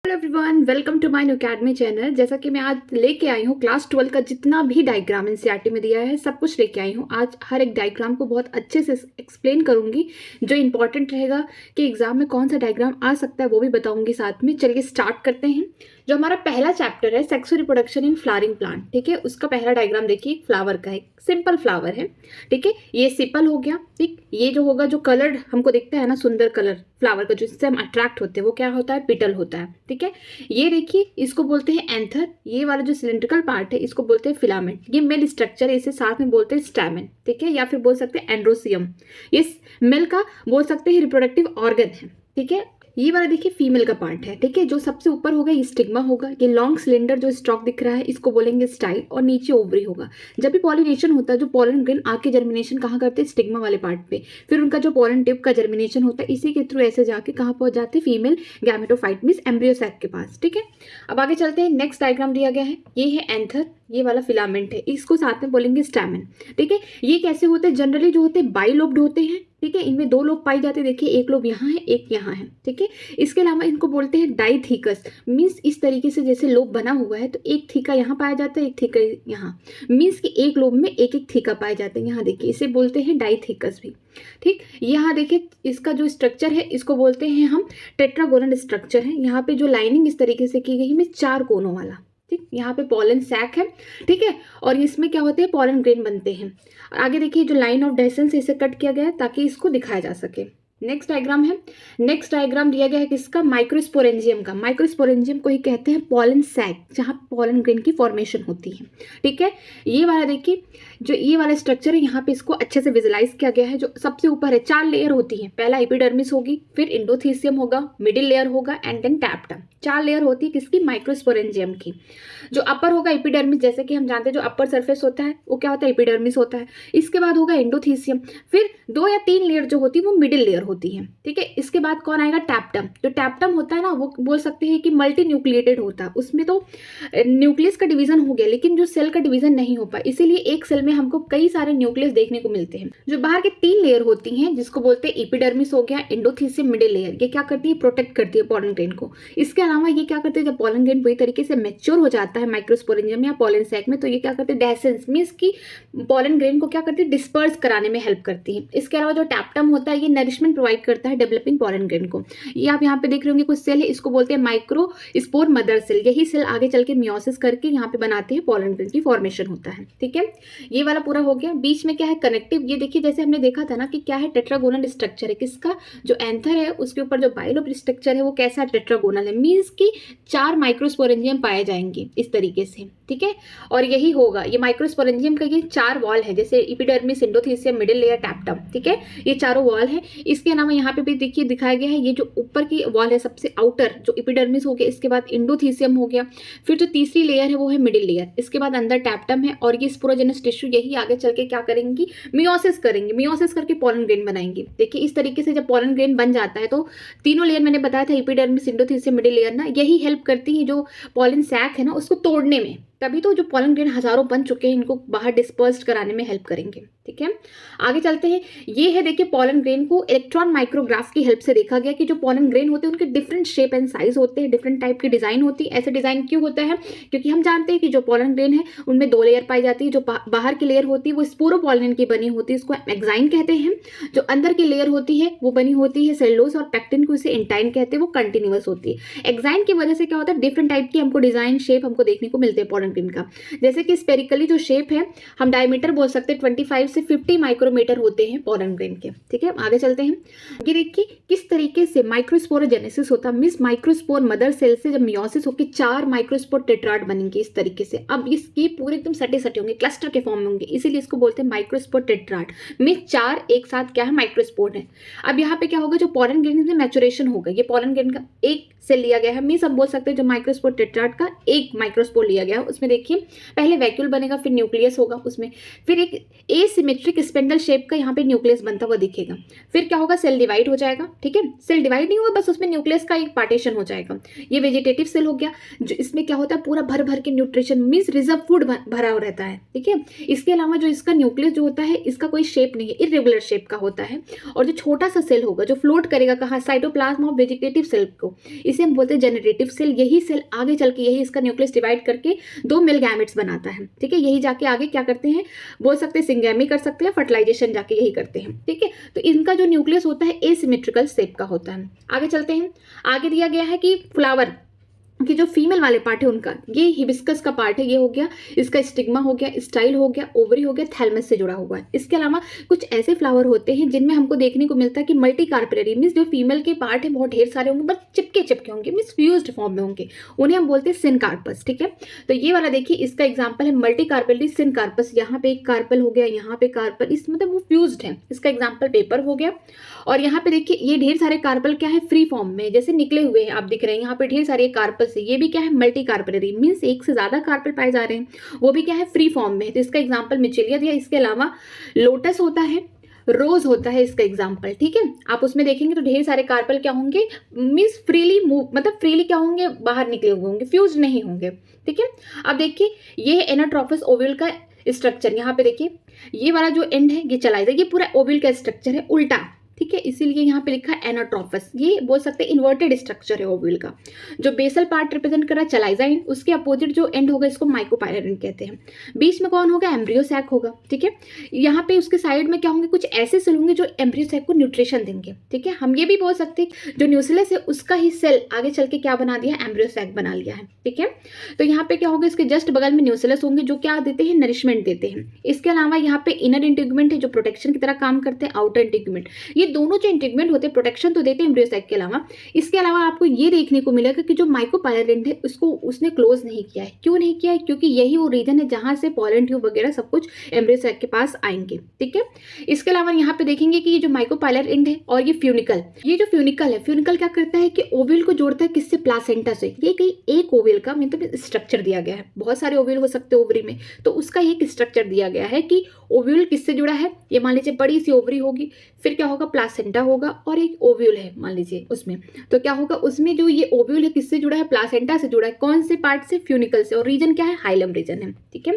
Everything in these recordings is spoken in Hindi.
Hello everyone, welcome to my new academy channel. जैसा कि मैं आज लेके आई हूँ क्लास 12 का जितना भी डायग्राम एनसीईआरटी में दिया है सब कुछ लेके आई हूँ। आज हर एक डायग्राम को बहुत अच्छे से एक्सप्लेन करूंगी। जो इंपॉर्टेंट रहेगा कि एग्जाम में कौन सा डायग्राम आ सकता है वो भी बताऊंगी साथ में। चलिए स्टार्ट करते हैं। जो हमारा पहला चैप्टर है sexual reproduction in flowering plant, ठीक है, उसका पहला डायग्राम देखिए। फ्लावर का एक सिंपल फ्लावर है, ठीक है, ये सिंपल हो गया। ठीक, ये जो होगा, जो कलर हमको दिखता है ना, सुंदर कलर फ्लावर का, जो इससे हम अट्रैक्ट होते हैं वो क्या होता है, पिटल होता है। ठीक है, ये देखिए, इसको बोलते हैं एंथर। ये वाला जो सिलिंड्रिकल पार्ट है इसको बोलते हैं फिलामेंट। ये मेल स्ट्रक्चर है, इसे साथ में बोलते हैं स्टैमेन, ठीक है, या फिर बोल सकते हैं एंड्रोसियम। ये मेल का बोल सकते हैं रिप्रोडक्टिव ऑर्गन है। ठीक है, ये वाला देखिए फीमेल का पार्ट है। ठीक है, जो सबसे ऊपर होगा ये स्टिग्मा होगा। ये लॉन्ग सिलेंडर जो स्टॉक दिख रहा है इसको बोलेंगे स्टाइल, और नीचे ओवरी होगा। जब भी पॉलिनेशन होता है, जो पॉलन ग्रेन आके जर्मिनेशन कहाँ करते हैं, स्टिग्मा वाले पार्ट पे। फिर उनका जो पॉलन टिप का जर्मिनेशन होता है इसी के थ्रू ऐसे जाके कहाँ पहुंच जाते हैं, female gametophyte means embryo sac के पास। ठीक है, अब आगे चलते हैं। नेक्स्ट डायग्राम दिया गया है, ये है एंथर, ये वाला फिलामेंट है, इसको साथ में बोलेंगे स्टैमेन। ठीक है, ये कैसे होते हैं, जनरली जो होते हैं बाइलोब्ड होते हैं। ठीक है, इनमें दो लोब पाई जाते हैं। देखिए, एक लोब यहाँ है, एक यहाँ है। ठीक है, इसके अलावा इनको बोलते हैं डाइथीकस, मीन्स इस तरीके से जैसे लोब बना हुआ है तो एक थीका यहाँ पाया जाता है, एक थीका यहाँ, मीन्स कि एक लोब में एक एक थीका पाया जाता है। यहाँ देखिए, इसे बोलते हैं डाइथीकस भी। ठीक, यहाँ देखिए, इसका जो स्ट्रक्चर है इसको बोलते हैं हम टेट्रागोनल स्ट्रक्चर है। यहाँ पे जो लाइनिंग इस तरीके से की गई है, चार कोनों वाला। ठीक, यहाँ पे पॉलन सैक है। ठीक है, और इसमें क्या होते हैं, पॉलन ग्रेन बनते हैं। और आगे देखिए, जो लाइन ऑफ डेसेंस इसे कट किया गया है ताकि इसको दिखाया जा सके। नेक्स्ट डायग्राम है, नेक्स्ट डायग्राम दिया गया है किसका, माइक्रोस्पोरेंजियम का। माइक्रोस्पोरेंजियम को ही कहते हैं पॉलन सैक, जहाँ पॉलन ग्रेन की फॉर्मेशन होती है। ठीक है, ये वाला देखिए, जो ये वाला स्ट्रक्चर है यहाँ पे इसको अच्छे से विजुलाइज किया गया है। जो सबसे ऊपर है, चार लेयर होती है। पहला एपिडर्मिस होगी, फिर एंडोथीसियम होगा, मिडिल लेयर होगा एंड देन टैप्टम। चार लेयर होती है किसकी, माइक्रोस्पोरेंजियम की। जो अपर होगा एपिडर्मिस, जैसे कि हम जानते हैं जो अपर सरफेस होता है वो क्या होता है, एपिडर्मिस होता है। इसके बाद होगा एंडोथीसियम, फिर दो या तीन लेयर जो होती है वो मिडिल लेयर होती है। ठीक है, इसके बाद कौन आएगा, टैप्टम। जो टैप्टम होता है ना, वो बोल सकते हैं कि मल्टी न्यूक्लिएटेड होता है। उसमें तो न्यूक्लियस का डिवीजन हो गया, लेकिन जो सेल का डिवीजन नहीं हो पाया, इसीलिए एक सेल में हमको कई सारे न्यूक्लियस देखने को मिलते हैं। जो बाहर के तीन लेयर होती हैं, जिसको बोलते हैं एपिडर्मिस हो गया, एंडोथीसियम, मिडिल लेयर, ये क्या करती है, प्रोटेक्ट करती है पॉलन ग्रेन को। इसके अलावा ये क्या करते हैं, जब पॉलन ग्रेन पूरी तरीके से मैच्योर हो जाता है माइक्रोस्पोरेंजियम या पॉलन सैक में, तो ये क्या करते हैं, डेसेंस मींस की पॉलन ग्रेन को क्या करती है, डिस्पर्स कराने में हेल्प करती है। इसके अलावा जो टैप्टम होता है ये नरिशमेंट प्रोवाइड करता है डेवलपिंग पॉलन ग्रेन को। ये आप यहाँ पे देख रहे होंगे कुछ सेल है, इसको बोलते हैं माइक्रो स्पोर मदर सेल। यही सेल आगे चल के मियोसिस करके यहाँ पे बनाते हैं पॉलन ग्रेन की फॉर्मेशन होता है। ठीक है, ये वाला पूरा हो गया। बीच में क्या है, कनेक्टिव। ये देखिए, जैसे हमने देखा था ना कि क्या है, टेट्रागोनल स्ट्रक्चर है किसका, जो एंथर है उसके ऊपर जो बाइलोब स्ट्रक्चर है वो कैसा, टेट्रागोनल है, मीन्स की चार माइक्रोस्पोरेंजियम पाए जाएंगे इस तरीके से। ठीक है, और यही होगा, ये माइक्रोस्पोरेंजियम का ये चार वॉल है, जैसे epidermis, endothecium, middle layer, tapetum. ठीक है, ये चारों वॉल है। इसके अलावा यहाँ पे भी देखिए दिखाया गया है, ये जो ऊपर की वॉल है सबसे आउटर, जो एपिडर्मिस हो गया, इसके बाद एंडोथीसियम हो गया, फिर जो तीसरी लेयर है वो है मिडिल लेयर, इसके बाद अंदर टैप्टम है, और ये स्पोरोजेनस टिश्यू यही आगे चल के क्या करेंगी, मियोसिस करेंगे। मियोसिस करके पॉलन ग्रेन बनाएंगे। देखिए, इस तरीके से जब पॉलन ग्रेन बन जाता है तो तीनों लेयर मैंने बताया था, एपिडर्मिस, एंडोथीसियम, मिडिल लेयर ना, यही हेल्प करती है जो पॉलन सैक है ना उसको तोड़ने में। तभी तो जो पॉलन ग्रेन हजारों बन चुके हैं, इनको बाहर डिस्पर्स्ड कराने में हेल्प करेंगे। ठीक है, आगे चलते हैं। ये है देखिए, पॉलन ग्रेन को इलेक्ट्रॉन माइक्रोग्राफ की हेल्प से देखा गया कि जो पॉलन ग्रेन होते हैं उनके डिफरेंट शेप एंड साइज होते हैं, डिफरेंट टाइप की डिजाइन होती है। ऐसे डिजाइन क्यों होता है, क्योंकि हम जानते हैं कि जो पॉलन ग्रेन है उनमें दो लेयर पाई जाती है। जो बाहर की लेयर होती है वो स्पोरोपॉलिन की बनी होती है, इसको एक्साइन कहते हैं। जो अंदर की लेयर होती है वो बनी होती है सेलुलोज और पैक्टिन को, इसे इंटाइन कहते हैं, वो कंटिन्यूअस होती है। एक्साइन की वजह से क्या होता है, डिफरेंट टाइप की हमको डिजाइन शेप हमको देखने को मिलते हैं पॉलन ग्रेन का। जैसे कि स्पेरिकली जो शेप है, हम डायमीटर बोल सकते हैं 25 से 50 माइक्रोमीटर होते हैं पॉलन ग्रेन के। ठीक है, आगे चलते हैं। ये देखिए किस तरीके से माइक्रोस्पोरोजेनेसिस होता है, मींस माइक्रोस्पोर मदर सेल से जब मियोसिस होकर चार माइक्रोस्पोर टेट्राड बनेंगे इस तरीके से। अब इसके पूरे एकदम सटे सटे होंगे, क्लस्टर के फॉर्म में होंगे, इसीलिए इसको बोलते हैं माइक्रोस्पोर टेट्राड, मींस चार एक साथ क्या है, माइक्रोस्पोर है। अब यहाँ पे क्या होगा, जो पॉलन ग्रेन में मैचुरेशन होगा, ये पॉलन ग्रेन का एक सेल लिया गया है, मींस हम बोल सकते हैं जो माइक्रोस्पोर टेट्राड का एक माइक्रोस्पोर लिया गया है, उसमें देखिए पहले वैक्यूल बनेगा, फिर न्यूक्लियस होगा उसमें, फिर एक एसिमेट्रिक स्पेंडल शेप का यहाँ पे न्यूक्लियस बनता हुआ दिखेगा। फिर क्या होगा, सेल डिवाइड हो जाएगा, ठीक है, सेल डिवाइड नहीं हुआ, बस उसमें न्यूक्लियस का एक पार्टीशन हो जाएगा। ये वेजिटेटिव सेल हो गया, जो इसमें क्या होता है पूरा भर भर के न्यूट्रिशन मीन्स रिजर्व फूड भरा हुआ रहता है, ठीक है। इसके अलावा जो इसका न्यूक्लियस जो होता है इसका कोई शेप नहीं है, इरेगुलर शेप का होता है। और जो छोटा सा सेल होगा जो फ्लोट करेगा कहाँ, साइटोप्लाज्म ऑफ वेजिटेटिव सेल को, इसे हम बोलते हैं जनरेटिव सेल। यही सेल आगे चल के यही इसका न्यूक्लियस डिवाइड करके 2 मेल गैमेट्स बनाता है, ठीक है। यही जाके आगे क्या करते हैं, बोल सकते हैं सिंगैमी कर सकते हैं, फर्टिलाइजेशन जाके यही करते हैं, ठीक है। तो इनका जो न्यूक्लियस होता है एसिमेट्रिकल शेप का होता है। आगे चलते हैं, आगे दिया गया है कि फ्लावर कि जो फीमेल वाले पार्ट है उनका, ये हिबिस्कस का पार्ट है, ये हो गया इसका स्टिग्मा हो गया, स्टाइल हो गया, ओवरी हो गया, थैलमस से जुड़ा हुआ है। इसके अलावा कुछ ऐसे फ्लावर होते हैं जिनमें हमको देखने को मिलता है कि मल्टी कार्पेलरी मीन्स जो फीमेल के पार्ट है बहुत ढेर सारे होंगे, बस चिपके चिपके होंगे, मीन्स फ्यूज्ड फॉर्म में होंगे, उन्हें हम बोलते हैं सिनकार्पस, ठीक है। तो ये वाला देखिए इसका एग्जाम्पल है मल्टी कार्पेलरी सिनकार्पस। यहाँ पे एक कार्पल हो गया, यहाँ पे कार्पल, इस मतलब वो फ्यूज्ड है, इसका एग्जाम्पल पेपर हो गया। और यहाँ पे देखिए ये ढेर सारे कार्पल क्या है, फ्री फॉर्म में जैसे निकले हुए हैं आप दिख रहे हैं, यहाँ पे ढेर सारे कार्पल से, ये भी क्या है मल्टी कार्पेलरी मीन्स एक से ज्यादा कार्पल पाए जा रहे हैं, वो भी क्या है फ्री फॉर्म में। तो इसका एग्जाम्पल मिचेलिया दिया। इसके अलावा लोटस होता है, रोज होता है इसका एग्जाम्पल, ठीक है। आप उसमें देखेंगे तो ढेर सारे कार्पल क्या होंगे, मीन्स फ्रीली मूव, मतलब फ्रीली क्या होंगे, बाहर निकले हुए होंगे, फ्यूज नहीं होंगे, ठीक है। अब देखिए ये है एनाट्रोफस ओव्यूल का स्ट्रक्चर। यहाँ पे देखिए ये वाला जो एंड है ये चला जाए, ये पूरा ओव्यूल का स्ट्रक्चर है उल्टा, ठीक है, इसीलिए यहाँ पे लिखा है एनाट्रोफस। ये बोल सकते हैं इन्वर्टेड स्ट्रक्चर है ओव्यूल का। जो बेसल पार्ट रिप्रेजेंट कर रहा है चलाइजा एंड, उसके अपोजिट जो एंड होगा इसको माइकोपाइलर एंड कहते हैं। बीच में कौन होगा, एम्ब्रियो सैक होगा, ठीक है। यहाँ पे उसके साइड में क्या होंगे, कुछ ऐसे सेल होंगे जो एम्ब्रियो सैक को न्यूट्रिशन देंगे, ठीक है। हम ये भी बोल सकते हैं जो न्यूक्लियस है उसका ही सेल आगे चल के क्या बना दिया, एम्ब्रियो सैक बना लिया है, ठीक है। तो यहाँ पे क्या होगा, इसके जस्ट बगल में न्यूक्लियस होंगे जो क्या देते हैं, नरिशमेंट देते हैं। इसके अलावा यहाँ पे इनर इंटीग्यूमेंट है जो प्रोटेक्शन की तरह काम करते हैं, आउटर इंटीग्यूमेंट। ये दोनों जो इंटीग्यूमेंट होते हैं प्रोटेक्शन तो देते हैं एम्ब्रियो सैक के अलावा। इसके अलावा आपको ये देखने को मिलेगा कि जो माइकोपाइलर एंड है उसको उसने क्लोज नहीं किया है। क्यों नहीं किया है, क्योंकि यही वो रीजन है जहां से पॉलन ट्यूब वगैरह सब कुछ एम्ब्रियो सैक के पास आएंगे, ठीक है। इसके अलावा यहाँ पे देखेंगे कि ये जो माइकोपाइलर एंड है और ये फ्यूनिकल, ये जो फ्यूनिकल है, फ्यूनिकल क्या करता है कि ओव्यूल को जोड़ता है किससे, प्लासेंटा से। ये कहीं एक ओव्यूल का मतलब स्ट्रक्चर दिया गया है, बहुत सारे ओव्यूल हो सकते हैं ओवरी में, तो उसका एक स्ट्रक्चर दिया गया है कि ओव्यूल किससे जुड़ा है। ये मान लीजिए बड़ी सी ओवरी होगी, फिर क्या होगा, प्लासेंटा होगा और एक ओव्यूल है मान लीजिए उसमें, तो क्या होगा उसमें जो ये ओव्यूल है किससे जुड़ा है, प्लासेंटा से जुड़ा है। कौन से पार्ट से, फ्यूनिकल से, और रीजन क्या है, हाइलम रीजन है, ठीक है।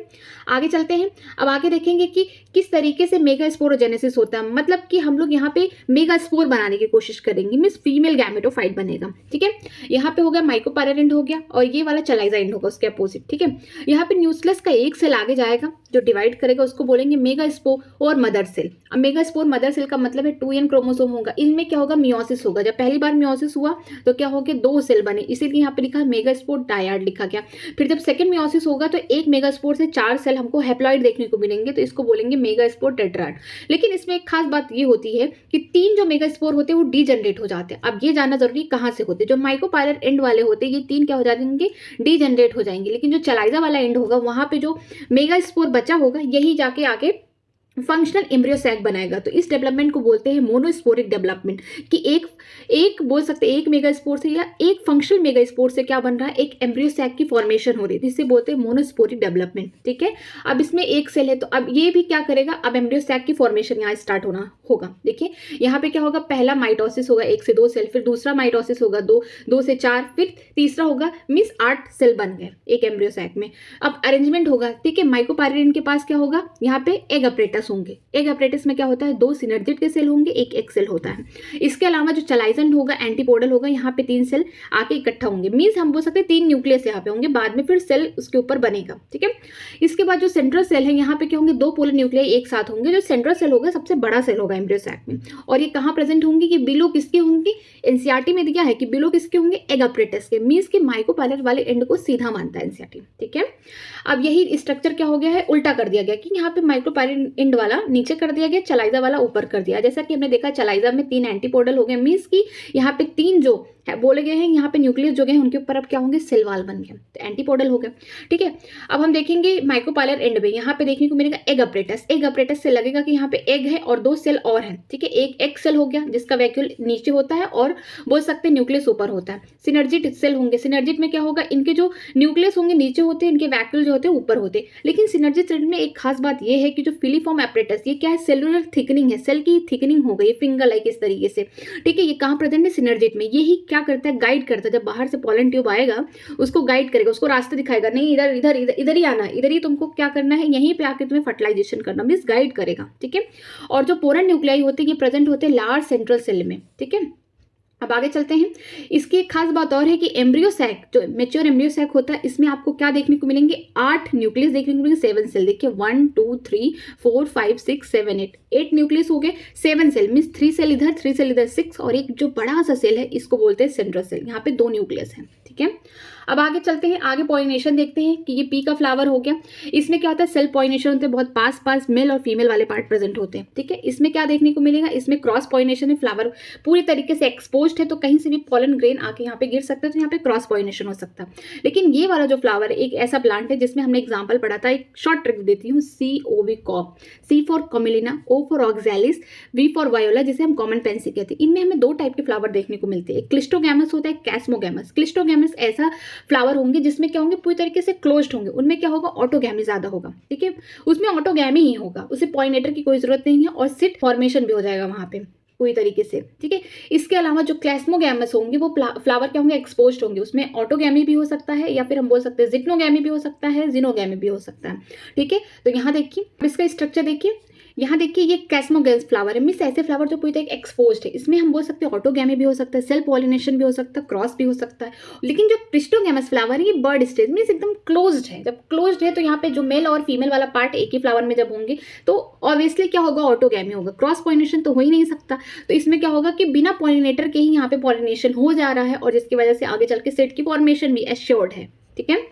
आगे चलते हैं, अब आगे देखेंगे कि किस तरीके से मेगास्पोरोजेनेसिस होता है, मतलब कि हम लोग यहाँ पे मेगास्पोर बनाने की कोशिश करेंगे, मींस फीमेल गैमेटोफाइट बनेगा, ठीक है। यहाँ पे हो गया माइकोपाइलर एंड हो गया और ये वाला चलाइजा एंड होगा उसके अपोजिट, ठीक है। यहाँ पे न्यूक्लियस का एक सेल आगे जाएगा जो डिवाइड करेगा, उसको बोलेंगे मेगास्पोर और मदर सेल। अब मेगास्पोर मदर सेल का मतलब है 2n क्रोमोसोम होगा, इनमें क्या होगा, मियोसिस होगा। जब पहली बार मियोसिस हुआ तो क्या हो गया, 2 सेल बने, इसीलिए यहाँ पे लिखा है मेगास्पोर डायड लिखा गया। फिर जब सेकंड मियोसिस होगा तो एक मेगास्पोर से 4 सेल हमको हैप्लॉइड देखने को मिलेंगे, तो इसको बोलेंगे मेगास्पोर टेट्राड। लेकिन इसमें एक खास बात ये होती है कि 3 जो मेगास्पोर होते हैं वो डीजनरेट हो जाते हैं। अब ये जानना जरूरी कहाँ से होते हैं, जो माइकोपाइलर एंड वाले होते हैं ये 3 क्या हो जाएंगे, डीजनरेट हो जाएंगे। लेकिन जो चलाइजा वाला एंड होगा वहां पे जो मेगास्पोर बचा होगा यही जाके आगे फंक्शनल एम्ब्रियो सैक बनाएगा। तो इस डेवलपमेंट को बोलते हैं मोनोस्पोरिक डेवलपमेंट, कि एक बोल सकते हैं एक मेगास्पोर से या एक फंक्शनल मेगास्पोर से क्या बन रहा है, एक एम्ब्रियो सैक की फॉर्मेशन हो रही है, जिससे बोलते हैं मोनोस्पोरिक डेवलपमेंट, ठीक है। अब इसमें एक सेल है तो अब ये भी क्या करेगा, अब एम्ब्रियो सैक की फॉर्मेशन यहाँ स्टार्ट होना होगा। देखिए यहाँ पे क्या होगा, पहला माइटोसिस होगा 1 से 2 सेल, फिर दूसरा माइटोसिस होगा 2 से 4, फिर तीसरा होगा, मीन्स 8 सेल बन गए एक एम्ब्रियो सैक में। अब अरेंजमेंट होगा, ठीक है। माइकोपाइलर के पास क्या होगा, यहाँ पे एग अपरेटस होंगे। एग अपरेटस में क्या होता है, 2 सिनर्जिड के सेल होंगे, एक एक्स सेल होता है। इसके अलावा जो चलाइजेंट होगा, एंटीपोडल होगा, यहाँ पे 3 सेल आके इकट्ठा होंगे, मीन्स हम बोल सकते हैं 3 न्यूक्लियस यहाँ पे होंगे, बाद में फिर सेल उसके ऊपर बनेगा, ठीक है। इसके बाद जो सेंट्रल सेल है यहाँ पे क्या होंगे, 2 पोलर न्यूक्लियाई एक साथ होंगे। जो सेंट्रल सेल होगा सबसे बड़ा सेल होगा एम्ब्रियो सैक में, और ये कहाँ प्रेजेंट होंगे, कि बिलो किसके होंगे, एनसीईआरटी में दिया है कि बिलो किसके होंगे, एग अपरेटस के, मीन्स कि माइकोपाइलर वाले एंड को सीधा मानता है एनसीईआरटी, ठीक है। अब यही स्ट्रक्चर क्या हो गया है, उल्टा कर दिया गया कि यहाँ पे माइकोपाइलर एंड वाला नीचे कर दिया गया, चलाइजा वाला ऊपर कर दिया। जैसा कि हमने देखा चलाइजा में 3 एंटीपोडल हो गए, मीन्स कि यहाँ पे 3 जो बोले गए हैं यहाँ पे न्यूक्लियस जो गए हैं उनके ऊपर अब क्या होंगे, सेल वॉल बन गया, तो एंटीपोडल हो गया। ठीक है, अब हम देखेंगे माइक्रोपाइलर एंड में, यहाँ पे देखने को मिलेगा एग अपरेटस। एग अपरेटस से लगेगा कि यहाँ पे एग है और 2 सेल और हैं। ठीक है, एक एग सेल हो गया जिसका वैक्यूल नीचे होता है और बोल सकते हैं न्यूक्लियस ऊपर होता है। सिनर्जिट सेल होंगे, सिनर्जिट में क्या होगा, इनके जो न्यूक्लियस होंगे नीचे होते हैं, इनके वैक्यूल जो होते हैं ऊपर होते हैं। लेकिन सिनर्जिट सेल में एक खास बात ये है कि जो फिलीफॉर्म एपरेटस, ये क्या है, सेलुलर थिकनिंग है, सेल की थिकनिंग हो गई फिंगर लाइक इस तरीके से। ठीक है, ये कहाँ प्रेजेंट है, सिनर्जिट में। यही क्या करता है, गाइड करता है। जब बाहर से पॉलन ट्यूब आएगा उसको गाइड करेगा, उसको रास्ते दिखाएगा, नहीं इधर इधर इधर इधर ही आना, इधर ही तुमको क्या करना है, यहीं पे आके तुम्हें फर्टिलाइजेशन करना, मींस गाइड करेगा। ठीक है, और जो पोरन न्यूक्लियाई होते हैं ये प्रेजेंट होते हैं लार्ज सेंट्रल सेल में। ठीक है, अब आगे चलते हैं। इसकी एक खास बात और है कि एम्ब्रियो सैक, जो मेच्योर एम्ब्रियो सैक होता है, इसमें आपको क्या देखने को मिलेंगे, 8 न्यूक्लियस देखने को मिलेंगे, 7 सेल। देखिए 1 2 3 4 5 6 7 8 न्यूक्लियस हो गए, 7 सेल, मीन्स 3 सेल इधर 3 सेल इधर 6, और एक जो बड़ा सा सेल है इसको बोलते हैं सेंट्रल सेल। यहाँ पे 2 न्यूक्लियस है। ठीक है, अब आगे चलते हैं, आगे पॉलिनेशन देखते हैं कि ये पी का फ्लावर हो गया। इसमें क्या होता है, सेल्फ पॉलिनेशन होते हैं, बहुत पास पास मेल और फीमेल वाले पार्ट प्रेजेंट होते हैं। ठीक है, इसमें क्या देखने को मिलेगा, इसमें क्रॉस पॉलिनेशन है, फ्लावर पूरी तरीके से एक्सपोज्ड है, तो कहीं से भी पॉलन ग्रेन आके यहाँ पे गिर सकता है, तो यहाँ पे क्रॉस पॉलिनेशन हो सकता है। लेकिन ये वाला जो फ्लावर है एक ऐसा प्लांट है जिसमें हमने एग्जाम्पल पढ़ा था, एक शॉर्ट ट्रिक देती हूँ, COV cop, C for Commelina, O for Oxalis, V for Viola, जिसे हम कॉमन पेंसी कहते हैं। इनमें हमें 2 टाइप के फ्लावर देखने को मिलते हैं, एक क्लिस्टोगैमस होता है, कैस्मोगैमस। क्लिस्टोगैमस ऐसा फ्लावर होंगे जिसमें क्या होंगे, पूरी तरीके से क्लोज्ड होंगे, उनमें क्या होगा, ऑटोगैमी ज्यादा होगा। ठीक है, उसमें ऑटोगैमी ही होगा, उसे पॉलिनेटर की कोई जरूरत नहीं है, और सिट फॉर्मेशन भी हो जाएगा वहां पे पूरी तरीके से। ठीक है, इसके अलावा जो क्लैस्मोगैमस होंगे वो फ्लावर क्या होंगे, एक्सपोज्ड होंगे, उसमें ऑटोगैमी भी हो सकता है, या फिर हम बोल सकते हैं जिक्नोगैमी भी हो सकता है, जिनोगैमी भी हो सकता है। ठीक है, तो यहाँ देखिए, इसका स्ट्रक्चर देखिए, यहाँ देखिए ये कैस्मोगैम्स फ्लावर है, मीन्स ऐसे फ्लावर जो पूरी तरह एक्सपोज्ड है। इसमें हम बोल सकते हैं ऑटोगैमी भी हो सकता है, सेल्फ पॉलिनेशन भी हो सकता है, क्रॉस भी हो सकता है। लेकिन जो क्लिस्टोगैमस फ्लावर है ये बर्ड स्टेज, मीन्स एकदम क्लोज्ड है। जब क्लोज्ड है तो यहाँ पे जो मेल और फीमेल वाला पार्ट एक ही फ्लावर में जब होंगे तो ऑब्वियसली क्या होगा, ऑटोगैमी होगा, क्रॉस पॉलिनेशन तो हो ही नहीं सकता। तो इसमें क्या होगा कि बिना पॉलिनेटर के ही यहाँ पे पॉलिनेशन हो जा रहा है, और जिसकी वजह से आगे चल के सीड की फॉर्मेशन भी एश्योर्ड है। ठीक है,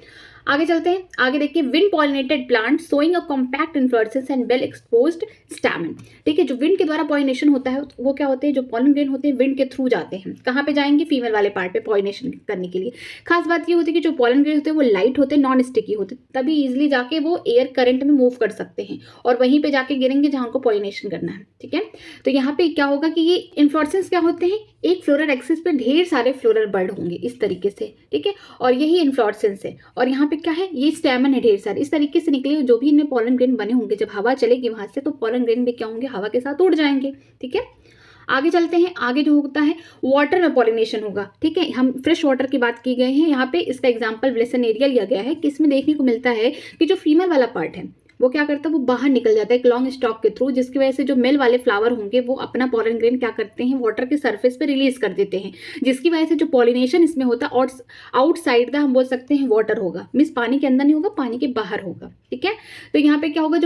आगे चलते हैं, आगे देखिए, wind pollinated plant showing a compact inflorescence and well exposed stamen. ठीक है, जो विंड के द्वारा पॉलिनेशन होता है वो क्या होते हैं, जो पॉलन ग्रेन होते हैं विंड के थ्रू जाते हैं, कहाँ पे जाएंगे, फीमेल वाले पार्ट पे पॉलिनेशन करने के लिए। खास बात ये होती है कि जो पॉलन ग्रेन होते हैं वो लाइट होते हैं, नॉन स्टिकी होते हैं, तभी इजिली जाके वो एयर करंट में मूव कर सकते हैं और वहीं पे जाके गिरेंगे जहाँ को पॉलिनेशन करना है। ठीक है, तो यहाँ पे क्या होगा कि ये इन्फ्लोरेसेंस क्या होते हैं, एक फ्लोरल एक्सिस पे ढेर सारे फ्लोरल बर्ड होंगे इस तरीके से। ठीक है, और यही इन्फ्लोरेसेंस है, और यहाँ पे क्या है, ये स्टैमन है ढेर सारे, इस तरीके से निकले जो भी इनमें पॉलन ग्रेन बने होंगे, जब हवा चलेगी वहां से तो पॉलन ग्रेन भी क्या होंगे, हवा के साथ उड़ जाएंगे। ठीक है, आगे चलते हैं, आगे जो होता है वाटर में पॉलिनेशन होगा। ठीक है, हम फ्रेश वाटर की बात की गई है, यहाँ पे इसका एग्जांपल ब्लेसनेरिया लिया गया है कि इसमें देखने को मिलता है कि जो फीमेल वाला पार्ट है वो क्या करता है, वो बाहर निकल जाता है एक लॉन्ग स्टॉक के थ्रू, जिसकी वजह से जो मेल वाले फ्लावर होंगे वो अपना पॉलन ग्रेन क्या करते हैं, वाटर के सरफेस पे रिलीज कर देते हैं, जिसकी वजह से जो पॉलिनेशन इसमें होता है आउटसाइड का हम बोल सकते हैं वाटर होगा, मीन्स पानी के अंदर नहीं होगा, पानी के बाहर होगा। ठीक है, तो यहाँ पे क्या होगा,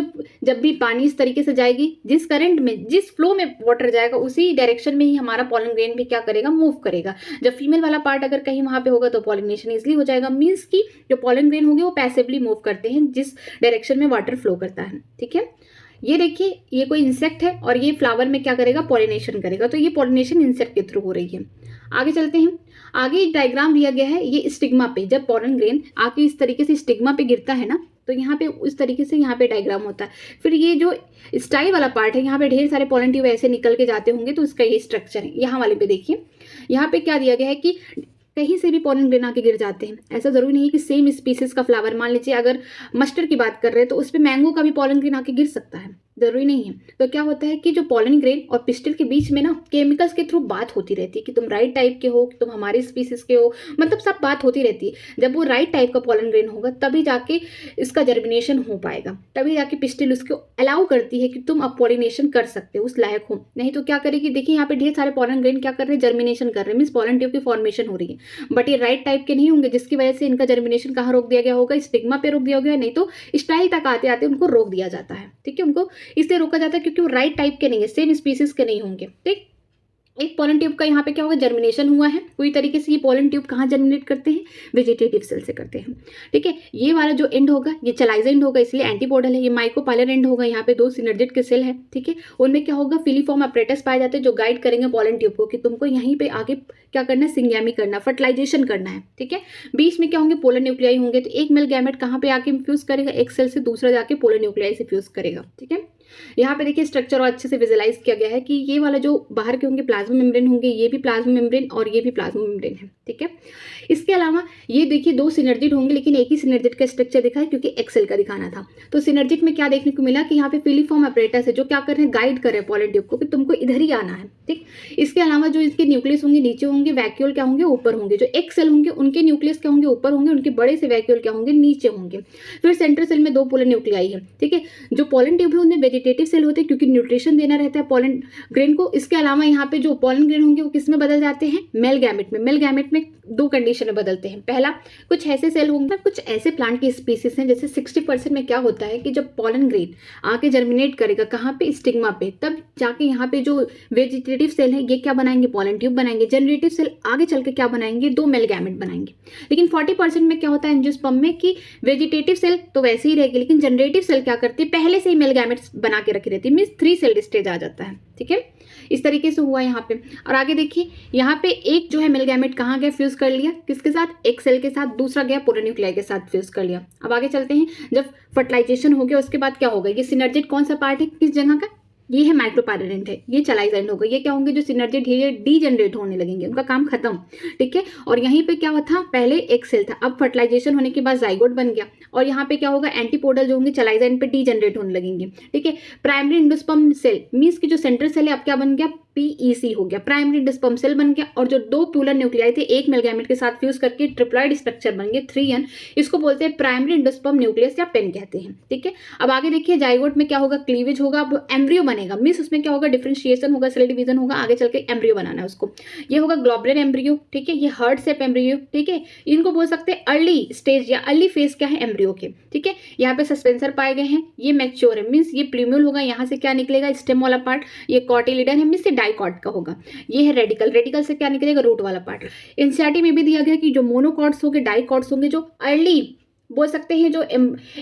जब भी पानी इस तरीके से जाएगी, जिस करंट में, जिस फ्लो में वाटर जाएगा उसी डायरेक्शन में ही हमारा पॉलन ग्रेन भी क्या करेगा, मूव करेगा। जब फीमेल वाला पार्ट अगर कहीं वहां पे होगा तो पॉलिनेशन इजिली हो जाएगा, मीन्स की जो पॉलन ग्रेन होंगे वो पैसिवली मूव करते हैं जिस डायरेक्शन में वाटर फ्लो करता है। ठीक है, ये देखिए, ये कोई इंसेक्ट है और ये फ्लावर में क्या करेगा, पॉलिनेशन करेगा, तो ये पॉलिनेशन इंसेक्ट के थ्रू हो रही है। आगे चलते हैं, आगे एक डायग्राम दिया गया है, ये स्टिग्मा पे जब पॉलन ग्रेन आके इस तरीके से स्टिग्मा पे गिरता है ना, तो यहाँ पे उस तरीके से यहाँ पे डायग्राम होता है। फिर ये जो स्टाइल वाला पार्ट है, यहाँ पे ढेर सारे पॉलन ट्यूब ऐसे निकल के जाते होंगे, तो इसका ये स्ट्रक्चर है। यहाँ वाले पे देखिए, यहाँ पे क्या दिया गया है कि कहीं से भी पॉलन ग्रेन आके गिर जाते हैं, ऐसा जरूरी नहीं है कि सेम स्पीसीज का फ्लावर, मान लीजिए अगर मस्टर्ड की बात कर रहे हैं तो उस पर मैंगो का भी पॉलन ग्रेन आके गिर सकता है, जरूरी नहीं है। तो क्या होता है कि जो पॉलन ग्रेन और पिस्टिल के बीच में ना केमिकल्स के थ्रू बात होती रहती है कि तुम राइट टाइप के हो, कि तुम हमारी स्पीसीज के हो, मतलब सब बात होती रहती है। जब वो राइट टाइप का पॉलन ग्रेन होगा तभी जाके इसका जर्मिनेशन हो पाएगा, तभी जाके पिस्टिल उसको अलाउ करती है कि तुम अब पॉलिनेशन कर सकते हो, उस लायक हो। नहीं तो क्या करेगी, देखिए यहाँ पे ढेर सारे पॉलन ग्रेन क्या कर रहे हैं, जर्मिनेशन कर रहे हैं, मीन्स पॉलन ट्यूब की फॉर्मेशन हो रही है, बट ये राइट टाइप के नहीं होंगे, जिसकी वजह से इनका जर्मिनेशन कहाँ रोक दिया गया होगा, स्टिग्मा पे रोक दिया गया, नहीं तो स्टाइल तक आते आते उनको रोक दिया जाता है। ठीक है, उनको इसलिए रोका जाता है क्योंकि वो राइट टाइप के नहीं है, सेम स्पीसीज के नहीं होंगे। ठीक, एक पोलन ट्यूब का यहाँ पे क्या होगा, जर्मिनेशन हुआ है पूरी तरीके से। ये पोलन ट्यूब कहाँ जर्मिनेट करते हैं, वेजिटेटिव सेल से करते हैं, ठीक है। ये वाला जो एंड होगा ये चलाइजा एंड होगा, इसलिए एंटीपोडल है। ये माइकोपाइलर एंड होगा, यहाँ पे 2 सिनर्जिड के सेल है, ठीक है। उनमें क्या होगा, फिलीफॉर्म अपरेटस पाए जाते हैं जो गाइड करेंगे पोलन ट्यूब को कि तुमको यहीं पे आगे क्या करना है, सिंगैमी करना, फर्टिलाइजेशन करना है, ठीक है। बीच में क्या होंगे, पोलर न्यूक्लियाई होंगे। तो एक मेल गैमेट कहाँ पे आके फ्यूज करेगा, एक सेल से दूसरा जाके पोलर न्यूक्लियाई से फ्यूज करेगा, ठीक है। यहाँ पे देखिए स्ट्रक्चर और अच्छे से विजुलाइज किया गया है कि ये वाला जो बाहर के होंगे प्लाज्मा मेम्ब्रेन होंगे, ये भी प्लाज्मा मेम्ब्रेन और ये भी प्लाज्मा मेम्ब्रेन है, ठीक है। इसके अलावा ये देखिए 2 सिनर्जिड होंगे, लेकिन एक ही सिनर्जिड का स्ट्रक्चर दिखा है क्योंकि एक्सेल का दिखाना था। तो सिनर्जिड में क्या देखने को मिला कि यहाँ पे फिलीफॉर्म अपरेटस है जो क्या कर रहे हैं, गाइड कर रहे हैं पोलन ट्यूब को कि तुमको इधर ही आना है, ठीक। इसके अलावा जो इसके न्यूक्लियस होंगे नीचे होंगे, वैक्यूल क्या होंगे, ऊपर होंगे। जो एक सेल होंगे उनके न्यूक्लियस क्या होंगे, ऊपर होंगे, उनके बड़े से वैक्यूल क्या होंगे, नीचे होंगे। फिर सेंट्रल सेल में 2 पोलर न्यूक्लियाई है, ठीक है। जो पोलन ट्यूब है उनमें वेजिटेटिव सेल होते हैं क्योंकि न्यूट्रिशन देना रहता है पोलन ग्रेन को। इसके अलावा यहाँ पे जो पोलन ग्रेन होंगे वो किस में बदल जाते हैं, मेल गैमेट में। मेल गैमेट में 2 कंडीशन में बदलते हैं। पहला, कुछ ऐसे सेल होंगे, कुछ ऐसे प्लांट की स्पीसीज हैं जैसे 60% में क्या होता है कि जब पोलन ग्रेन आके जर्मिनेट करेगा कहाँ पे, स्टिग्मा पे, तब जाके यहाँ पे जो वेजिटेटिव सेल है ये क्या बनाएंगे, पोलन ट्यूब बनाएंगे। जनरेटिव सेल आगे चल के क्या बनाएंगे, 2 मेल गैमेट बनाएंगे। लेकिन 40% में क्या होता है एंजियोस्पर्म में कि वेजिटेटिव सेल तो वैसे ही रहेगी, लेकिन जनरेटिव सेल क्या करती है, पहले से ही मेल गैमेट्स बना के रखी रहती है, मींस 3 सेल स्टेज आ जाता है, ठीक है। इस तरीके से हुआ यहाँ पे। और आगे देखिए यहाँ पे एक जो है मेल गैमेट कहाँ गया, फ्यूज कर लिया, किसके साथ, एक सेल के साथ, दूसरा गया पोलर न्यूक्लियाई के साथ फ्यूज कर लिया। अब आगे चलते हैं, जब फर्टिलाइजेशन हो गया उसके बाद क्या होगा, ये सिनर्जिड कौन सा पार्ट है, किस जगह का, ये है माइक्रोपायरेंट है, ये चलाइजा एंड होगा। ये क्या होंगे, जो सिनर्जिड है ये डीजनरेट होने लगेंगे, उनका काम खत्म, ठीक है। और यहीं पे क्या था, पहले एक सेल था, अब फर्टिलाइजेशन होने के बाद जाइगोट बन गया। और यहाँ पे क्या होगा, एंटीपोडल जो होंगे चलाइजा एंड पे डीजनरेट होने लगेंगे, ठीक है। प्राइमरी एंडोस्पर्म सेल मींस की जो सेंट्रल सेल है अब क्या बन गया, PEC हो गया, प्राइमरी एंडोस्पर्म सेल बन गया। और जो 2 पोलर न्यूक्लियाई थे एक मेल गैमेट के साथ फ्यूज करके ट्रिप्लॉइड स्ट्रक्चर बन गया 3N, इसको बोलते हैं प्राइमरी एंडोस्पर्म न्यूक्लियस या पेन कहते हैं, ठीक है। अब आगे देखिए जाइगोट में क्या होगा, क्लीवेज होगा, अब एम्ब्रियो बनेगा, मींस उसमें क्या होगा, डिफरेंशिएशन होगा, सेल डिवीजन होगा, आगे चल के एम्ब्रियो बनाना है उसको। ये होगा ग्लोबुलर एम्ब्रियो, ठीक है। ये हार्ट शेप एम्ब्रियो, ठीक है। इनको बोल सकते हैं अर्ली स्टेज या अर्ली फेज क्या है एम्ब्रियो के, ठीक है। यहाँ पे सस्पेंसर पाए गए हैं, ये मैच्योर है, मींस ये प्लूम्यूल होगा, यहाँ से क्या निकलेगा, स्टेम वाला पार्ट, ये कॉटिलिडन है, मींस ये डाइकॉट का होगा। ये है रेडिकल, रेडिकल से क्या निकलेगा, रूट वाला पार्ट। एनसीईआरटी में भी दिया गया कि जो मोनोकॉट्स होंगे, डाइकॉट्स होंगे, जो अर्ली बोल सकते हैं जो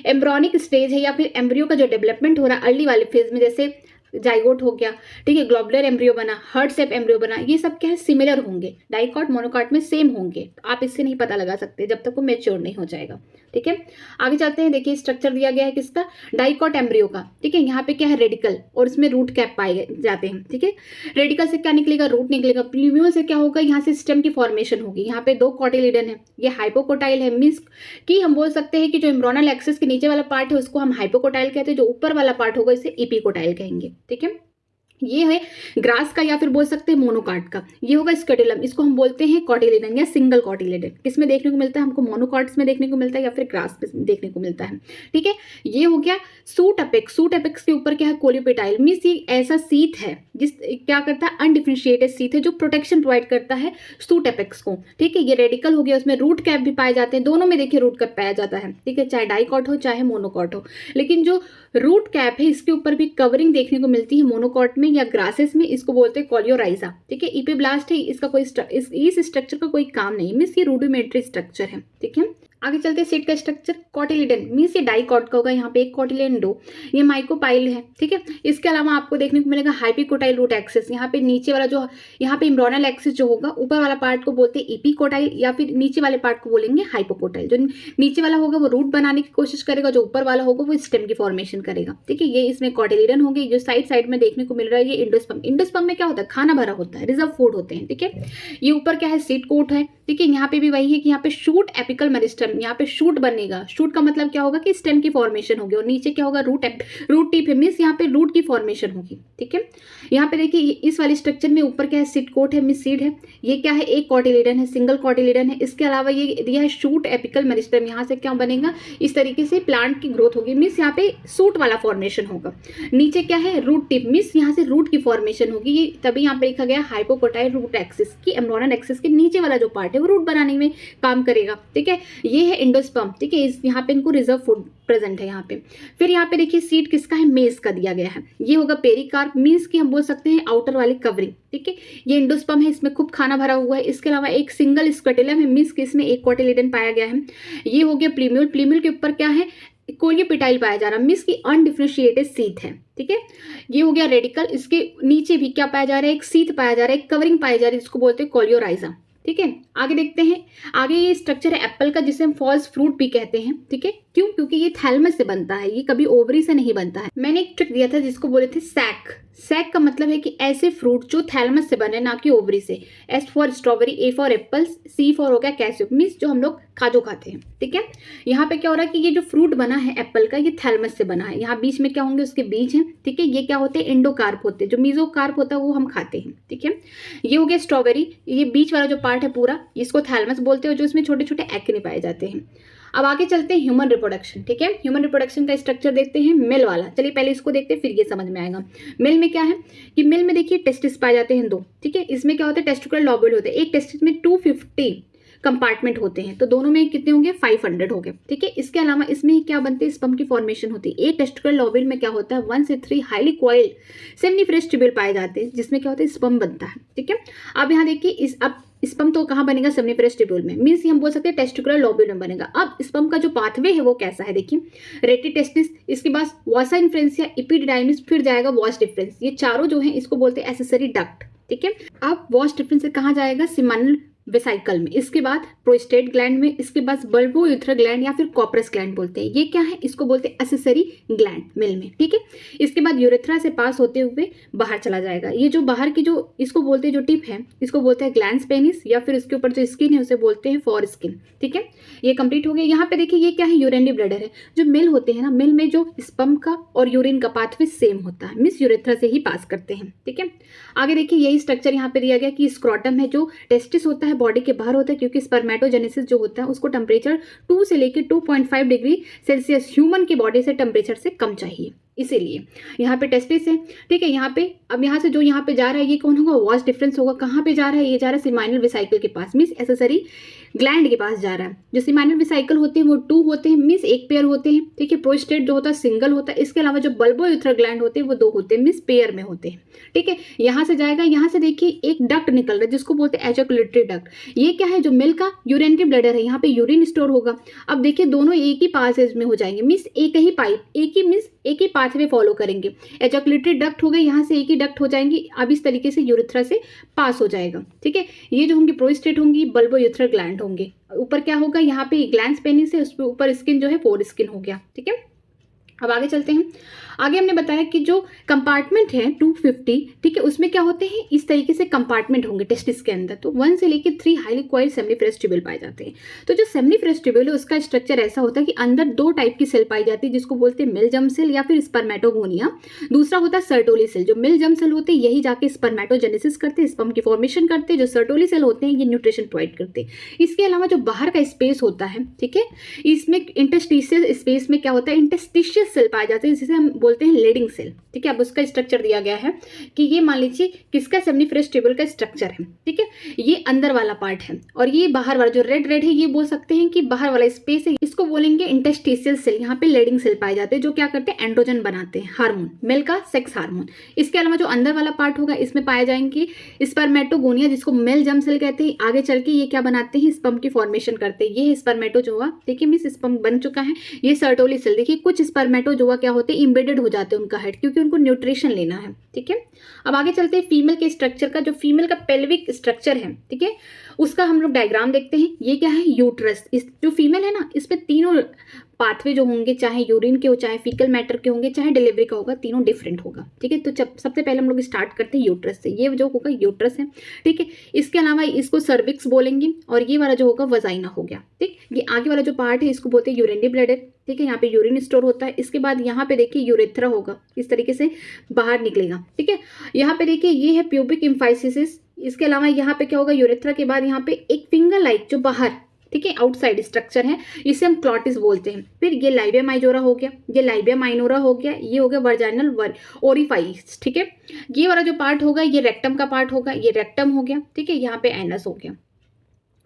एम्ब्रॉनिक स्टेज है या फिर एम्ब्रियो का जो डेवलपमेंट हो रहा है अर्ली वाले फेज में, जैसे जाइगोट हो गया, ठीक है, ग्लोबुलर एम्ब्रियो बना, हार्ट शेप एम्ब्रियो बना, ये सब क्या है, सिमिलर होंगे, डाइकॉट मोनोकॉट में सेम होंगे। आप इससे नहीं पता लगा सकते जब तक वो मैच्योर नहीं हो जाएगा, ठीक है। आगे चलते हैं, देखिए स्ट्रक्चर दिया गया है किसका, डाइकॉट एम्ब्रियो का, ठीक है। यहाँ पे क्या है, रेडिकल, और इसमें रूट कैप पाए जाते हैं, ठीक है। रेडिकल से क्या निकलेगा, रूट निकलेगा। प्लूम्यूल से क्या होगा, यहाँ से स्टेम की फॉर्मेशन होगी। यहाँ पे 2 कॉटिलिडन है, ये हाइपोकोटाइल है, मींस कि हम बोल सकते हैं कि जो एम्ब्रोनल एक्सिस के नीचे वाला पार्ट है उसको हम हाइपोकोटाइल कहते हैं, जो ऊपर वाला पार्ट होगा इसे एपिकोटाइल कहेंगे, ठीक है। ये है ग्रास का या फिर बोल सकते हैं मोनोकाट का। ये होगा स्केटुलम, इसको हम बोलते हैं कॉटिलिडन या सिंगल कॉटिलिडन। किसमें देखने को मिलता है, हमको मोनोकॉट्स में देखने को मिलता है या फिर ग्रास में देखने को मिलता है, ठीक है। ये हो गया सूट अपेक्स। सूट अपेक्स के ऊपर क्या है, कोलियोपेटाइल, मींस ये ऐसा सीथ है जिस क्या करता है, अनडिफरेंशिएटेड सीथ है जो प्रोटेक्शन प्रोवाइड करता है सूट अपेक्स को, ठीक है। ये रेडिकल हो गया, उसमें रूट कैप भी पाए जाते हैं, दोनों में देखिए रूट कैप पाया जाता है, ठीक है, चाहे डाइकॉट हो चाहे मोनोकॉट हो। लेकिन जो रूट कैप है इसके ऊपर भी कवरिंग देखने को मिलती है मोनोकॉट में या ग्रासेस में, इसको बोलते हैं कॉलियोराइजा, ठीक है। इपीब्लास्ट है, इसका कोई इस स्ट्रक्चर का कोई काम नहीं, मींस ये रूडिमेंट्री स्ट्रक्चर है, ठीक है। आगे चलते हैं सीट का स्ट्रक्चर, कॉटिलिडन मींस ये डाइकॉट का होगा, यहाँ पे एक कॉटिलिडन 2, ये माइकोपाइल है, ठीक है। इसके अलावा आपको देखने को मिलेगा हाइपिकोटाइल रूट एक्सिस, यहाँ पे नीचे वाला जो यहाँ पे इम्ब्रोनल एक्सिस जो होगा, ऊपर वाला पार्ट को बोलते हैं एपिकोटाइल या फिर नीचे वाले पार्ट को बोलेंगे हाइपोकोटाइल। जो नीचे वाला होगा वो रूट बनाने की कोशिश करेगा, जो ऊपर वाला होगा वो स्टेम की फॉर्मेशन करेगा, ठीक है। ये इसमें कॉटिलिडन होगी। जो साइड साइड में देखने को मिल रहा है ये इंडोस्पर्म, इंडोस्पर्म में क्या होता है, खाना भरा होता है, रिजर्व फूड होते हैं, ठीक है। ये ऊपर क्या है, सीड कोट है, ठीक है। यहाँ पे भी वही है कि यहाँ पे शूट एपिकल मेरिस्टम, यहाँ पे शूट बनेगा। शूट का मतलब क्या होगा कि स्टेम की फॉर्मेशन होगी, और नीचे क्या होगा, रूट टिप है, मींस यहाँ पे रूट की फॉर्मेशन होगी, ठीक है। यहाँ पे देखिए इस वाले स्ट्रक्चर में ऊपर क्या है, सीड कोट है, मींस सीड है। ये क्या है, एक कॉटिलिडन है, सिंगल कॉटिलिडन है। इसके अलावा ये दिया है शूट एपिकल मेरिस्टम, यहाँ से क्या बनेगा, इस तरीके से प्लांट की ग्रोथ होगी, मींस यहाँ पे सूट वाला फॉर्मेशन होगा। नीचे क्या है, रूट टिप, मींस यहाँ से रूट की फॉर्मेशन होगी। ये तभी यहाँ पे लिखा गया हाइपोकोटाइल रूट एक्सिस की एम्ब्रोनल एक्सिस के नीचे वाला जो पार्ट है वो रूट बनाने में काम करेगा, ठीक है। ये ये है एंडोस्पर्म, ठीक है, इस यहाँ पे इनको रिजर्व फूड प्रेजेंट है यहाँ पे। फिर यहाँ पे देखिए सीड किसका है, मेज का दिया गया है। ये होगा पेरिकार्प, मीन्स की हम बोल सकते हैं आउटर वाली कवरिंग, ठीक है। ये एंडोस्पर्म है, इसमें खूब खाना भरा हुआ है। इसके अलावा एक सिंगल स्क्रोटेलम है, मीन्स कि इसमें एक कोटिलेडन पाया गया है। ये हो गया प्लीम्यूल, प्लीम्यूल के ऊपर क्या है, कोलियोपिटाइल पाया जा रहा है, मीन्स की अनडिफरेंशिएटेड सीथ है, ठीक है। ये हो गया रेडिकल, इसके नीचे भी क्या पाया जा रहा है, एक सीथ पाया जा रहा है, एक कवरिंग पाई जा रही है, जिसको बोलते हैं कोलियोराइजम, ठीक है। आगे देखते हैं, आगे ये स्ट्रक्चर है एप्पल का, जिसे हम फॉल्स फ्रूट भी कहते हैं, ठीक है। क्यों? क्योंकि ये थैलमस से बनता है, ये कभी ओवरी से नहीं बनता है। मैंने एक ट्रिक दिया था जिसको बोले थे सैक। सैक का मतलब है कि ऐसे फ्रूट जो थैलमस से बने, ना कि ओवरी से। S for strawberry, A for apple, C for हो गया कैस्यू, मीन्स जो हम लोग काजू खाते हैं, ठीक है। यहाँ पे क्या हो रहा है कि ये जो फ्रूट बना है एप्पल का, ये थैलमस से बना है। यहाँ बीच में क्या होंगे, उसके बीज हैं, ठीक है। ये क्या होते हैं, एंडोकार्प होते हैं। जो मीजोकार्प होता है वो हम खाते हैं, ठीक है। ये हो गया स्ट्रॉबेरी, ये बीच वाला जो पार्ट है पूरा, इसको थैलमस बोलते हैं, जो इसमें छोटे छोटे एक्ने पाए जाते हैं। अब आगे चलते हैं ह्यूमन रिप्रोडक्शन, ठीक है। ह्यूमन रिप्रोडक्शन का स्ट्रक्चर देखते हैं मेल वाला। चलिए पहले इसको देखते हैं, फिर ये समझ में आएगा। मेल में क्या है कि मेल में देखिए टेस्टिस पाए जाते हैं 2, ठीक है। इसमें क्या होता है, टेस्टिकुलर लोब्यूल होते हैं। एक टेस्टिस में 250 कंपार्टमेंट होते हैं, तो दोनों में कितने होंगे, 500 हो गए, ठीक है। इसके अलावा इसमें क्या बनते हैं, स्पर्म की फॉर्मेशन होती है। एक टेस्टिकुलर लोब्यूल में क्या होता है, 1 से 3 हाईली कॉइल्ड सेमिनिफरस ट्यूब्यूल पाए जाते हैं, जिसमें क्या होता है, स्पर्म बनता है, ठीक है। अब यहाँ देखिए अब स्पर्म तो कहाँ बनेगा, सेमिनिफरस ट्यूब्यूल में, मीन्स हम बोल सकते हैं टेस्टिकुलर लोब्यूल में बनेगा। अब स्पर्म का जो पाथवे है वो कैसा है, देखिए रेटी टेस्टिस, इसके बाद वासा इन्फ्लुएंसिया, एपिडिडाइमिस, फिर जाएगा वॉश डिफरेंस। ये चारों जो है इसको बोलते हैं एसेसरी डक्ट, ठीक है। अब वॉश डिफरेंस से कहाँ जाएगा, सिमानल वेसाइकल में, इसके बाद प्रोस्टेट ग्लैंड में, इसके बाद बल्बो यूथर ग्लैंड या फिर कॉपरस ग्लैंड बोलते हैं। ये क्या है, इसको बोलते हैं एसेसरी ग्लैंड मेल में, ठीक है। इसके बाद यूरेथ्रा से पास होते हुए बाहर चला जाएगा। ये जो बाहर की जो इसको बोलते हैं, जो टिप है, इसको बोलते हैं ग्लैंस पेनिस, या फिर इसके ऊपर जो स्किन है उसे बोलते हैं फॉर स्किन, ठीक है। ये कंप्लीट हो गया। यहाँ पे देखिए ये क्या है, यूरिनरी ब्लैडर है। जो मेल होते हैं ना, मेल में जो स्पर्म का और यूरिन का पाथवे सेम होता है, मीन्स यूरेथ्रा से ही पास करते हैं, ठीक है। आगे देखिए यही स्ट्रक्चर यहाँ पे दिया गया कि स्क्रोटम है, जो टेस्टिस होता है बॉडी के बाहर होता है, क्योंकि स्पर्मेटोजेनेसिस जो होता है उसको टेम्परेचर 2 से लेकर 2.5 डिग्री सेल्सियस ह्यूमन की बॉडी से टेम्परेचर से कम चाहिए, इसीलिए यहाँ पे टेस्टिस है, ठीक है। यहाँ पे अब यहाँ से जो यहाँ पे जा रहा है ये कौन होगा, वॉश डिफरेंस होगा। कहाँ पे जा रहा है, ये जा रहा है सिमाइनल वेसाइकल के पास, मीन्स एसेसरी ग्लैंड के पास जा रहा है। जो सिमाइनल वेसाइकल होते हैं वो 2 होते हैं, मीन्स एक पेयर होते हैं, ठीक है। प्रोस्टेट जो होता है सिंगल होता है। इसके अलावा जो बल्बो यूथर ग्लैंड होते हैं वो 2 होते हैं, मीन्स पेयर में होते हैं, ठीक है। यहाँ से जाएगा, यहाँ से देखिए एक डक्ट निकल रहा है जिसको बोलते हैं एजैकुलेटरी डक्ट। ये क्या है, जो मेल का यूरिनरी ब्लैडर है, यहाँ पे यूरिन स्टोर होगा। अब देखिए दोनों एक ही पासेज में हो जाएंगे, मीन्स एक ही पाइप, एक ही पाथवे फॉलो करेंगे। एजैकुलेटरी डक्ट हो गए, यहाँ से एक ही डक्ट हो जाएंगी। अब इस तरीके से यूरेथ्रा से पास हो जाएगा, ठीक है। ये जो होंगी प्रोस्टेट होंगी, बल्बो यूथर ग्लैंड होंगे। ऊपर क्या होगा, यहाँ पे ग्लैंस पेनिस है, उस पर ऊपर स्किन जो है फोर स्किन हो गया, ठीक है। अब आगे चलते हैं। आगे हमने बताया कि जो कंपार्टमेंट है 250, ठीक है, उसमें क्या होते हैं, इस तरीके से कंपार्टमेंट होंगे टेस्टिस के अंदर। तो 1 से लेकर 3 हाईली कॉइल्ड सेमिनिफरस ट्यूब्यूल पाए जाते हैं। तो जो सेमिनिफरस ट्यूब्यूल है उसका स्ट्रक्चर ऐसा होता है कि अंदर 2 टाइप की सेल पाई जाती है, जिसको बोलते हैं मेल जर्म सेल या फिर स्पर्मेटोगोनिया। दूसरा होता है सर्टोली सेल। जो मेल जर्म सेल होते हैं यही जाके स्पर्मेटोजेनेसिस करते हैं, स्पर्म की फॉर्मेशन करते हैं। जो सर्टोली सेल होते हैं ये न्यूट्रिशन प्रोवाइड करते हैं। इसके अलावा जो बाहर का स्पेस होता है, ठीक है, इसमें इंटरस्टिशियल स्पेस में क्या होता है, इंटरस्टिशियल सेल पाए जाते हैं, जिसे हम बोलते हैं लेडिंग सेल, ठीक है। अब उसका स्ट्रक्चर दिया गया है कि ये मान लीजिए किसका, सेमिनिफरस ट्यूब्यूल का स्ट्रक्चर है, ठीक है। ये अंदर वाला पार्ट है और ये बाहर वाला जो रेड है ये बोल सकते हैं कि बाहर वाला स्पेस है, इसको बोलेंगे इंटरस्टिशियल सेल। यहाँ पे लेडिंग सेल पाए जाते हैं जो क्या करते हैं, एंड्रोजन बनाते हैं, हार्मोन, मेल का सेक्स हार्मोन। इसके अलावा जो अंदर वाला पार्ट होगा इसमें पाए जाएंगे स्पर्मेटोगोनिया, जिसको मेल जर्म सेल कहते हैं। आगे चल के ये क्या बनाते हैं, स्पर्म की फॉर्मेशन करते हैं। ये स्पर्मेटो जो हुआ, देखिए मीन्स स्पर्म बन चुका है। ये सर्टोली सेल, देखिए कुछ स्पर्मेटो जो क्या होते हैं, इम्बेडेड हो जाते हैं उनका हेड, क्योंकि उनको न्यूट्रिशन लेना है, ठीक है। अब आगे चलते हैं फीमेल के स्ट्रक्चर का। जो फीमेल का पेल्विक स्ट्रक्चर है, ठीक है, उसका हम लोग डायग्राम देखते हैं। ये क्या है, यूट्रस। इस जो फीमेल है ना, इसमें तीनों पाथवे जो होंगे, चाहे यूरिन के हो, चाहे फीकल मैटर के होंगे, चाहे डिलीवरी का होगा, तीनों डिफरेंट होगा, ठीक है। तो सबसे पहले हम लोग स्टार्ट करते हैं यूट्रस से। ये जो होगा यूट्रस है, ठीक है। इसके अलावा इसको सर्विक्स बोलेंगे और ये वाला जो होगा वजाइना हो गया, ठीक। ये आगे वाला जो पार्ट है इसको बोलते हैं यूरिनरी ब्लैडर, ठीक है। यहाँ पे यूरिन स्टोर होता है। इसके बाद यहाँ पे देखिए यूरेथ्रा होगा, इस तरीके से बाहर निकलेगा, ठीक है। यहाँ पे देखिए ये है प्यूबिक इम्फाइसिस। इसके अलावा यहाँ पे क्या होगा, यूरेथ्रा के बाद यहाँ पे एक फिंगर लाइक जो बाहर, ठीक है, आउटसाइड स्ट्रक्चर है, इसे हम क्लॉटिस बोलते हैं। फिर ये लाइबिया माइजोरा हो गया, ये लाइबिया माइनोरा हो गया, ये हो गया वर्जाइनल ओरिफाइस, ठीक है। ये वाला जो पार्ट होगा ये रेक्टम का पार्ट होगा, ये रेक्टम हो गया, ठीक है। यहाँ पे एनस हो गया।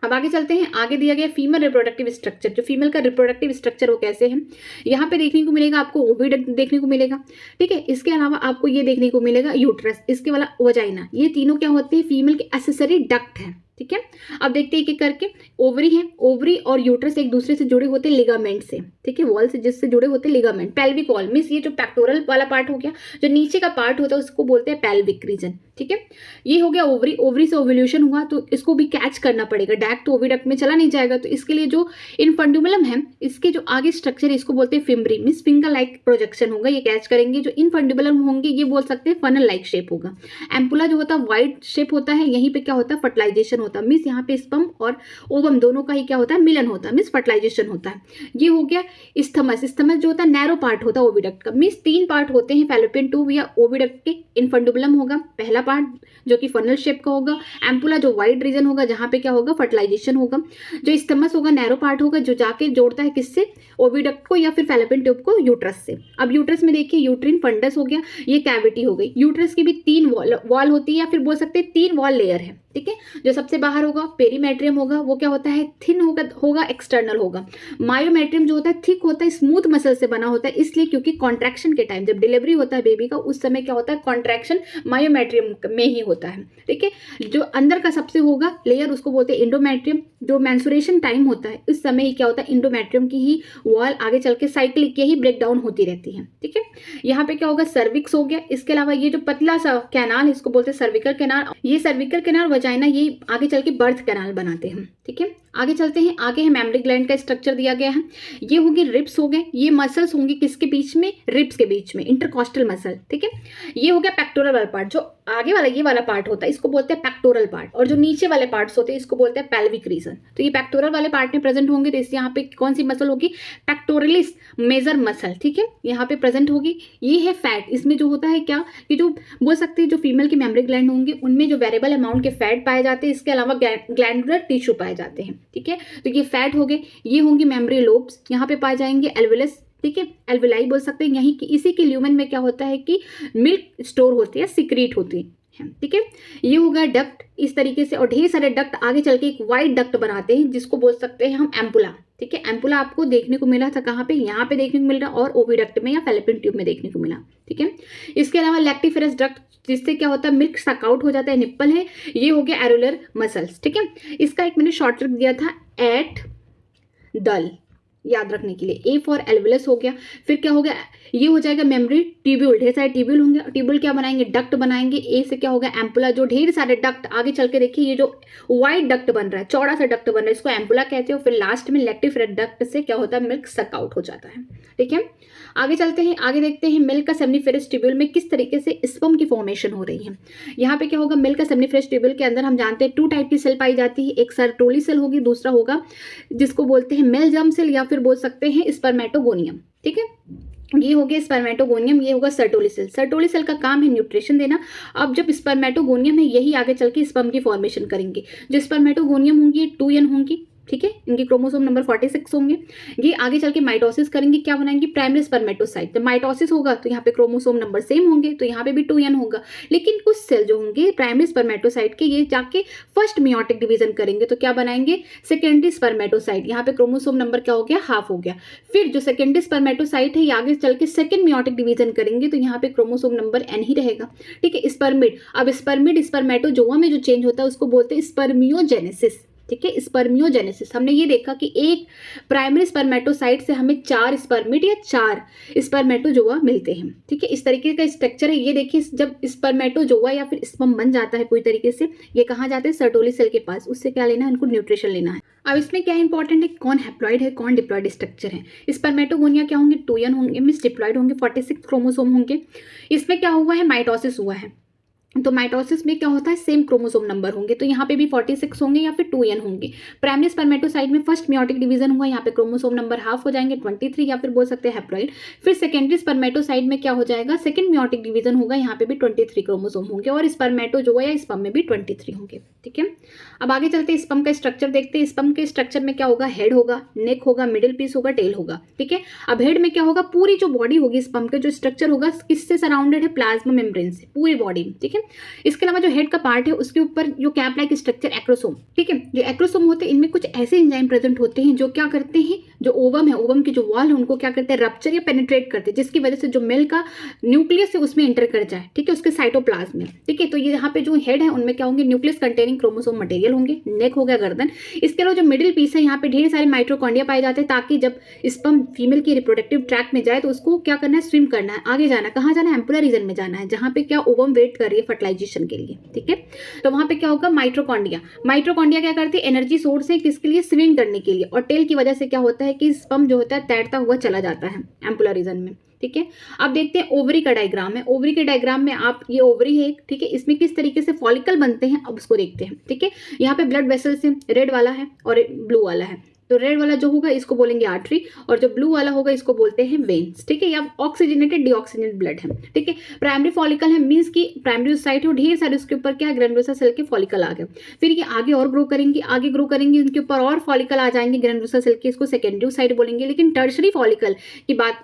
अब आगे चलते हैं। आगे दिया गया फीमेल रिप्रोडक्टिव स्ट्रक्चर। जो फीमेल का रिप्रोडक्टिव स्ट्रक्चर वो कैसे है, यहाँ पे देखने को मिलेगा आपको ओविडक्ट देखने को मिलेगा, ठीक है। इसके अलावा आपको ये देखने को मिलेगा यूट्रस, इसके वाला वजाइना। ये तीनों क्या होते हैं, फीमेल के एक्सेसरी डक्ट है, ठीक है। अब देखते हैं एक एक करके। ओवरी है, ओवरी और यूट्रस एक दूसरे से जुड़े होते हैं लिगामेंट से, ठीक है, वॉल से जिससे जुड़े होते हैं लिगामेंट। पेल्विक वॉल मीन्स ये जो पेक्टोरल वाला पार्ट हो गया, जो नीचे का पार्ट होता है उसको बोलते हैं पेल्विक रीजन, ठीक है। ये हो गया ओवरी। ओवरी से ओव्यूलेशन हुआ तो इसको भी कैच करना पड़ेगा, डायरेक्ट तो ओविडक्ट में चला नहीं जाएगा, तो इसके लिए जो इनफंडुबुलम है, इसके जो आगे स्ट्रक्चर है इसको बोलते हैं fimbriae, means finger like projection होगा, ये कैच करेंगे। जो इनफंडुबुलम होंगे ये बोल सकते हैं फनल लाइक शेप होगा। एम्पुला जो होता है वाइड शेप होता है, यहीं पे क्या होता है फर्टिलाइजेशन होता है, मीन्स यहाँ पे स्पर्म और ओवम दोनों का ही क्या होता है मिलन होता है, मीन्स फर्टिलाइजेशन होता है। ये हो गया स्थमस। स्थमस जो होता है नैरो पार्ट होता है ओविडक्ट का, मीन्स 3 पार्ट होते हैं फैलोपियन ट्यूब या ओविडक्ट के। इनफंडुबुलम होगा पहला पार्ट जो कि फनल शेप का होगा। एम्पुला जो वाइड रीजन होगा जहाँ पे क्या होगा फर्टिलाइजेशन होगा। जो स्थमस होगा नैरो पार्ट होगा जो जाके जोड़ता है किससे, ओविडक्ट को या फिर फैलोपियन ट्यूब को यूट्रस से। अब यूट्रस में देखिए यूट्रिन फंडस हो गया, ये कैविटी हो गई। यूट्रस की भी 3 वॉल होती है या फिर बोल सकते हैं 3 वॉल लेयर है, ठीक है। जो सबसे बाहर होगा पेरीमेट्रियम होगा, वो क्या होता है थिन होगा एक्सटर्नल होगा। मायोमेट्रियम जो होता है थिक होता है, स्मूथ मसल से बना होता है, इसलिए क्योंकि कॉन्ट्रैक्शन के टाइम जब डिलीवरी होता है बेबी का उस समय क्या होता है कॉन्ट्रैक्शन मायोमेट्रियम में ही होता है, ठीक है। जो अंदर का सबसे होगा लेयर उसको बोलते हैं इंडोमेट्रियम। जो मेंस्ट्रुएशन टाइम होता है इस समय ही क्या होता है इंडोमेट्रियम की ही वॉल आगे चल के साइक्लिक के ही ब्रेक डाउन होती रहती है, ठीक है। यहाँ पे क्या होगा सर्विक्स हो गया। इसके अलावा ये जो पतला सा कैनाल है इसको बोलते हैं सर्विकल कैनाल। ये सर्विकल कैनाल वजाइना ये आगे चल के बर्थ कैनाल बनाते हैं, ठीक है। आगे चलते हैं। आगे है मेमरी ग्लैंड का स्ट्रक्चर दिया गया है। ये होंगे रिब्स हो गए, ये मसल्स होंगे किसके बीच में, रिब्स के बीच में, इंटरकॉस्टल मसल, ठीक है। ये हो गया पेक्टोरल वाला पार्ट। जो आगे वाला ये वाला पार्ट होता है इसको बोलते हैं पेक्टोरल पार्ट, और जो नीचे वाले पार्ट्स होते हैं इसको बोलते हैं पेल्विक रीजन। तो ये पेक्टोरल वाले पार्ट में प्रेजेंट होंगे, तो इससे यहाँ पे कौन सी मसल होगी, पेक्टोरलिस मेजर मसल, ठीक है, यहाँ पे प्रेजेंट होगी। ये है फैट। इसमें जो होता है क्या कि जो बोल सकते हैं जो फीमेल के मेमरी ग्लैंड होंगे उनमें जो वेरिएबल अमाउंट के फैट पाए जाते हैं, इसके अलावा ग्लैंडुलर टिश्यू पाए जाते हैं, ठीक है। तो ये फैट हो गए। ये होंगे मेमरी लोब्स, यहाँ पे पाए जाएंगे एल्वेलस, ठीक है, एल्वेलाई बोल सकते हैं। यहीं की इसी के ल्यूमेन में क्या होता है कि मिल्क स्टोर होती है, सीक्रेट होती है, ठीक है। ये हो गया डक्ट इस तरीके से, और ढेर सारे डक्ट आगे चल के एक वाइड डक्ट बनाते हैं जिसको बोल सकते हैं हम एम्पुला, ठीक है। एम्पुला आपको देखने को मिला था कहाँ पे, यहाँ पे देखने को मिल रहा, और ओविडक्ट में या फैलोपियन ट्यूब में देखने को मिला, ठीक है। इसके अलावा लैक्टिफेरस डक्ट जिससे क्या होता है मिल्क सक आउट हो जाता है, निप्पल है। ये हो गया एरुलर मसल्स, ठीक है। इसका एक मैंने शॉर्ट ट्रिक दिया था एट दल, याद रखने के लिए। ए फॉर एल्वेलस हो गया। फिर क्या हो गया, ये हो जाएगा मेमरी ट्यूब्यूल, ढेर सारे ट्यूब्यूल होंगे। ट्यूब्यूल क्या बनाएंगे, डक्ट बनाएंगे। ए से क्या होगा एम्पुला, जो ढेर सारे डक्ट आगे चल के देखिए ये जो वाइड डक्ट बन रहा है, चौड़ा सा डक्ट बन रहा है, इसको एम्पुला कहते हो। फिर लास्ट में लैक्टिफेरस डक्ट से क्या होता है मिल्क सक आउट हो जाता है, ठीक है। आगे चलते हैं। आगे देखते हैं मिल्क का सेमनीफेरस ट्यूब्यूल में किस तरीके से स्पर्म की फॉर्मेशन हो रही है। यहाँ पे क्या होगा, मिल्क का सेमनीफेरस ट्यूब्यूल के अंदर हम जानते हैं 2 टाइप की सेल पाई जाती है। एक सर्टोली सेल होगी, दूसरा होगा जिसको बोलते हैं मेल जर्म सेल या फिर बोल सकते हैं स्पर्मेटोगोनियम, ठीक है। ये हो गया स्पर्मेटोगोनियम, ये होगा सर्टोली सेल। सर्टोली सेल का काम है न्यूट्रिशन देना। अब जब स्पर्मेटोगोनियम है यही आगे चल के स्पर्म की फॉर्मेशन करेंगे। जो स्पर्मेटोगोनियम होंगी 2n होंगी, ठीक है, इनके क्रोमोसोम नंबर 46 होंगे। ये आगे चल के माइटोसिस करेंगे, क्या बनाएंगे प्राइमरी स्पर्मेटोसाइट। जब माइटोसिस होगा तो यहाँ पे क्रोमोसोम नंबर सेम होंगे, तो यहाँ पे भी 2n होगा। लेकिन कुछ सेल जो होंगे प्राइमरी स्पर्मेटोसाइट के ये जाके फर्स्ट मियोटिक डिवीजन करेंगे, तो क्या बनाएंगे सेकेंडरी स्पर्मेटोसाइट। यहाँ पे क्रोमोसोम नंबर क्या हो गया, हाफ हो गया। फिर जो सेकेंडरी स्पर्मेटोसाइट है ये आगे चल के सेकेंड मियोटिक डिवीजन करेंगे, तो यहाँ पे क्रोमोसोम नंबर n ही रहेगा, ठीक है। स्पर्मिड, अब स्पर्मिड स्पर्मेटोजोआ में जो चेंज होता है उसको बोलते हैं स्पर्मियोजेनेसिस, ठीक है। स्पर्मियोजेनेसिस हमने ये देखा कि एक प्राइमरी स्पर्मेटोसाइट से हमें 4 स्पर्मिड या 4 स्पर्मेटोजोआ मिलते हैं, ठीक है। इस तरीके का स्ट्रक्चर है। ये देखिए जब स्पर्मेटोजोआ या फिर स्पर्म बन जाता है पूरी तरीके से, ये कहाँ जाते हैं सर्टोली सेल के पास। उससे क्या लेना है, उनको न्यूट्रिशन लेना है। अब इसमें क्या इंपॉर्टेंट है, कौन हैप्लॉइड है कौन डिप्लॉइड स्ट्रक्चर है। स्पर्मेटोगोनिया क्या होंगे 2n होंगे, मिस डिप्लॉइड होंगे 46 क्रोमोसोम होंगे। इसमें क्या हुआ है माइटोसिस हुआ है, तो माइटोसिस में क्या होता है सेम क्रोमोसोम नंबर होंगे, तो यहाँ पे भी 46 होंगे या फिर 2n होंगे। प्राइमरी स्पर्मेटोसाइट में फर्स्ट मियोटिक डिवीजन हुआ, यहाँ पे क्रोमोसोम नंबर हाफ हो जाएंगे 23 या फिर बोल सकते हैं हैप्लॉइड। फिर सेकेंडरी स्पर्मेटोसाइट में क्या हो जाएगा सेकेंड मियोटिक डिवीजन होगा, यहाँ पे भी 23 क्रोमोसोम होंगे, और स्पर्मेटोजोआ या स्पर्म में भी 23 होंगे, ठीक है। अब आगे चलते हैं स्पर्म का स्ट्रक्चर देखते हैं। स्पर्म के स्ट्रक्चर में क्या होगा, हेड होगा, नेक होगा, मिडिल पीस होगा, टेल होगा, ठीक है। अब हेड में क्या होगा, पूरी जो बॉडी होगी स्पर्म का जो स्ट्रक्चर होगा किससे सराउंडेड है, प्लाज्मा मेम्ब्रेन से, पूरी बॉडी, ठीक है। इसके अलावा जो हेड का पार्ट है उसके ऊपर जो कैप लाइक स्ट्रक्चर एक्रोसोम, ठीक है, जो एक्रोसोम होते हैं इनमें कुछ ऐसे एंजाइम प्रेजेंट होते हैं जो क्या करते हैं, जो ओवम है, ओवम के जो वॉल है उनको क्या करते हैं, रप्चर या पेनिट्रेट करते हैं, जिसकी वजह से जो मेल का न्यूक्लियस है उसमें एंटर कर जाए, ठीक है, उसके साइटोप्लाज्म में, ठीक है। तो ये यहाँ पे जो हेड है उनमें क्या होंगे, न्यूक्लियस कंटेनिंग क्रोमोसोम मटेरियल होंगे, नेक हो गया गर्दन। इसके अलावा जो मिडिल पीस है यहाँ पे ढेर सारे माइटोकॉन्ड्रिया पाए जाते हैं, ताकि जब स्पर्म फीमेल की रिप्रोडक्टिव ट्रैक में जाए तो उसको क्या करना है, स्विम करना है, आगे जाना है, कहाँ जाना है, एम्पुलर रीजन में जाना है, जहाँ पे क्या ओवम वेट कर रही है फर्टिलाइजेशन के लिए, ठीक है। तो वहाँ पे क्या होगा, माइटोकॉन्ड्रिया, माइटोकॉन्ड्रिया क्या करती है, एनर्जी सोर्स है किसके लिए, स्विमिंग करने के लिए, और टेल की वजह से क्या होता है कि स्पर्म जो होता है तैरता हुआ चला जाता है एम्पुलर रीजन में, ठीक है। अब देखते हैं ओवरी का डायग्राम है। ओवरी के डायग्राम में आप, ये ओवरी है, ठीक है, इसमें किस तरीके से फॉलिकल बनते हैं अब उसको देखते हैं, ठीक है। यहाँ पे ब्लड वेसल्स है, रेड वाला है और ब्लू वाला है। तो रेड वाला जो होगा इसको बोलेंगे आर्टरी, और जो ब्लू वाला होगा इसको बोलते हैं वेन्स, ठीक है। या ऑक्सीजनेटेड डीऑक्सीजनेटेड ब्लड है, ठीक है। प्राइमरी फॉलिकल है, मींस की प्राइमरी साइट है, ढेर सारे उसके ऊपर क्या है, ग्रैनुलोसा सेल के फॉलिकल आ गए। फिर ये आगे और ग्रो करेंगे, आगे ग्रो करेंगे, उनके ऊपर और फॉलिकल आ जाएंगे ग्रैनुलोसा सेल के, इसको सेकेंडरी साइट बोलेंगे। लेकिन टर्शरी फॉलिकल की बात,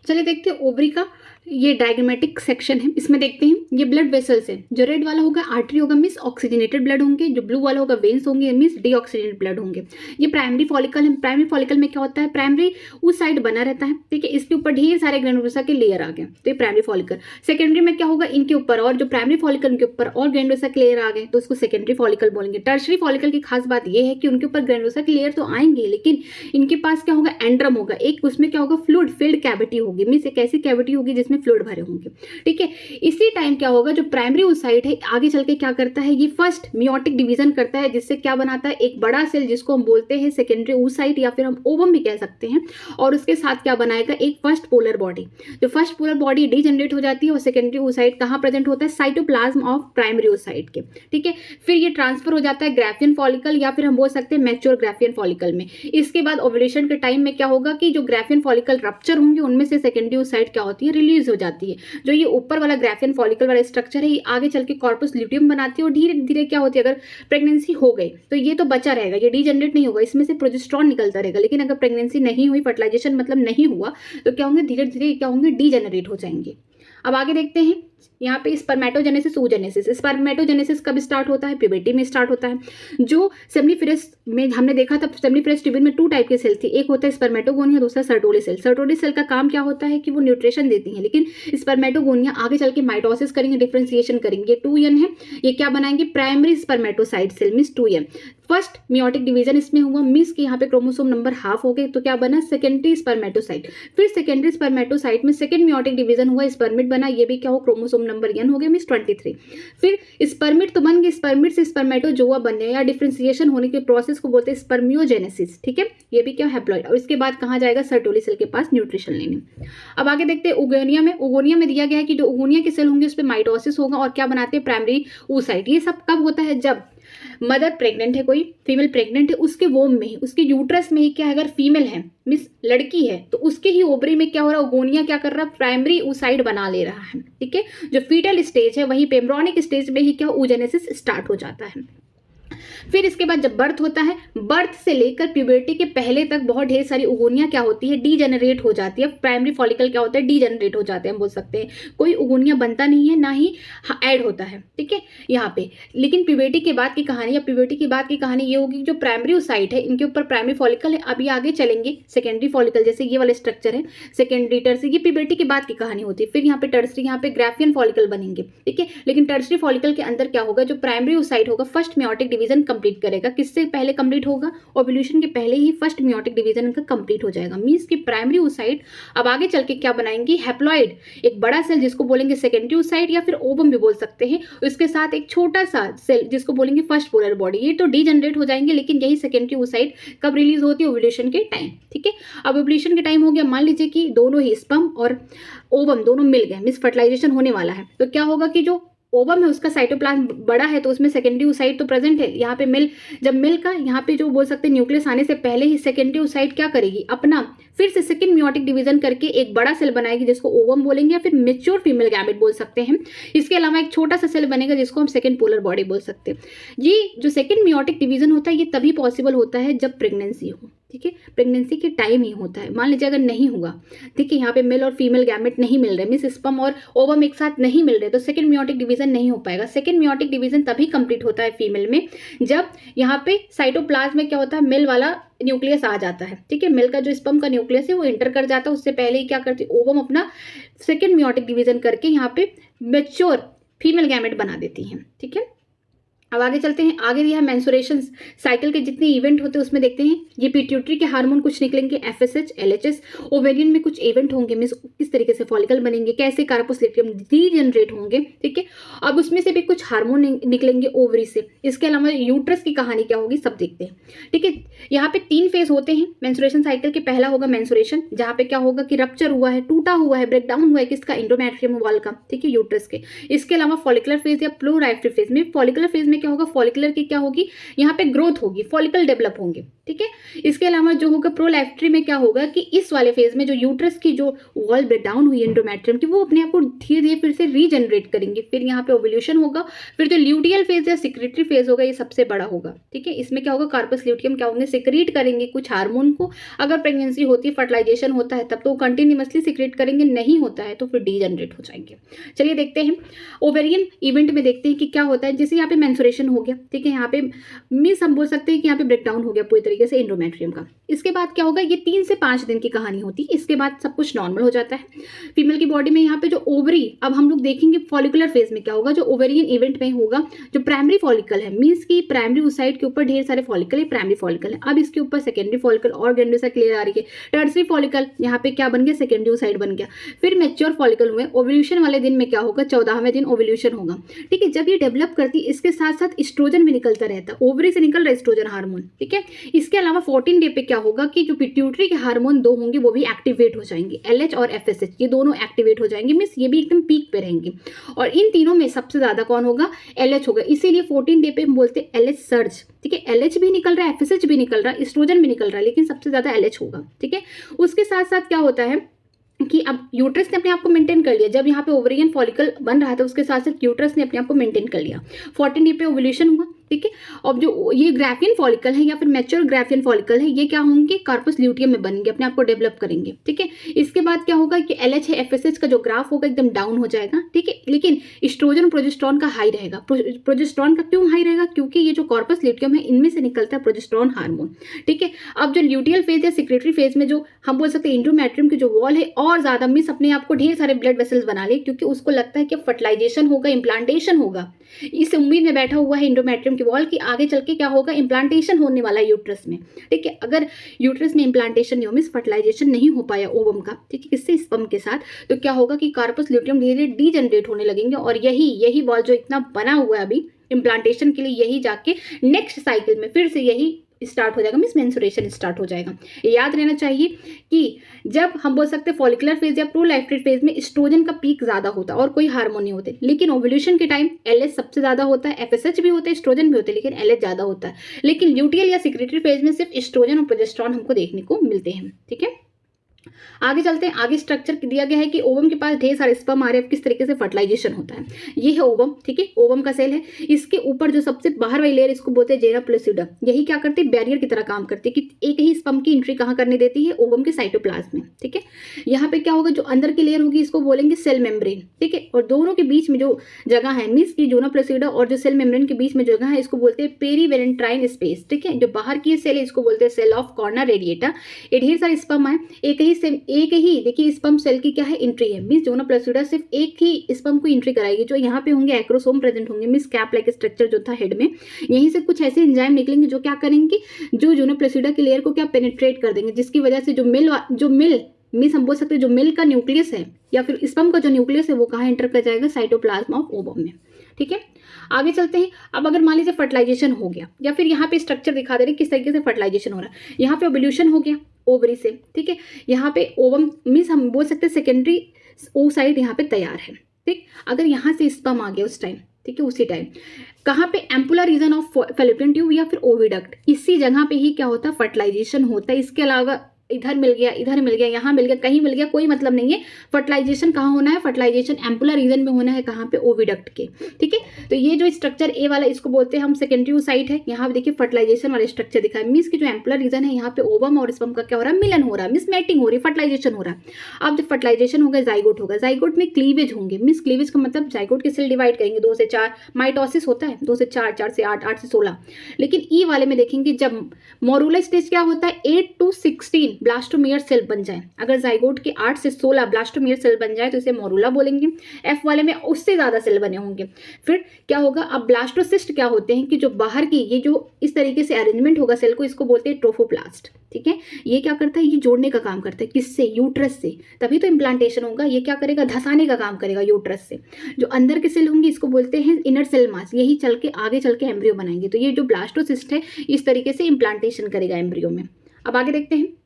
चलिए देखते हैं ओवरी का ये डायग्रामेटिक सेक्शन है, इसमें देखते हैं ये ब्लड वेसल्स है। जो रेड वाला होगा आर्टरी होगा, मींस ऑक्सीजनेटेड ब्लड होंगे, जो ब्लू वाला होगा वेन्स होंगे, मींस डीऑक्सीजनेटेड ब्लड होंगे। ये प्राइमरी फॉलिकल है। प्राइमरी फॉलिकल में क्या होता है, प्राइमरी उस साइड बना रहता है, ठीक है, इसके ऊपर ढेर सारे ग्रैनुलोसा के लेयर आ गए, तो ये प्राइमरी फॉलिकल। सेकेंडरी में क्या होगा, इनके ऊपर और जो प्राइमरी फॉलिकल के ऊपर और ग्रैनुलोसा के लेयर आ गए, तो उसको सेकेंडरी फॉलिकल बोलेंगे। टर्शरी फॉलिकल की खास बात यह है कि उनके ऊपर ग्रैनुलोसा के लेयर तो आएंगे, लेकिन इनके पास क्या होगा, एंड्रम होगा, एक उसमें क्या होगा, फ्लूइड फिल्ड कैविटी होगी, मींस एक ऐसी कैविटी होगी जिसमें फ्लूइड भरे होंगे, ठीक है। इसी टाइम क्या होगा, जो प्राइमरी oocyte है आगे चल के क्या करता है, ये फर्स्ट मियोटिक डिवीजन करता है, जिससे क्या बनाता है, एक बड़ा सेल जिसको हम बोलते हैं सेकेंडरी oocyte या फिर हम ओवम भी कह सकते हैं, और उसके साथ क्या बनाएगा, एक फर्स्ट पोलर बॉडी। जो फर्स्ट पोलर बॉडी डीजनरेट हो जाती है और सेकेंडरी oocyte कहाँ प्रेजेंट होता है, साइटोप्लाज्म ऑफ प्राइमरी oocyte के, ठीक है। फिर ये ट्रांसफर हो जाता है ग्राफियन फॉलिकल या फिर हम बोल सकते हैं मैच्योर ग्राफियन फॉलिकल में। इसके बाद ओव्यूलेशन के टाइम में क्या होगा कि जो ग्राफियन फॉलिकल रप्चर होंगे उनमें से सेकेंडरी oocyte क्या होती है, रिलीज हो जाती है। जो ये ऊपर वाला ग्राफियन फॉलिकल वाला स्ट्रक्चर है, ये आगे चल के कॉर्पस ल्यूटियम बनाती है, और धीरे धीरे क्या होती है, अगर प्रेगनेंसी हो गई तो ये तो बचा रहेगा, ये डीजनरेट नहीं होगा, इसमें से प्रोजेस्टेरॉन निकलता रहेगा। लेकिन अगर प्रेगनेंसी नहीं हुई, फर्टिलाइजेशन मतलब नहीं हुआ, तो क्या होंगे, धीरे धीरे क्या होंगे, डीजनरेट हो जाएंगे। अब आगे देखते हैं यहाँ पे स्पर्मेटोजेनेसिस, oogenesis। स्पर्मेटोजेनेसिस कब स्टार्ट होता है, प्यूबर्टी में स्टार्ट होता है। जो सेमनीफेरस में हमने देखा था, सेमनीफेरस ट्यूबिन में 2 टाइप के सेल थी, एक होता है स्पर्मेटोगोनिया, दूसरा सर्टोली सेल। सर्टोली सेल का काम क्या होता है कि वो न्यूट्रिशन देती है, लेकिन स्पर्मेटोगोनिया आगे चल के माइटोसिस करेंगे, डिफ्रेंसिएशन करेंगे। 2n है, ये क्या बनाएंगे, primary spermatocyte cell, means 2n। First meiotic division इसमें हुआ, मींस कि यहाँ पे क्रोमोसोम नंबर हाफ हो गए, तो क्या बना, सेकेंडरी स्पर्मेटोसाइट। फिर सेकेंडरी स्पर्मेटोसाइट में सेकेंड मियोटिक डिवीजन हुआ, स्पर्मिट बना, ये भी क्या हो, क्रोमोसोम नंबर n हो गए, मींस 23। फिर स्पर्मिट तो बन गए, स्पर्मिट से स्पर्मेटोजोआ बनने या डिफ्रेंसिएशन होने के प्रोसेस को बोलते हैं स्पर्मियोजेनेसिस, ठीक है। ये भी क्या, हैप्लॉइड। और इसके बाद कहाँ जाएगा, सर्टोली सेल के पास न्यूट्रिशन लेने। अब आगे देखते हैं ओगोनिया में। ओगोनिया में दिया गया है कि जो ओगोनिया के सेल होंगे उस पर माइटोसिस होगा, और क्या बनाते हैं, प्राइमरी oocyte। ये सब कब होता है, जब मदर प्रेग्नेंट है, कोई फीमेल प्रेग्नेंट है, उसके वोम में ही, उसके यूट्रस में ही क्या है, अगर फीमेल है, मिस लड़की है, तो उसके ही ओवरी में क्या हो रहा है, ओगोनिया क्या कर रहा है, प्राइमरी oocyte बना ले रहा है, ठीक है। जो फीटल स्टेज है वहीं पे एम्ब्रियोनिक स्टेज में ही क्या oogenesis स्टार्ट हो जाता है। फिर इसके बाद जब बर्थ होता है, बर्थ से लेकर प्यूबर्टी के पहले तक बहुत ढेर सारी ओगोनिया क्या होती है, डीजेनरेट हो जाती है। प्राइमरी फॉलिकल क्या होता है, डीजेनरेट हो जाते हैं, हम बोल सकते हैं। कोई ओगोनिया बनता नहीं है, ना ही ऐड होता है, ठीक है, यहाँ पे। लेकिन प्यूबर्टी के बाद की कहानी, या प्यूबर्टी के बाद की कहानी ये होगी, जो प्राइमरी oocyte है इनके ऊपर प्राइमरी फॉलिकल है, अभी आगे चलेंगे सेकेंडरी फॉलिकल, जैसे ये वाला स्ट्रक्चर है, सेकेंडरी टर्सरी, ये प्यूबर्टी के बाद की कहानी होती है। फिर यहाँ पे टर्सरी, यहाँ पे ग्राफियन फॉलिकल बनेंगे, ठीक है। लेकिन टर्सरी फॉलिकल के अंदर क्या होगा, जो प्राइमरी oocyte होगा फर्स्ट मियोटिक डिवीजन कंप्लीट करेगा। किससे पहले कंप्लीट होगा, ओव्यूलेशन के पहले ही फर्स्ट मियोटिक डिवीजन इनका कंप्लीट हो जाएगा, मींस कि प्राइमरी oocyte अब आगे चल के क्या बनाएंगी, हैप्लॉइड, एक बड़ा सेल जिसको बोलेंगे सेकेंडरी oocyte या फिर ओवम भी बोल सकते हैं, उसके साथ एक छोटा सा सेल जिसको बोलेंगे फर्स्ट पोलर बॉडी। ये तो डीजनरेट हो जाएंगे, लेकिन यही सेकेंडरी oocyte कब रिलीज होती है, ओव्यूलेशन के टाइम, ठीक है। अब ओव्यूलेशन के टाइम हो गया, मान लीजिए कि दोनों ही स्पर्म और ओवम दोनों मिल गए, मींस फर्टिलाइजेशन होने वाला है, तो क्या होगा कि जो ओवम है उसका साइटोप्लाज्म बड़ा है, तो उसमें सेकेंडरी oocyte तो प्रेजेंट है। यहाँ पे मिल, जब मिल का यहाँ पे जो बोल सकते हैं न्यूक्लियस आने से पहले ही सेकेंडरी oocyte क्या करेगी, अपना फिर से सेकेंड मियोटिक डिवीजन करके एक बड़ा सेल बनाएगी जिसको ओवम बोलेंगे, या फिर मेच्योर फीमेल गैमेट बोल सकते हैं। इसके अलावा एक छोटा सा सेल बनेगा जिसको हम सेकेंड पोलर बॉडी बोल सकते हैं। ये जो सेकेंड मियोटिक डिवीजन होता है ये तभी पॉसिबल होता है जब प्रेगनेंसी हो, ठीक है, प्रेगनेंसी के टाइम ही होता है। मान लीजिए अगर नहीं हुआ, ठीक है, यहाँ पे मेल और फीमेल गैमेट नहीं मिल रहे, मींस स्पर्म और ओवम एक साथ नहीं मिल रहे, तो सेकंड मियोटिक डिवीजन नहीं हो पाएगा। सेकंड मियोटिक डिवीजन तभी कंप्लीट होता है फीमेल में जब यहाँ पे साइटोप्लाज्म में क्या होता है, मेल वाला न्यूक्लियस आ जाता है, ठीक है, मेल का जो स्पर्म का न्यूक्लियस है वो एंटर कर जाता है। उससे पहले ही क्या करती है, ओवम अपना सेकंड मियोटिक डिवीजन करके यहाँ पे मैच्योर फीमेल गैमेट बना देती हैं, ठीक है। अब आगे चलते हैं, आगे दिया है मेंस्ट्रुएशन साइकिल के जितने इवेंट होते हैं उसमें देखते हैं ये पिट्यूटरी के हार्मोन कुछ निकलेंगे, FSH, LHS, ओवेरियन में कुछ इवेंट होंगे, मींस किस तरीके से फॉलिकल बनेंगे, कैसे कार्पस ल्यूटियम रीजनरेट होंगे, ठीक है। अब उसमें से भी कुछ हार्मोन निकलेंगे ओवरी से। इसके अलावा यूट्रस की कहानी क्या होगी सब देखते हैं, ठीक है। यहाँ पे 3 फेज होते हैं मेंस्ट्रुएशन साइकिल के। पहला होगा मेंस्ट्रुएशन, जहाँ पे क्या होगा कि रप्चर हुआ है, टूटा हुआ है, ब्रेकडाउन हुआ है किसका, एंडोमेट्रियम वॉल का, ठीक है, यूट्रस के। इसके अलावा फॉलिकुलर फेज या प्लूराइफ्री फेज में, फॉलिकुलर फेज में क्या होगा, फॉलिकुलर की क्या होगी, यहाँ पे ग्रोथ होगी, फॉलिकल डेवलप होंगे, ठीक है। इसके अलावा जो होगा प्रोलैक्ट्री में क्या होगा कि इस वाले फेज में जो यूट्रस की जो वॉल ब्रेकडाउन हुई एंडोमेट्रियम की वो अपने आप को धीरे धीरे फिर से रीजनरेट करेंगे। फिर यहाँ पे ओव्यूलेशन होगा। फिर जो ल्यूटियल फेज या सिक्रेटरी फेज होगा ये सबसे बड़ा होगा, ठीक है। इसमें क्या होगा, कार्पस ल्यूटियम क्या होंगे, सिक्रेट करेंगे कुछ हार्मोन को। अगर प्रेगनेंसी होती है, फर्टिलाइजेशन होता है तब तो कंटिन्यूसली सिक्रेट करेंगे, नहीं होता है तो फिर डीजनरेट हो जाएंगे। चलिए देखते हैं ओवेरियन इवेंट में देखते हैं कि क्या होता है। जैसे यहाँ पे मेंस्ट्रुएशन हो गया, ठीक है, यहाँ पे मींस हम बोल सकते हैं कि यहाँ पे ब्रेकडाउन हो गया पूरी तरीके से एंडोमेट्रियम का। इसके बाद क्या होगा, ये 3 से 5 दिन की कहानी होती है। इसके बाद सब कुछ नॉर्मल हो जाता है फीमेल की बॉडी में। यहाँ पे जो ओवरी, अब हम लोग देखेंगे फॉलिकुलर फेज में क्या होगा, जो ओवेरियन इवेंट में होगा, जो प्राइमरी फॉलिकल है, मींस की प्राइमरी उस साइड के ऊपर ढेर सारे फॉलिकल है, प्राइमरी फॉलिकल है। अब इसके ऊपर सेकेंडरी फॉलिकल और गैंडे से क्लियर आ रही है, टर्सरी फॉलिकल यहाँ पे क्या बन गया, सेकेंडरी साइड बन गया। फिर मैच्योर फॉलिकल हुए। ओव्यूलेशन वाले दिन में क्या होगा, 14वें दिन ओव्यूलेशन होगा, ठीक है। जब ये डेवलप करती है इसके साथ साथ एस्ट्रोजन भी निकलता रहता है, ओवरी से निकल रहा है एस्ट्रोजन हार्मोन, ठीक है। इसके अलावा 14 डे पे क्या होगा कि जो पिट्यूटरी के हार्मोन 2 होंगे वो भी एक्टिवेट हो जाएंगे, LH और FSH ये दोनों एक्टिवेट हो जाएंगे, मींस ये भी एकदम पीक पे रहेंगे। और इन तीनों में सबसे ज्यादा कौन होगा, LH होगा। इसीलिए 14 डे पे हम बोलते हैं LH सर्ज, ठीक है। LH भी निकल रहा है, FSH भी निकल रहा है, एस्ट्रोजन भी निकल रहा है, लेकिन सबसे ज्यादा LH होगा, ठीक है। उसके साथ साथ क्या होता है कि अब यूट्रस ने अपने आप को मेंटेन कर लिया। जब यहाँ पे ओवरियन फॉलिकल बन रहा था उसके साथ साथ यूट्रस ने अपने आप को मेंटेन कर लिया। 14 डे पे ओव्यूलेशन हुआ, ठीक है। और जो ये ग्राफियन फॉलिकल है या फिर मैच्योर ग्राफियन फॉलिकल है, ये क्या होंगे, कार्पस ल्यूटियम में बनेंगे, अपने आप को डेवलप करेंगे, ठीक है। इसके बाद क्या होगा कि LH है, FSH का जो ग्राफ होगा एकदम डाउन हो जाएगा, ठीक है। लेकिन एस्ट्रोजन और प्रोजेस्टेरॉन का हाई रहेगा। प्रोजेस्टेरॉन का क्यों हाई रहेगा, क्योंकि ये जो कार्पस ल्यूटियम है इनमें से निकलता है प्रोजेस्टेरॉन हार्मोन, ठीक है। अब जो ल्यूटियल फेज या सिक्रेटरी फेज में जो हम बोल सकते हैं एंडोमेट्रियम की जो वॉल है और ज्यादा मींस अपने आप को ढेर सारे ब्लड वेसल्स बना ले, क्योंकि उसको लगता है कि फर्टिलाइजेशन होगा, इम्प्लांटेशन होगा। इस उम्मीद में बैठा हुआ है एंडोमेट्रियम की वॉल की आगे चल के क्या होगा, इम्प्लांटेशन होने वाला है यूट्रस में, ठीक है। अगर यूट्रस में इम्प्लांटेशन नहीं हो, मींस फर्टिलाइजेशन नहीं हो पाया ओवम का, ठीक है, किससे, स्पर्म के साथ, तो क्या होगा कि कार्पस ल्यूटियम धीरे धीरे डीजनरेट होने लगेंगे। और यही वॉल जो इतना बना हुआ है अभी इम्प्लांटेशन के लिए, यही जाके नेक्स्ट साइकिल में फिर से यही स्टार्ट हो जाएगा, मींस मेंस्ट्रुएशन स्टार्ट हो जाएगा। याद रहना चाहिए कि जब हम बोल सकते हैं फॉलिकुलर फेज या प्रोलैक्टेड फेज में एस्ट्रोजन का पीक ज्यादा होता है और कोई हार्मोन नहीं होते, लेकिन ओव्यूलेशन के टाइम LH सबसे ज्यादा होता है, FSH भी होता है, एस्ट्रोजन भी होते हैं, लेकिन LH ज्यादा होता है। लेकिन ल्यूटियल या सिक्रेटरी फेज में सिर्फ एस्ट्रोजन और प्रोजेस्टेरॉन हमको देखने को मिलते हैं, ठीक है। आगे चलते हैं। आगे स्ट्रक्चर दिया गया है कि ओवम के पास ढेर सारे स्पर्म आ रहे हैं, किस तरीके से फर्टिलाइजेशन होता है। ये है ओवम, ठीक है, ओवम का सेल है। इसके ऊपर जो सबसे बाहर वाली लेयर इसको बोलते हैं जेना प्लूसिडा। यही क्या करती है, बैरियर की तरह काम करती है कि एक ही स्पर्म की एंट्री कहाँ करने देती है, ओवम के साइटोप्लाज्म में, ठीक है। यहाँ पे क्या होगा, जो अंदर की लेयर होगी इसको बोलेंगे सेल मेम्ब्रेन, ठीक है। और दोनों के बीच में जो जगह है, मींस की जोना प्लूसिडा और जो सेल मेम्ब्रेन के बीच में जगह है इसको बोलते हैं पेरीवेरेंट्राइन स्पेस, ठीक है। जो बाहर की सेल है इसको बोलते हैं सेल ऑफ कॉर्ना रेडिएटा। ये ढेर सारे स्पर्म है, एक ही देखिए स्पर्म सेल की क्या है, एंट्री है, मींस जोना प्लूसिडा सिर्फ एक ही स्पर्म को एंट्री कराएगी। जो यहाँ पे होंगे एक्रोसोम प्रेजेंट होंगे, मींस कैप लाइक स्ट्रक्चर जो था हेड में, यहीं से कुछ ऐसे एंजाइम निकलेंगे जो क्या करेंगे, जो जोना प्लूसिडा की लेयर को क्या पेनिट्रेट कर देंगे, जिसकी वजह से जो मिल मींस हम बोल सकते हैं जो मिल का न्यूक्लियस है या फिर स्पर्म का जो न्यूक्लियस है वो कहाँ एंटर कर जाएगा, साइटोप्लाज्म ऑफ ओवम में, ठीक है। आगे चलते हैं। अब अगर मान लीजिए फर्टिलाइजेशन हो गया या फिर यहाँ पे स्ट्रक्चर दिखा दे रहे किस तरीके से फर्टिलाइजेशन हो रहा है। यहाँ पे ओव्यूलेशन हो गया ओवरी से, ठीक है। यहाँ पे ओवम मीन्स हम बोल सकते हैं सेकेंडरी ओसाइट यहाँ पे तैयार है, ठीक। अगर यहाँ से स्पर्म आ गया उस टाइम, ठीक है, उसी टाइम कहाँ पे, ampullar region of fallopian tube या फिर ओविडक्ट, इसी जगह पे ही क्या होता है, फर्टिलाइजेशन होता है। इसके अलावा इधर मिल गया, इधर मिल गया, यहाँ मिल गया, कहीं मिल गया, कोई मतलब नहीं है। फर्टिलाइजेशन कहाँ होना है? फर्टिलाइजेशन एम्पुलर रीजन में होना है, कहाँ पे? ओविडक्ट के। ठीक है, तो ये जो स्ट्रक्चर ए वाला इसको बोलते हैं हम सेकेंडरी ओसाइट है। यहाँ पे देखिए फर्टिलाइजेशन वाला स्ट्रक्चर दिखा है, मीन्स की जो एम्पुलर रीजन है यहाँ पे ओवम और स्पर्म का क्या हो रहा है? मिलन हो रहा है, मीन्स मैटिंग हो रही है, फर्टिलाइजेशन हो रहा है। अब जब फर्टिलाइजेशन होगा जाइगोट होगा, जाइगोट में क्लीवेज होंगे, मीन्स क्लीवेज का मतलब जाइगोट के सेल डिवाइड करेंगे 2 से 4, माइटोसिस होता है 2 से 4, 4 से 8, 8 से 16। लेकिन ई वाले में देखेंगे जब मोरूला स्टेज क्या होता है? 8 to 16 ब्लास्टोमियर सेल बन जाए। अगर जाइगोट के 8 से 16 ब्लास्टोमियर सेल बन जाए तो इसे मोरूला बोलेंगे। एफ वाले में उससे ज्यादा सेल बने होंगे। फिर क्या होगा? अब ब्लास्टोसिस्ट क्या होते हैं कि जो बाहर की ये जो इस तरीके से अरेंजमेंट होगा सेल को, इसको बोलते हैं ट्रोफोप्लास्ट। ठीक है, ये क्या करता है? ये जोड़ने का काम करता है, किससे? यूट्रस से, तभी तो इम्प्लांटेशन होगा। ये क्या करेगा? धसाने का काम करेगा यूट्रस से। जो अंदर के सेल होंगे इसको बोलते हैं इनर सेल मास, यही चल के आगे चल के एम्ब्रियो बनाएंगे। तो ये जो ब्लास्टोसिस्ट है इस तरीके से इम्प्लांटेशन करेगा एम्ब्रियो में। अब आगे देखते हैं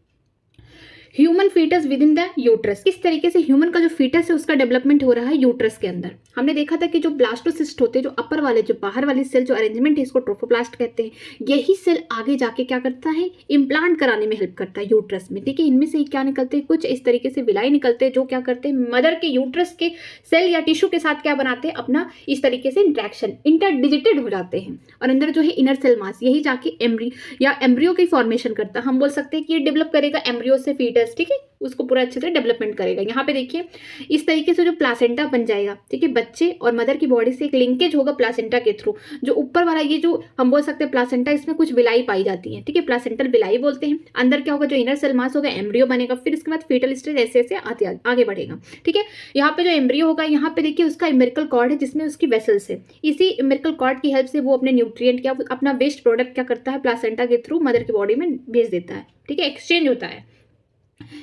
human foetus within the uterus. किस तरीके से ह्यूमन का जो फीटस है उसका डेवलपमेंट हो रहा है यूट्रस के अंदर। हमने देखा था कि जो ब्लास्टोसिस्ट होते हैं, जो अपर वाले, जो बाहर वाले सेल, जो अरेंजमेंट है इसको ट्रोफोप्लास्ट कहते हैं। यही सेल आगे जाके क्या करता है? इम्प्लांट कराने में हेल्प करता है यूट्रस में। ठीक है, इनमें से क्या निकलते हैं? कुछ इस तरीके से विलाई निकलते हैं जो क्या करते हैं? मदर के यूट्रस के सेल या टिश्यू के साथ क्या बनाते हैं? अपना इस तरीके से इंट्रैक्शन, इंटरडिजिटेड हो जाते हैं। और अंदर जो है इनर सेल मास, यही जाके एम्ब्रियो की फॉर्मेशन करता है। हम बोल सकते हैं कि ये डेवलप करेगा एम्ब्रियो से फीटस। ठीक है, उसको पूरा अच्छे से डेवलपमेंट करेगा। यहाँ पे देखिए इस तरीके से जो प्लासेंटा बन जाएगा। ठीक है, बच्चे और मदर की बॉडी से एक लिंकेज होगा प्लासेंटा के थ्रू। जो ऊपर वाला ये जो हम बोल सकते हैं प्लासेंटा, इसमें कुछ विलाई पाई जाती है। ठीक है, प्लासेंटल विलाई बोलते हैं। अंदर क्या होगा? जो इनर सेल मास होगा, एम्ब्रियो बनेगा। फिर इसके बाद फीटल स्टेज ऐसे ऐसे आगे बढ़ेगा। ठीक है, यहाँ पे जो एम्ब्रियो होगा, यहाँ पे देखिए उसका इम्बिलिकल कॉर्ड है जिसमें उसकी वेसल्स है। इसी इम्बिलिकल कॉर्ड की हेल्प से वो अपने न्यूट्रिएंट क्या, अपना वेस्ट प्रोडक्ट क्या करता है? प्लासेंटा के थ्रू मदर की बॉडी में भेज देता है। ठीक है, एक्सचेंज होता है।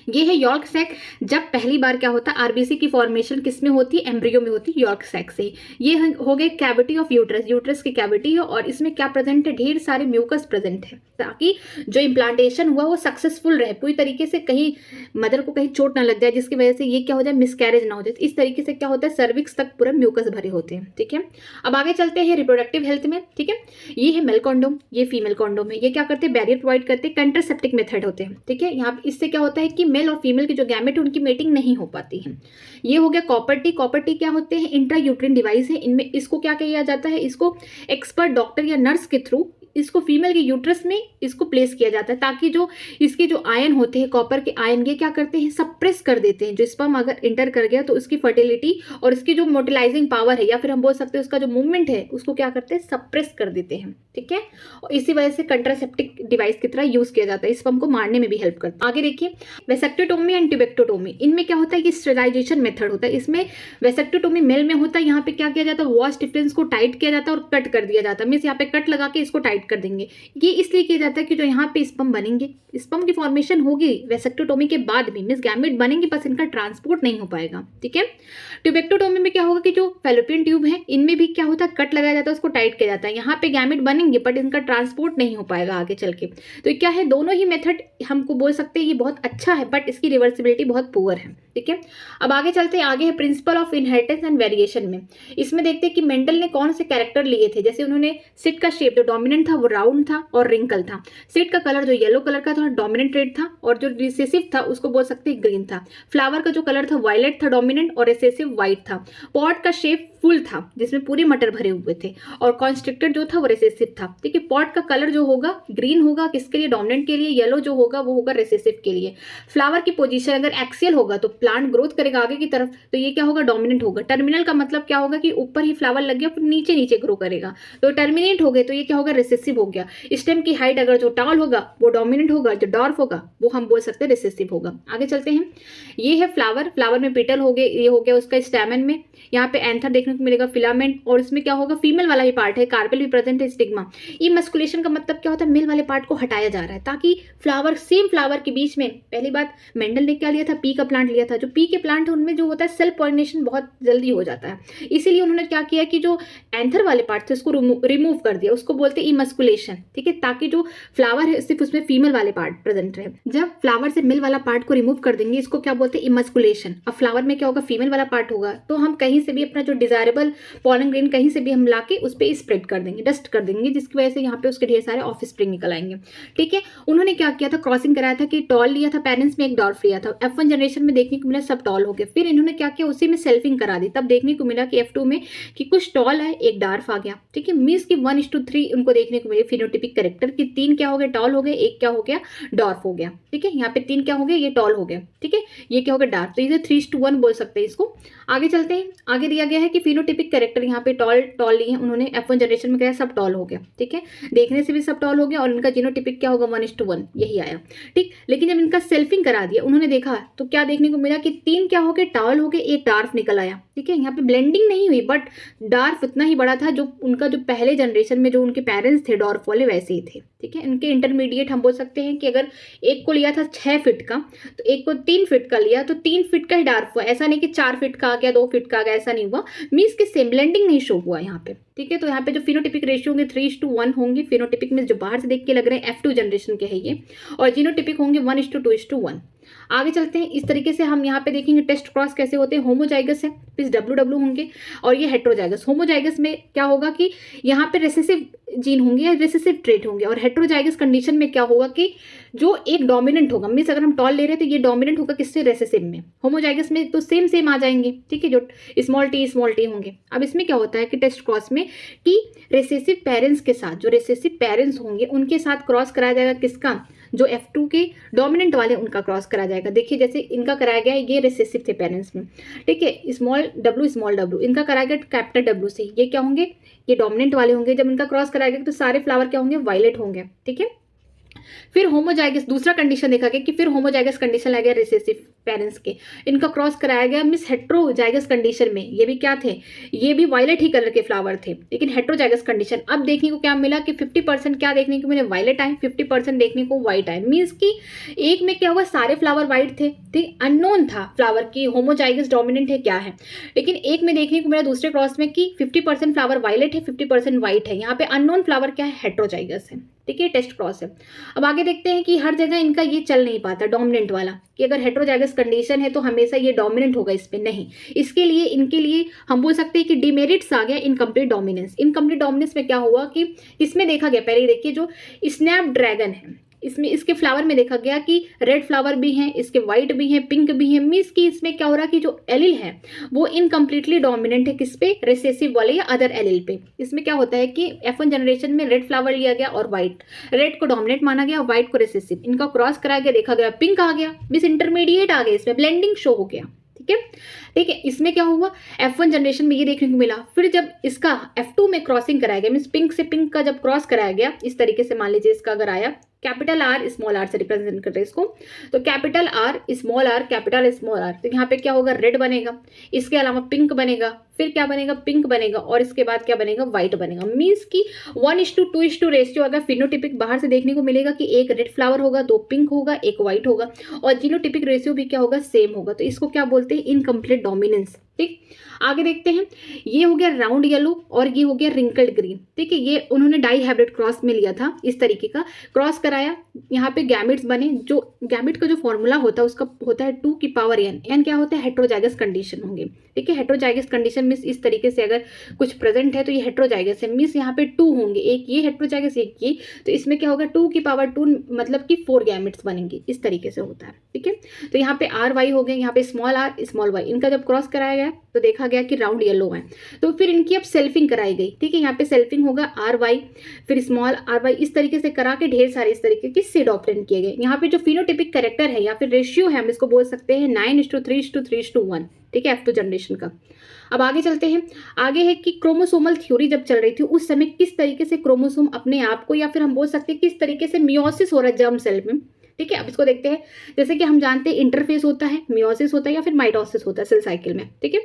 ये है यॉर्क सैक। जब पहली बार क्या होता है? आरबीसी की फॉर्मेशन किस में होती है? एम्ब्रियो में होती है, यॉर्क सैक से। ये हो गए कैविटी ऑफ यूट्रस, यूट्रस की कैविटी है और इसमें क्या प्रेजेंट है? ढेर सारे म्यूकस प्रेजेंट है, ताकि जो इम्प्लांटेशन हुआ वो सक्सेसफुल रहे, पूरी तरीके से कहीं मदर को कहीं चोट ना लग जाए जिसकी वजह से ये क्या हो जाए? मिसकैरेज ना हो जाए। इस तरीके से क्या होता है? सर्विक्स तक पूरा म्यूकस भरे होते हैं। ठीक है, अब आगे चलते हैं रिप्रोडक्टिव हेल्थ में। ठीक है, ये है मेल कॉन्डोम, ये फीमेल कॉन्डोम है। ये क्या करते हैं? बैरियर प्रोवाइड करते हैं, कंट्रासेप्टिक मेथड होते हैं। ठीक है, यहाँ इससे क्या होता है कि मेल और फीमेल के जो गैमेट है उनकी मेटिंग नहीं हो पाती है। ये हो गया कॉपर टी। कॉपर टी क्या होते हैं? इंट्रा यूट्रिन डिवाइस है। इनमें इसको क्या किया जाता है? इसको एक्सपर्ट डॉक्टर या नर्स के थ्रू इसको फीमेल के यूट्रस में इसको प्लेस किया जाता है, ताकि जो इसके जो आयन होते हैं, कॉपर के आयन, ये क्या करते हैं? सप्रेस कर देते हैं। जो स्पर्म अगर इंटर कर गया तो उसकी फर्टिलिटी और इसकी जो मोटिलाइजिंग पावर है, या फिर हम बोल सकते हैं उसका जो मूवमेंट है, उसको क्या करते हैं? सप्रेस कर देते हैं। ठीक है, और इसी वजह से कंट्रासेप्टिक डिवाइस की तरह यूज किया जाता है। स्पर्म को मारने में भी हेल्प करता है। आगे देखिए वेसेक्टोटोमी एंड ट्यूबेक्टोटोमी। इनमें क्या होता है? ये स्टेरिलाइजेशन मेथड होता है। इसमें वेसेक्टोटोमी मेल में होता है। यहाँ पे क्या किया जाता है? वॉश डिफरेंस को टाइट किया जाता है और कट कर दिया जाता है। मीन्स यहाँ पे कट लगा के इसको टाइट कर देंगे। ये इसलिए किया जाता है कि जो यहाँ पे स्पर्म बनेंगे, स्पर्म की फॉर्मेशन होगी वेसेक्टोटोमी के बाद भी, मीन्स गैमेट बनेंगे, बस इनका ट्रांसपोर्ट नहीं हो पाएगा। ठीक है, ट्यूबेक्टोटोमी में क्या होगा कि जो फैलोपियन ट्यूब है इनमें भी क्या होता है? कट लगाया जाता है, उसको टाइट किया जाता है। यहाँ पे गैमेट बनेंगे बट इनका ट्रांसपोर्ट नहीं हो पाएगा आगे चल के। तो क्या है? दोनों ही मेथड हमको बोल सकते हैं ये बहुत अच्छा है, बट इसकी रिवर्सिबिलिटी बहुत पुअर है। ठीक है, अब आगे चलते हैं। आगे है principle of inheritance and variation में। इसमें देखते हैं कि मेंडल ने कौन से कैरेक्टर लिए थे। जैसे उन्होंने सिट का शेप जो डोमिनेंट था वो राउंड था और रिंकल था। सिट का कलर जो येलो कलर का था डोमिनेंट रेड था, और जो रिसेसिव था उसको बोल सकते हैं ग्रीन था। फ्लावर का जो कलर था वायलेट था डोमिनेंट, और रिसेसिव व्हाइट था। पॉट का शेप फुल था जिसमें पूरे मटर भरे हुए थे, और कॉन्स्ट्रिक्टेड जो था वो रिसेसिव था। ठीक है, पॉट का कलर जो होगा ग्रीन होगा किसके लिए? डोमिनेंट के लिए। येलो जो होगा वो होगा रिसेसिव के लिए। फ्लावर की पोजीशन अगर एक्सियल होगा तो प्लांट ग्रोथ करेगा आगे की तरफ, तो ये क्या होगा? डोमिनेंट होगा। टर्मिनल का मतलब क्या होगा कि ऊपर ही फ्लावर लग गया फिर नीचे नीचे ग्रो करेगा, तो टर्मिनेट हो गए तो ये क्या होगा? रिसेसिव हो गया। स्टेम की हाइट अगर जो टॉल होगा वो डोमिनेंट होगा, जो डॉर्फ होगा वो हम बोल सकते हैं रिसेसिव होगा। आगे चलते हैं। ये है फ्लावर। फ्लावर में पेटल हो गए, ये हो गया उसका स्टैमेन में। यहाँ पे एंथर देखने को मिलेगा, फिलामेंट, और इसमें क्या होगा? फीमेल वाला ही पार्ट है, कार्पेल भी प्रेजेंट है, स्टिग्मा। इमस्कुलेशन का मतलब क्या होता है? मेल वाले पार्ट को हटाया जा रहा है, ताकि फ्लावर सेम फ्लावर के बीच में, पहली बात मेंडल ने क्या लिया था? पी का प्लांट लिया था। जो पी के प्लांट है उनमें जो होता है सेल्फ पॉलिनेशन बहुत जल्दी हो जाता है, इसीलिए उन्होंने क्या किया कि जो एंथर वाले पार्ट थे उसको रिमूव कर दिया, उसको बोलते हैं इमस्कुलेशन। ठीक है, ताकि जो फ्लावर है सिर्फ उसमें फीमेल वाले पार्ट प्रेजेंट रहे। जब फ्लावर से मेल वाला पार्ट को रिमूव कर देंगे इसको क्या बोलते हैं? इमस्कुलेशन। अब फ्लावर में क्या होगा? फीमेल वाला पार्ट होगा, तो हम कहीं से भी अपना जो डिजायर डिजायरेबल पॉलन ग्रेन कहीं से भी हम लाके उस पर स्प्रेड कर देंगे, डस्ट कर देंगे, जिसकी वजह से यहाँ पे उसके ढेर सारे ऑफ स्प्रिंग निकल आएंगे। ठीक है, उन्होंने क्या किया था, क्रॉसिंग कराया था कि टॉल लिया था पेरेंट्स में, एक डॉर्फ लिया था। F1 जनरेशन में देखने को मिला सब टॉल हो गए। फिर इन्होंने क्या किया, उसी में सेल्फिंग करा दी, तब देखने को मिला कि F2 में कि कुछ टॉल है, एक डार्फ आ गया। ठीक है, मीन्स की 1:3 उनको देखने को मिले फिनोटिपिक कैरेक्टर की, 3 क्या हो गए, टॉल हो गए, एक क्या हो गया, डॉर्फ हो गया। ठीक है, यहाँ पे 3 क्या हो गए, ये टॉल हो गया। ठीक है, ये क्या हो गया, डार्फ। तो इसे 3:1 बोल सकते हैं इसको। आगे चलते हैं, आगे दिया गया है कि फिनोटिपिक कैरेक्टर यहाँ पे टॉल लिए हैं उन्होंने, F1 जनरेशन में क्या है, सब टॉल हो गया। ठीक है, देखने से भी सब टॉल हो गया और इनका जीनोटिपिक क्या होगा, 1:1 यही आया। ठीक, लेकिन जब इनका सेल्फिंग करा दिया उन्होंने देखा तो क्या देखने को मिला कि 3 क्या हो गए, टॉल हो गए, एक डार्फ निकल आया। ठीक है, यहाँ पे ब्लेंडिंग नहीं हुई बट डार्फ उतना ही बड़ा था जो उनका जो पहले जनरेशन में जो उनके पेरेंट्स थे डॉर्फ वाले वैसे ही थे। ठीक है, इनके इंटरमीडिएट हम बोल सकते हैं कि अगर एक को लिया था 6 फीट का तो एक को 3 फीट का लिया तो 3 फीट का ही डार्फ हुआ, ऐसा नहीं कि 4 फीट का आ गया, 2 फीट का आ गया, ऐसा नहीं हुआ। मीन्स के सेम ब्लेंडिंग नहीं शो हुआ यहाँ पे। ठीक है, तो यहाँ पे जो फिनोटिपिक रेशियो होंगे 3:1 होंगे। फिनोटिपिक में जो बाहर से देख के लग रहे हैं F2 जनरेशन के है ये, और जीनोटिपिक होंगे 1:2:1। आगे चलते हैं, इस तरीके से हम यहाँ पे देखेंगे टेस्ट क्रॉस कैसे होते हैं। होमोजाइगस है, फिर WW होंगे, और ये हेट्रोजाइगस। होमोजाइगस में क्या होगा कि यहाँ पे रेसेसिव जीन होंगे या रेसेसिव ट्रेट होंगे, और हेट्रोजाइगस कंडीशन में क्या होगा कि जो एक डोमिनेंट होगा, मीन्स अगर हम टॉल ले रहे हैं तो ये डोमिनेंट होगा किससे, रेसेसिव में। होमोजाइगस में तो सेम आ जाएंगे। ठीक है, जो स्मॉल टी होंगे। अब इसमें क्या होता है कि टेस्ट क्रॉस में कि रेसेसिव पेरेंट्स के साथ, जो रेसेसिव पेरेंट्स होंगे उनके साथ क्रॉस कराया जाएगा किसका, जो F2 के डोमिनेंट वाले उनका क्रॉस करा जाएगा। देखिए जैसे इनका कराया गया, ये रेसेसिव थे पेरेंट्स में। ठीक है, स्मॉल w इनका कराया गया कैपिटल W से, ये क्या होंगे, ये डोमिनेंट वाले होंगे। जब इनका क्रॉस कराया गया तो सारे फ्लावर क्या होंगे, वायलेट होंगे। ठीक है, फिर होमोजाइगस, दूसरा कंडीशन देखा गया कि फिर होमोजाइगस कंडीशन आ गया रेसेसिव पेरेंट्स के, इनका क्रॉस कराया गया मिस हेट्रोजाइगस कंडीशन में। ये भी क्या थे, ये भी वायलेट ही कलर के फ्लावर थे, लेकिन हेट्रोजाइगस कंडीशन। अब देखने को क्या मिला कि 50% क्या देखने को मिले, वायलेट आए, 50% देखने को व्हाइट आए। मीन्स कि एक में क्या हुआ, सारे फ्लावर व्हाइट थे, ठीक, अननोन था फ्लावर की होमोजाइगस डोमिनेंट है क्या है। लेकिन एक में देखने को मिला दूसरे क्रॉस में कि 50% फ्लावर वायलेट है, 50% व्हाइट है। यहाँ पे अननोन फ्लावर क्या है, हेट्रोजाइगस है। ठीक है, टेस्ट क्रॉस है। अब आगे देखते हैं कि हर जगह इनका ये चल नहीं पाता डोमिनेंट वाला, कि अगर हेट्रोजाइगस कंडीशन है तो हमेशा ये डोमिनेंट होगा, इस पे नहीं। इसके लिए इनके लिए हम बोल सकते हैं कि डिमेरिट्स आ गया, इनकम्प्लीट डोमिनेंस। इनकम्प्लीट डोमिनेंस में क्या हुआ कि इसमें देखा गया, पहले देखिए जो स्नैप ड्रैगन है इसमें, इसके फ्लावर में देखा गया कि रेड फ्लावर भी हैं, इसके व्हाइट भी हैं, पिंक भी हैं। मीन्स कि इसमें क्या हो रहा है कि जो एलिल है वो इनकम्प्लीटली डोमिनेंट है किस पे, रेसेसिव वाले या अदर एलिल पे। इसमें क्या होता है कि F1 जनरेशन में रेड फ्लावर लिया गया और व्हाइट, रेड को डोमिनेट माना गया, व्हाइट को रेसेसिव। इनका क्रॉस कराया गया, देखा गया पिंक आ गया, मिस इंटरमीडिएट आ गया, इसमें ब्लेंडिंग शो हो गया। ठीक है, इसमें क्या हुआ, F1 जनरेशन में ये देखने को मिला। फिर जब इसका F2 में क्रॉसिंग कराया गया, मीन्स पिंक से पिंक का जब क्रॉस कराया गया, इस तरीके से मान लीजिए इसका अगर आया, कैपिटल R स्मॉल r से रिप्रेजेंट कर रहे हैं इसको, तो capital R small r capital small r, तो यहाँ पे क्या होगा, रेड बनेगा, इसके अलावा पिंक बनेगा, फिर क्या बनेगा, पिंक बनेगा, और इसके बाद क्या बनेगा, व्हाइट बनेगा। मीन्स कि 1:2 रेशियो अगर फिनोटिपिक बाहर से देखने को मिलेगा कि एक रेड फ्लावर होगा, 2 पिंक होगा, एक व्हाइट होगा, और जीनोटिपिक रेशियो भी क्या होगा, सेम होगा। तो इसको क्या बोलते हैं, इनकम्प्लीट डोमिनेंस। ठीक, आगे देखते हैं, ये हो गया राउंड येलो और ये हो गया रिंकल्ड ग्रीन। ठीक है, ये उन्होंने डाई हाइब्रिड क्रॉस में लिया था, इस तरीके का क्रॉस कराया, यहाँ पे गैमेट्स बने। जो गैमेट का जो फॉर्मूला होता है उसका होता है 2 की पावर n। n क्या होता है, हेट्रोजाइगस कंडीशन होंगे। ठीक है, हेट्रोजाइगस कंडीशन मीन्स इस तरीके से अगर कुछ प्रेजेंट है तो ये हेट्रोजाइगस है, मीन्स यहाँ पे 2 होंगे, एक ये हेट्रोजाइगस एक ये, तो इसमें क्या होगा 2 की पावर 2 मतलब कि 4 गैमेट्स बनेंगे, इस तरीके से होता है। ठीक है, तो यहाँ पे आर वाई हो गए, यहाँ पे स्मॉल r स्मॉल y, इनका जब क्रॉस कराया गया तो देखा गया कि राउंड येलो है। तो फिर इनकी अब सेल्फिंग कराई गई। ठीक है, यहाँ पे सेल्फिंग होगा आर वाई, फिर स्मॉल आर वाई, इस तरीके से करा के ढेर सारे इस तरीके के सीड ऑपरेंट किए गए। यहाँ पे जो फिनोटिपिक कैरेक्टर है या फिर रेशियो है, हम इसको बोल सकते हैं 9:3:3:1। ठीक है, F2 जनरेशन का। अब आगे चलते हैं, आगे है कि क्रोमोसोमल थ्योरी जब चल रही थी उस समय किस तरीके से क्रोमोसोम अपने आप को, या फिर हम बोल सकते हैं किस तरीके से मियोसिस हो रहा है जर्म सेल में। ठीक है, अब इसको देखते हैं। जैसे कि हम जानते हैं इंटरफेस होता है, मियोसिस होता है या फिर माइटोसिस होता है सेल साइकिल में। ठीक है,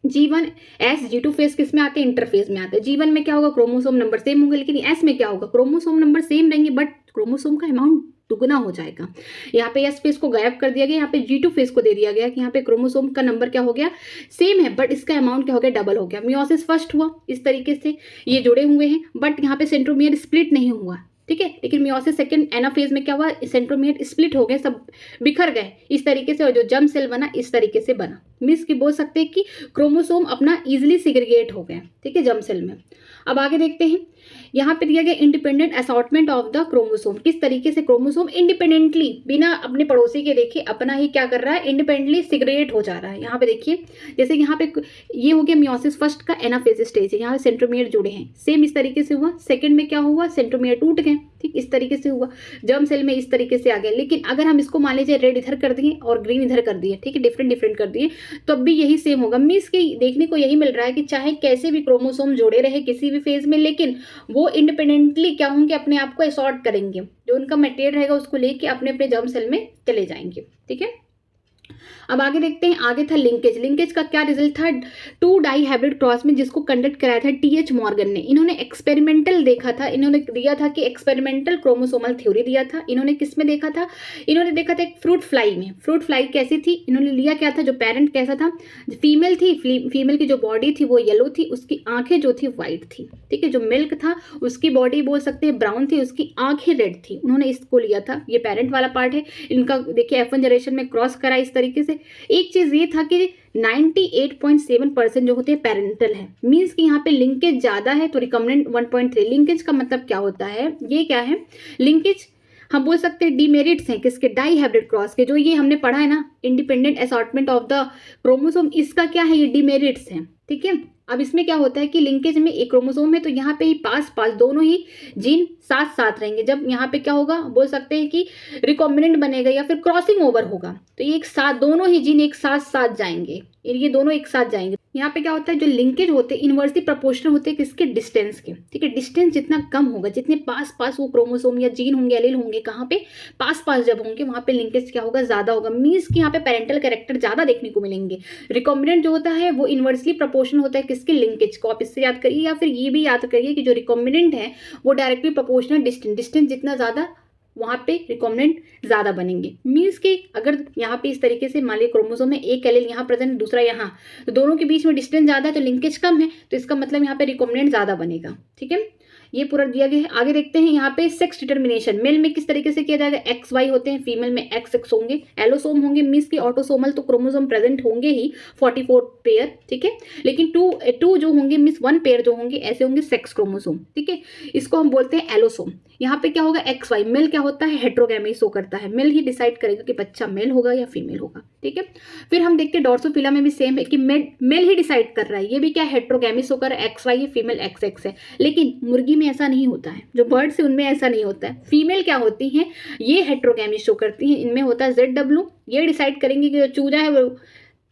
G1 S G2 फेज किस में आते हैं, इंटरफेज में आते हैं। G1 में क्या होगा, क्रोमोसोम नंबर सेम होंगे, लेकिन S में क्या होगा, क्रोमोसोम नंबर सेम रहेंगे बट क्रोमोसोम का अमाउंट दुगना हो जाएगा। यहाँ पे S फेज को गायब कर दिया गया, यहाँ पे G2 फेज को दे दिया गया कि यहाँ पे क्रोमोसोम का नंबर क्या हो गया, सेम है बट इसका अमाउंट क्या हो गया, डबल हो गया। मियोसिस फर्स्ट हुआ, इस तरीके से ये जुड़े हुए हैं बट यहाँ पे सेंट्रोमियर स्प्लिट नहीं हुआ। ठीक है। लेकिन मियोसिस सेकंड एनाफेज में क्या हुआ, सेंट्रोमियर स्प्लिट हो गए, सब बिखर गए इस तरीके से, और जो जर्म सेल बना इस तरीके से बना। मीन्स की बोल सकते हैं कि क्रोमोसोम अपना इजिली सिग्रीगेट हो गए, ठीक है, जर्म सेल में। अब आगे देखते हैं, यहाँ पे दिया गया independent assortment of the chromosome, किस तरीके से क्रोमोसोम इंडिपेंडेंटली बिना अपने पड़ोसी के देखे अपना ही क्या कर रहा है, इंडिपेंडेंटली सिग्रेट हो जा रहा है। यहाँ पे देखिए, जैसे यहाँ पे ये हो गया मियोसिस फर्स्ट का एनाफेज स्टेज है, यहाँ पे सेंट्रोमियर जुड़े हैं, सेम इस तरीके से हुआ। सेकंड में क्या हुआ, सेंट्रोमियर टूट गए, ठीक, इस तरीके से हुआ। जर्म सेल में इस तरीके से आ गया। लेकिन अगर हम इसको मान लीजिए रेड इधर कर दिए और ग्रीन इधर कर दिए, ठीक है, डिफरेंट डिफरेंट कर दिए, तो अब भी यही सेम होगा। मीन्स के देखने को यही मिल रहा है कि चाहे कैसे भी क्रोमोसोम जोड़े रहे किसी भी फेज में, लेकिन वो इंडिपेंडेंटली क्या होंगे, अपने आप को असॉर्ट करेंगे, जो उनका मटेरियल रहेगा उसको लेके अपने अपने जर्म सेल में चले जाएंगे, ठीक है। अब आगे देखते हैं, आगे था लिंकेज। लिंकेज का क्या रिजल्ट था, 2 डाई हाइब्रिड क्रॉस में, जिसको कंडक्ट कराया था टीएच मॉर्गन ने। इन्होंने एक्सपेरिमेंटल देखा था, इन्होंने दिया था कि एक्सपेरिमेंटल क्रोमोसोमल थ्योरी दिया था। इन्होंने किस में देखा था, इन्होंने देखा था एक फ्रूट फ्लाई में। फ्रूट फ्लाई कैसी थी, इन्होंने लिया क्या था, जो पेरेंट कैसा था, फीमेल थी, फीमेल की जो बॉडी थी वो येलो थी, उसकी आंखें जो थी व्हाइट थी, ठीक है। जो मिल्क था उसकी बॉडी बोल सकते हैं ब्राउन थी, उसकी आंखें रेड थी। उन्होंने इसको लिया था, ये पेरेंट वाला पार्ट है। इनका देखिए F1 जनरेशन में क्रॉस करा इस तरीके से। एक चीज ये था कि 98.7% जो होते हैं पेरेंटल है। मीन्स कि यहाँ पे लिंकेज ज्यादा है, तो रिकमेंडेंट 1.3। लिंकेज का मतलब क्या होता है, ये क्या है, लिंकेज हम बोल सकते हैं डीमेरिट्स हैं किसके, डाई हाइब्रिड क्रॉस के। जो ये हमने पढ़ा है ना, independent assortment of the chromosome, इसका क्या है, ये डीमेरिट्स हैं, ठीक है। अब इसमें क्या होता है कि लिंकेज में एक क्रोमोसोम है, तो यहाँ पे ही पास पास दोनों ही जीन साथ साथ रहेंगे। जब यहाँ पे क्या होगा, बोल सकते हैं कि रिकॉम्बिनेंट बनेगा या फिर क्रॉसिंग ओवर होगा, तो ये एक साथ दोनों ही जीन एक साथ साथ जाएंगे, ये दोनों एक साथ जाएंगे। यहाँ पे क्या होता है, जो लिंकेज होते हैं इनवर्सली प्रोपोर्शनल होते हैं किसके, डिस्टेंस के, ठीक है। डिस्टेंस जितना कम होगा, जितने पास पास वो क्रोमोसोम या जीन होंगे, एलील होंगे, कहाँ पे पास पास जब होंगे, वहाँ पे लिंकेज क्या होगा, ज्यादा होगा। मीन्स कि यहाँ पे पेरेंटल कैरेक्टर ज्यादा देखने को मिलेंगे। रिकॉम्बिनेंट जो होता है वो इनवर्सली प्रोपोर्शनल होता है किसके, लिंकेज को। आप इससे याद करिए, या फिर ये भी याद करिए कि जो रिकॉम्बिनेंट है वो डायरेक्टली प्रोपोर्शनल डिस्टेंस जितना ज्यादा वहां पे रिकॉम्बिनेंट ज्यादा बनेंगे। मीन्स कि अगर यहाँ पे इस तरीके से मान लीजिए क्रोमोसोम में एक एलील यहाँ प्रेजेंट, दूसरा यहाँ, तो दोनों के बीच में डिस्टेंस ज्यादा है, तो लिंकेज कम है, तो इसका मतलब यहाँ पे रिकॉम्बिनेंट ज्यादा बनेगा, ठीक है। ये पूरा दिया गया है। आगे देखते हैं, यहाँ पे सेक्स डिटर्मिनेशन मेल में किस तरीके से किया जाएगा, XY होते हैं, फीमेल में XX होंगे, एलोसोम होंगे। मीन्स की ऑटोसोमल तो क्रोमोसोम प्रेजेंट होंगे ही 44 पेयर, ठीक है। लेकिन टू जो होंगे मीन्स 1 पेयर जो होंगे, ऐसे होंगे सेक्स क्रोमोसोम, ठीक है। इसको हम बोलते हैं एलोसोम। यहाँ पे क्या होगा, XY मेल क्या होता है, हेट्रोगैमी शो करता है। मेल ही डिसाइड करेगा कि बच्चा मेल होगा या फीमेल होगा, ठीक है। फिर हम देखते हैं डॉर्सोफिला में भी सेम है कि मेल ही डिसाइड कर रहा है, ये भी क्या हेट्रोगैमी शो कर रहा है, XY है, फीमेल XX है। लेकिन मुर्गी में ऐसा नहीं होता है, जो बर्ड्स है उनमें ऐसा नहीं होता है। फीमेल क्या होती हैं, ये हेट्रोगैमी शो करती हैं, इनमें होता है ZW। ये डिसाइड करेंगे कि जो चूजा है वो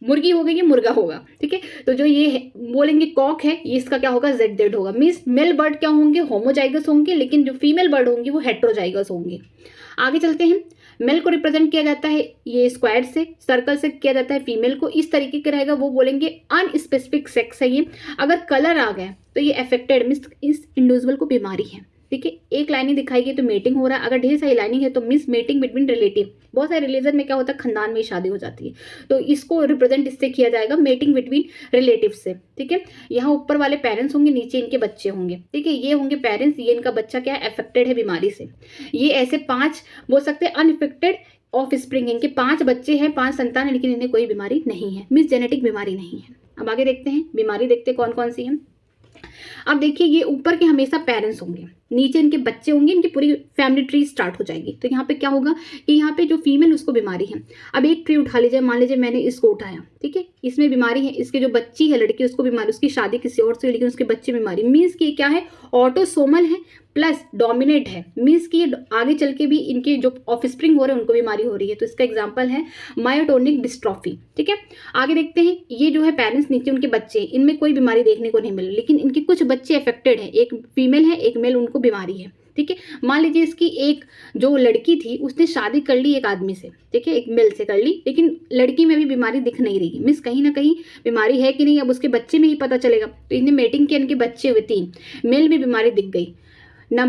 मुर्गी हो गई, ये मुर्गा होगा, ठीक है। तो जो ये बोलेंगे कॉक है, ये इसका क्या होगा, ZZ होगा। मीन्स मेल बर्ड क्या होंगे, होमोजाइगस होंगे, लेकिन जो फीमेल बर्ड होंगी वो हेट्रोजाइगस होंगे। आगे चलते हैं, मेल को रिप्रेजेंट किया जाता है ये स्क्वायर से, सर्कल से किया जाता है फीमेल को, इस तरीके के रहेगा, वो बोलेंगे अनस्पेसिफिक सेक्स है ये। अगर कलर आ गए तो ये अफेक्टेड मीन्स इस इंडिविजुअल को बीमारी है, ठीक है। एक लाइनिंग दिखाई गई तो मेटिंग हो रहा है, अगर ढेर सारी लाइनिंग है तो मिस मेटिंग बिटवीन रिलेटिव। बहुत सारे रिलीजन में क्या होता है, खानदान में शादी हो जाती है, तो इसको रिप्रेजेंट इससे किया जाएगा मेटिंग बिटवीन रिलेटिव से, ठीक है। यहाँ ऊपर वाले पेरेंट्स होंगे, नीचे इनके बच्चे होंगे, ठीक है। ये होंगे पेरेंट्स, ये इनका बच्चा क्या है, अफेक्टेड है बीमारी से। ये ऐसे 5 बोल सकते हैं अनअफेक्टेड ऑफ स्प्रिंग, इनके 5 बच्चे हैं, 5 संतान है, लेकिन इन्हें कोई बीमारी नहीं है, मीन्स जेनेटिक बीमारी नहीं है। अब आगे देखते हैं, बीमारी देखते हैं कौन कौन सी है। अब देखिए, ये ऊपर के हमेशा पेरेंट्स होंगे, नीचे इनके बच्चे होंगे, इनकी पूरी फैमिली ट्री स्टार्ट हो जाएगी। तो यहाँ पे क्या होगा कि यहाँ पे जो फीमेल उसको बीमारी है। अब एक ट्री उठा लीजिए, मान लीजिए मैंने इसको उठाया, ठीक है, इसमें बीमारी है, इसके जो बच्ची है लड़की उसको बीमारी, उसकी शादी किसी और से, लेकिन उसके बच्चे बीमारी। मीन्स की क्या है, ऑटोसोमल है प्लस डोमिनेट है। मीन्स की आगे चल के भी इनके जो ऑफस्प्रिंग हो रहे हैं उनको बीमारी हो रही है। तो इसका एग्जाम्पल है मायोटोनिक डिस्ट्रॉफी, ठीक है। आगे देखते हैं, ये जो है पेरेंट्स, नीचे उनके बच्चे, इनमें कोई बीमारी देखने को नहीं मिली, लेकिन इनके कुछ बच्चे अफेक्टेड है, एक फीमेल है एक मेल, उनको बीमारी है, ठीक है। मान लीजिए इसकी एक जो लड़की थी उसने शादी कर ली एक आदमी से, ठीक है, एक मेल से कर ली, लेकिन लड़की में भी बीमारी दिख नहीं रही, मीन्स कहीं ना कहीं बीमारी है कि नहीं, अब उसके बच्चे में ही पता चलेगा। तो इन्हें मेटिंग के इनके बच्चे हुए 3, मेल में बीमारी दिख गई, ना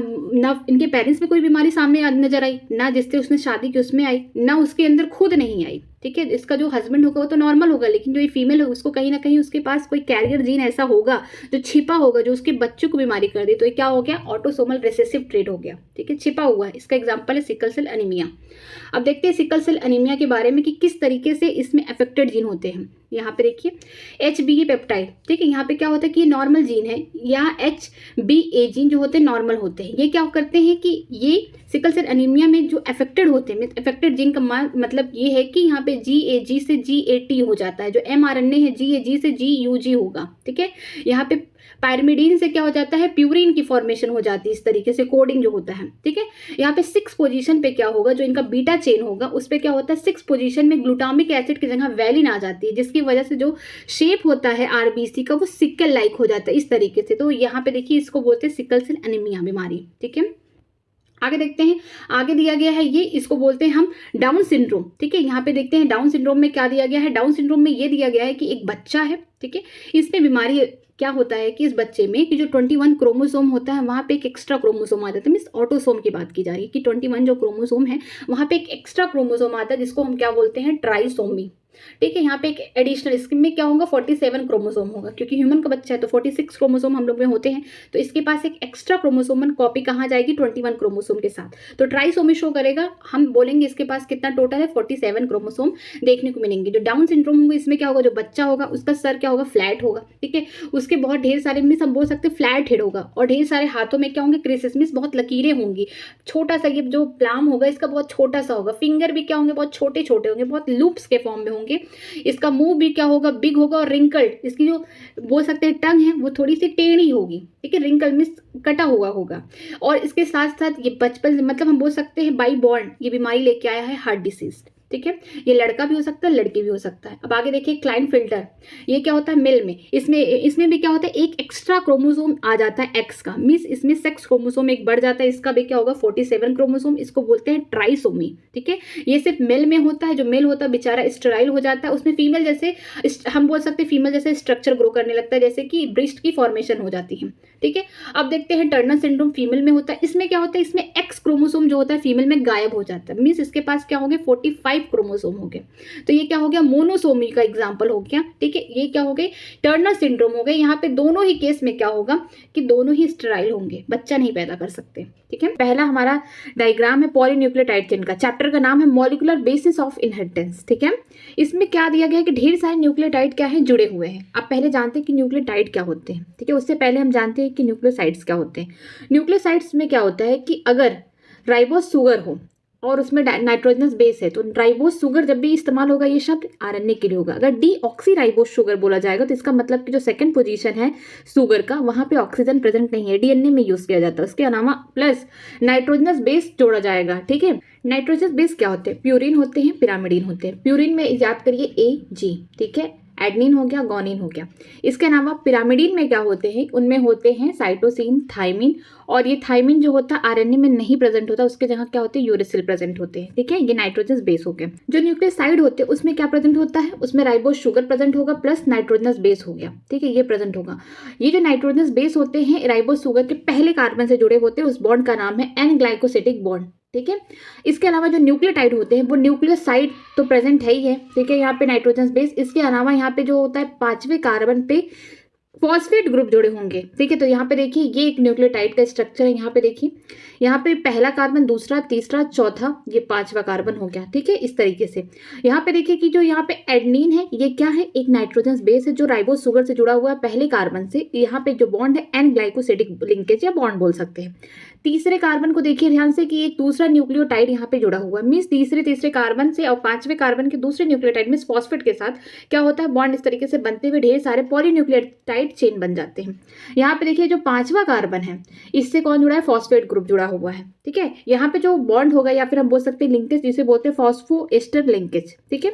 इनके पेरेंट्स में कोई बीमारी सामने नजर आई, ना जिससे उसने शादी की उसमें आई, ना उसके अंदर खुद नहीं आई, ठीक है। इसका जो हस्बैंड होगा वो तो नॉर्मल होगा, लेकिन जो ये फीमेल होगा उसको कहीं ना कहीं उसके पास कोई कैरियर जीन ऐसा होगा जो छिपा होगा, जो उसके बच्चों को बीमारी कर दे, तो ये क्या हो गया, ऑटोसोमल रिसेसिव ट्रेट हो गया। ठीक है, छिपा हुआ है। इसका एग्जाम्पल है सिकल सेल एनीमिया। अब देखते हैं सिकल सेल एनीमिया के बारे में कि किस तरीके से इसमें अफेक्टेड जीन होते हैं। यहाँ पे देखिए HBE पेप्टाइड, ठीक है, यहाँ पे क्या होता है कि ये नॉर्मल जीन है। यहाँ HBA जीन जो होते हैं नॉर्मल होते हैं। ये क्या करते हैं कि ये सिकल सेल एनीमिया में जो अफेक्टेड होते हैं, अफेक्टेड जीन का मतलब ये है कि यहाँ पे GAG से GAT हो जाता है। जो mRNA है GAG से GUG होगा। ठीक है, यहाँ पे पायरिमिडीन से क्या हो जाता है, प्यूरिन की फॉर्मेशन हो जाती है। इस तरीके से कोडिंग जो होता है। ठीक है, यहाँ पे 6 पोजीशन पे क्या होगा, जो इनका बीटा चेन होगा उस पे क्या होता है, 6 पोजीशन में ग्लूटामिक एसिड की जगह वैलिन आ जाती है, जिसकी वजह से जो शेप होता है RBC का वो सिकल लाइक हो जाता है इस तरीके से। तो यहाँ पे देखिए इसको बोलते हैं सिकल सेल एनीमिया बीमारी। ठीक है, आगे देखते हैं। आगे दिया गया है ये, इसको बोलते हैं हम डाउन सिंड्रोम। ठीक है, यहाँ पे देखते हैं डाउन सिंड्रोम में क्या दिया गया है। डाउन सिंड्रोम में ये दिया गया है कि एक बच्चा है, ठीक है, इसमें बीमारी क्या होता है कि इस बच्चे में कि जो 21 क्रोमोसोम होता है वहाँ पे एक एक्स्ट्रा क्रोमोसोम आ जाता है। मीन्स ऑटोसोम की बात की जा रही है कि 21 जो क्रोमोसोम है वहाँ पे एक एक्स्ट्रा क्रोमोसोम आता है जिसको हम क्या बोलते हैं, ट्राइसोमी। ठीक है, यहाँ पे एक एडिशनल, इसमें क्या होगा, 47 क्रोमोसोम होगा, क्योंकि ह्यूमन का बच्चा है तो 46 क्रोमोसोम हम लोग में होते हैं। तो इसके पास एक एक्स्ट्रा क्रोमोसोमन कॉपी कहाँ जाएगी, 21 क्रोमोसोम के साथ, तो ट्राइसोमी शो करेगा। हम बोलेंगे इसके पास कितना टोटल है, 47 क्रोमोसोम देखने को मिलेंगे। जो डाउन सिंड्रोम होगा इसमें क्या होगा, जो बच्चा होगा उसका सर क्या होगा, फ्लैट होगा। ठीक है, उसके बहुत ढेर सारे मीन्स हम बोल सकते हैं फ्लैट हेड होगा, और ढेर सारे हाथों में क्या होंगे, क्रेसेस मीन्स बहुत लकीरें होंगी। छोटा सा ये जो प्लाम होगा इसका बहुत छोटा सा होगा। फिंगर भी क्या होंगे, बहुत छोटे छोटे होंगे, बहुत लूप्स के फॉर्म में होंगे। इसका मुंह भी क्या होगा, बिग होगा और रिंकल्ड। इसकी जो बोल सकते हैं टंग है वो थोड़ी सी टेढ़ी होगी। ठीक है, रिंकल मीन्स कटा हुआ होगा। और इसके साथ साथ ये बचपन मतलब हम बोल सकते हैं बाई बॉर्न ये बीमारी लेके आया है, हार्ट डिसीज। ठीक है, ये लड़का भी हो सकता है, लड़की भी हो सकता है। अब आगे देखिए क्लाइनफिल्टर, ये क्या होता है, मेल में। इसमें भी क्या होता है, एक एक्स्ट्रा क्रोमोसोम आ जाता है एक्स का, मीन्स इसमें सेक्स क्रोमोसोम एक बढ़ जाता है। इसका भी क्या होगा, 47 क्रोमोसोम, इसको बोलते हैं ट्राइसोमी। ठीक है, ये सिर्फ मेल में होता है। जो मेल होता है बेचारा स्टेराइल हो जाता है, उसमें फीमेल जैसे हम बोल सकते हैं फीमेल जैसे स्ट्रक्चर ग्रो करने लगता है, जैसे कि ब्रेस्ट की फॉर्मेशन हो जाती है। ठीक है, अब देखते हैं टर्नर सिंड्रोम फीमेल में होता है। इसमें क्या होता है, इसमें एक्स क्रोमोसोम जो होता है फीमेल में गायब हो जाता है, मीन्स इसके पास क्या होंगे, 45 क्रोमोसोम हो गए। तो ये क्या हो गया, मोनोसोमी का एग्जांपल हो गया। ठीक है, ये क्या हो गए, टर्नर सिंड्रोम हो गए। यहाँ पे दोनों ही केस में क्या होगा कि दोनों ही स्टेराइल होंगे, बच्चा नहीं पैदा कर सकते। ठीक है, पहला हमारा डायग्राम है पॉलीन्यूक्लियोटाइड चेन का। चैप्टर का नाम है मॉलिक्यूलर बेसिस ऑफ इनहेरिटेंस। ठीक है, इसमें क्या दिया गया है कि ढेर सारे न्यूक्लियोटाइड क्या है, जुड़े हुए हैं। आप पहले जानते हैं कि न्यूक्लियोटाइड क्या होते हैं। ठीक है, उससे पहले हम जानते हैं कि न्यूक्लियोसाइड्स क्या होते हैं। न्यूक्लियोसाइड्स में क्या होता है कि अगर राइबोस शुगर हो और उसमें नाइट्रोजनस बेस है, तो राइबोस शुगर जब भी इस्तेमाल होगा ये शब्द आरएनए के लिए होगा। अगर डीऑक्सी राइबोस शुगर बोला जाएगा तो इसका मतलब कि जो सेकंड पोजीशन है शुगर का वहां पे ऑक्सीजन प्रेजेंट नहीं है, डीएनए में यूज किया जाता है। उसके अलावा प्लस नाइट्रोजनस बेस जोड़ा जाएगा। ठीक है, नाइट्रोजनस बेस क्या होते हैं, प्यूरिन होते हैं, पिरामिडिन होते हैं। प्यूरिन में याद करिए AG। ठीक है, एडनिन हो गया, गोनिन हो गया। इसके अलावा पिरामिडिन में क्या होते हैं, उनमें होते हैं साइटोसिन, थाइमिन, और ये थाइमिन जो होता है आरएनए में नहीं प्रेजेंट होता, उसके जगह क्या होते हैं, यूरेसिल प्रेजेंट होते हैं। ठीक है, ये नाइट्रोजनस बेस हो गया। जो न्यूक्लियोसाइड होते हैं उसमें क्या प्रेजेंट होता है, उसमें राइबोस शुगर प्रेजेंट होगा प्लस नाइट्रोजनस बेस हो गया। ठीक है, ये प्रेजेंट होगा। ये जो नाइट्रोजनस बेस होते हैं राइबोस शुगर के पहले कार्बन से जुड़े होते हैं, उस बॉन्ड का नाम है एन ग्लाइकोसिडिक बॉन्ड। ठीक है, इसके अलावा जो न्यूक्लियोटाइड होते हैं वो न्यूक्लियोसाइड तो प्रेजेंट है ही है। ठीक है, यहाँ पे नाइट्रोजन बेस, इसके अलावा यहाँ पे जो होता है 5वें कार्बन पे फॉस्फेट ग्रुप जुड़े होंगे। ठीक है, तो यहाँ पे देखिए ये एक न्यूक्लियोटाइड का स्ट्रक्चर है। यहाँ पे देखिए, यहाँ पे पहला कार्बन, दूसरा, तीसरा, चौथा, ये 5वां कार्बन हो गया। ठीक है, इस तरीके से यहाँ पे देखिए कि जो यहाँ पे एडनिन है ये क्या है, एक नाइट्रोजन बेस है जो राइबोस शुगर से जुड़ा हुआ है पहले कार्बन से। यहाँ पे जो बॉन्ड है एन ग्लाइकोसिडिक लिंकेज या बॉन्ड बोल सकते हैं। तीसरे कार्बन को देखिए ध्यान से कि एक दूसरा न्यूक्लियोटाइड यहाँ पे जुड़ा हुआ है, मीन्स तीसरे कार्बन से और 5वें कार्बन के दूसरे न्यूक्लियोटाइड में फॉस्फेट के साथ क्या होता है, बॉन्ड इस तरीके से बनते हुए ढेर सारे पॉलीन्यूक्लियोटाइड चेन बन जाते हैं। यहाँ पे देखिए जो 5वां कार्बन है इससे कौन जुड़ा है, फॉस्फेट ग्रुप जुड़ा हुआ है। ठीक है, यहाँ पे जो बॉन्ड होगा या फिर हम बोल सकते हैं लिंकेज जिसे बोलते हैं फॉस्फोएस्टर लिंकेज। ठीक है,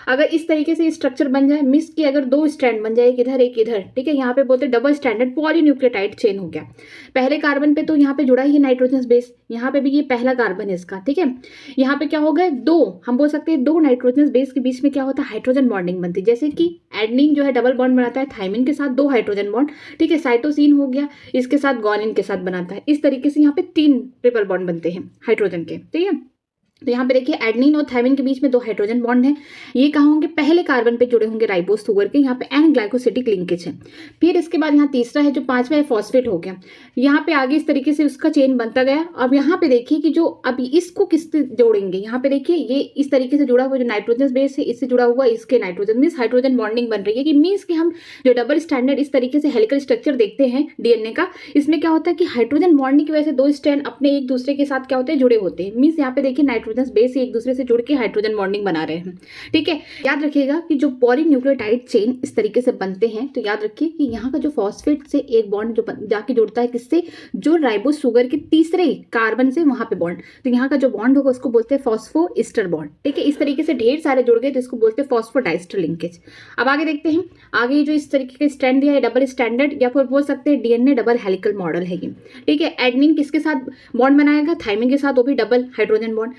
अगर इस तरीके से स्ट्रक्चर बन जाए, मीन्स की अगर 2 स्ट्रैंड बन जाए, एक इधर एक इधर। ठीक है, यहाँ पे बोलते हैं डबल स्टैंडर्ड पॉलीन्यूक्लियोटाइड चेन हो गया। पहले कार्बन पे तो यहाँ पे जुड़ा ही नाइट्रोजन बेस, यहाँ पे भी ये पहला कार्बन है इसका। ठीक है, यहाँ पे क्या होगा, 2 हम बोल सकते हैं 2 नाइट्रोजन बेस के बीच में क्या होता है, हाइड्रोजन बॉन्डिंग बनती है। जैसे कि एडनिन जो है डबल बॉन्ड बनाता है थाइमिन के साथ, 2 हाइड्रोजन बॉन्ड। ठीक है, साइटोसिन हो गया इसके साथ गोनिन के साथ बनाता है। इस तरीके से यहाँ पे 3 ट्रिपल बॉन्ड बनते हैं हाइड्रोजन के। ठीक है, तो यहाँ पे देखिए एडेनिन और थायमिन के बीच में 2 हाइड्रोजन बॉन्ड है। ये कहाँ होंगे, पहले कार्बन पे जुड़े होंगे राइबोस शुगर के, यहाँ पे एन ग्लाइकोसिडिक लिंकेज है। फिर इसके बाद यहाँ तीसरा है जो 5वां है फॉस्फेट हो गया। यहाँ पे आगे इस तरीके से उसका चेन बनता गया। अब यहाँ पे देखिए कि जो अभी इसको किससे जोड़ेंगे, यहाँ पे देखिए ये इस तरीके से जुड़ा हुआ जो नाइट्रोजन बेस है इससे जुड़ा हुआ इसके नाइट्रोजन मीन्स हाइड्रोजन बॉन्डिंग बन रही है। कि मीन्स कि हम जो डबल स्टैंडर्ड इस तरीके से हेलिकल स्ट्रक्चर देखते हैं डीएनए का, इसमें क्या होता है कि हाइड्रोजन बॉन्डिंग की वजह से 2 स्ट्रैंड अपने एक दूसरे के साथ क्या होते हैं, जुड़े होते हैं। मीन्स यहाँ पे देखिए नाइट्रोजन बेस एक दूसरे से जुड़ के हाइड्रोजन बॉन्डिंग बना रहे हैं। ठीक है, याद रखिएगा कि जो पॉलीन्यूक्लियोटाइड चेन इस तरीके से बनते हैं, तो याद रखिए कि यहाँ का जो फॉस्फेट से एक बॉन्ड जो जाके जुड़ता है किससे, जो राइबोस शुगर के तीसरे कार्बन से, वहां पे बॉन्ड, तो यहाँ का जो बॉन्ड होगा उसको बोलते हैं फॉस्फोइस्टर बॉन्ड। ठीक है, इस तरीके से ढेर सारे जुड़ गए तो इसको बोलते हैं फॉस्फोडाइस्टर लिंकेज। अब आगे देखते हैं, आगे जो इस तरीके का स्टैंड दिया है डबल स्टैंडर्ड या फिर बोल सकते हैं डीएनए डबल हेलिकल मॉडल है ये। ठीक है, एडेनिन किसके साथ बॉन्ड बनाएगा, थायमिन के साथ, वो भी डबल हाइड्रोजन बॉन्ड।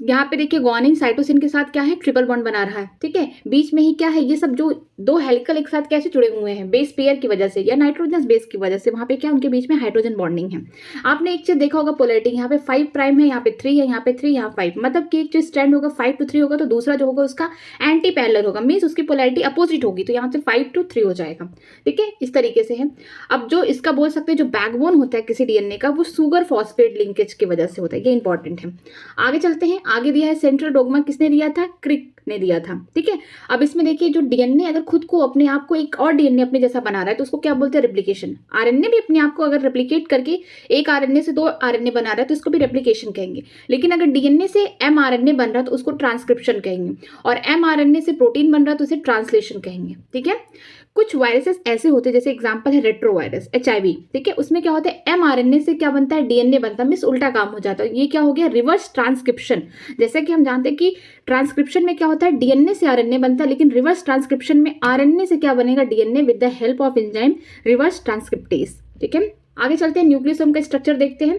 यहाँ पे देखिए ग्वानिन साइटोसिन के साथ क्या है, ट्रिपल बॉन्ड बना रहा है। ठीक है, बीच में ही क्या है, ये सब जो 2 हेलिकल एक साथ कैसे जुड़े हुए हैं, बेस पेयर की वजह से या नाइट्रोजन बेस की वजह से, वहां पे क्या उनके बीच में हाइड्रोजन बॉन्डिंग है। आपने एक चीज देखा होगा पोलैरिटी, यहाँ पे 5 प्राइम है, यहाँ पे 3 है, यहाँ पे 3, यहाँ 5, मतलब कि एक जो स्टैंड होगा 5 to 3 होगा, तो दूसरा जो होगा उसका एंटी पैरेलल होगा, मीन्स उसकी पोलैरिटी अपोजिट होगी, तो यहाँ से 5 to 3 हो जाएगा। ठीक है, इस तरीके से है। अब जो इसका बोल सकते हैं जो बैकबोन होता है किसी डीएनए का, वो शुगर फॉस्फेट लिंकेज की वजह से होता है, ये इंपॉर्टेंट है। आगे चलते हैं, आगे दिया है सेंट्रल डोग्मा, किसने दिया था, क्रिक ने दिया था। ठीक है, अब इसमें देखिए जो डीएनए अगर खुद को अपने आप को एक और डीएनए अपने जैसा बना रहा है तो उसको क्या बोलते हैं, रेप्लिकेशन। आरएनए भी अपने आप को अगर रेप्लिकेट करके एक आरएनए से 2 आरएनए बना रहा है तो इसको भी रेप्लिकेशन कहेंगे। लेकिन अगर डीएनए से एमआरएनए बन रहा है तो उसको ट्रांसक्रिप्शन कहेंगे, और एमआरएनए से प्रोटीन बन रहा है तो उसे ट्रांसलेशन कहेंगे। ठीक है, कुछ वायरसेस ऐसे होते हैं, जैसे एग्जांपल है रेट्रोवायरस HIV। ठीक है, उसमें क्या होता है, एमआरएनए से क्या बनता है, डीएनए बनता है, मींस उल्टा काम हो जाता है। ये क्या हो गया, रिवर्स ट्रांसक्रिप्शन। जैसे कि हम जानते हैं कि ट्रांसक्रिप्शन में क्या होता है, डीएनए से आरएनए बनता है, लेकिन रिवर्स ट्रांसक्रिप्शन में आरएनए से क्या बनेगा, DNA with the help of enzyme reverse transcriptase. ठीक है, आगे चलते हैं, न्यूक्लियोसोम का स्ट्रक्चर देखते हैं।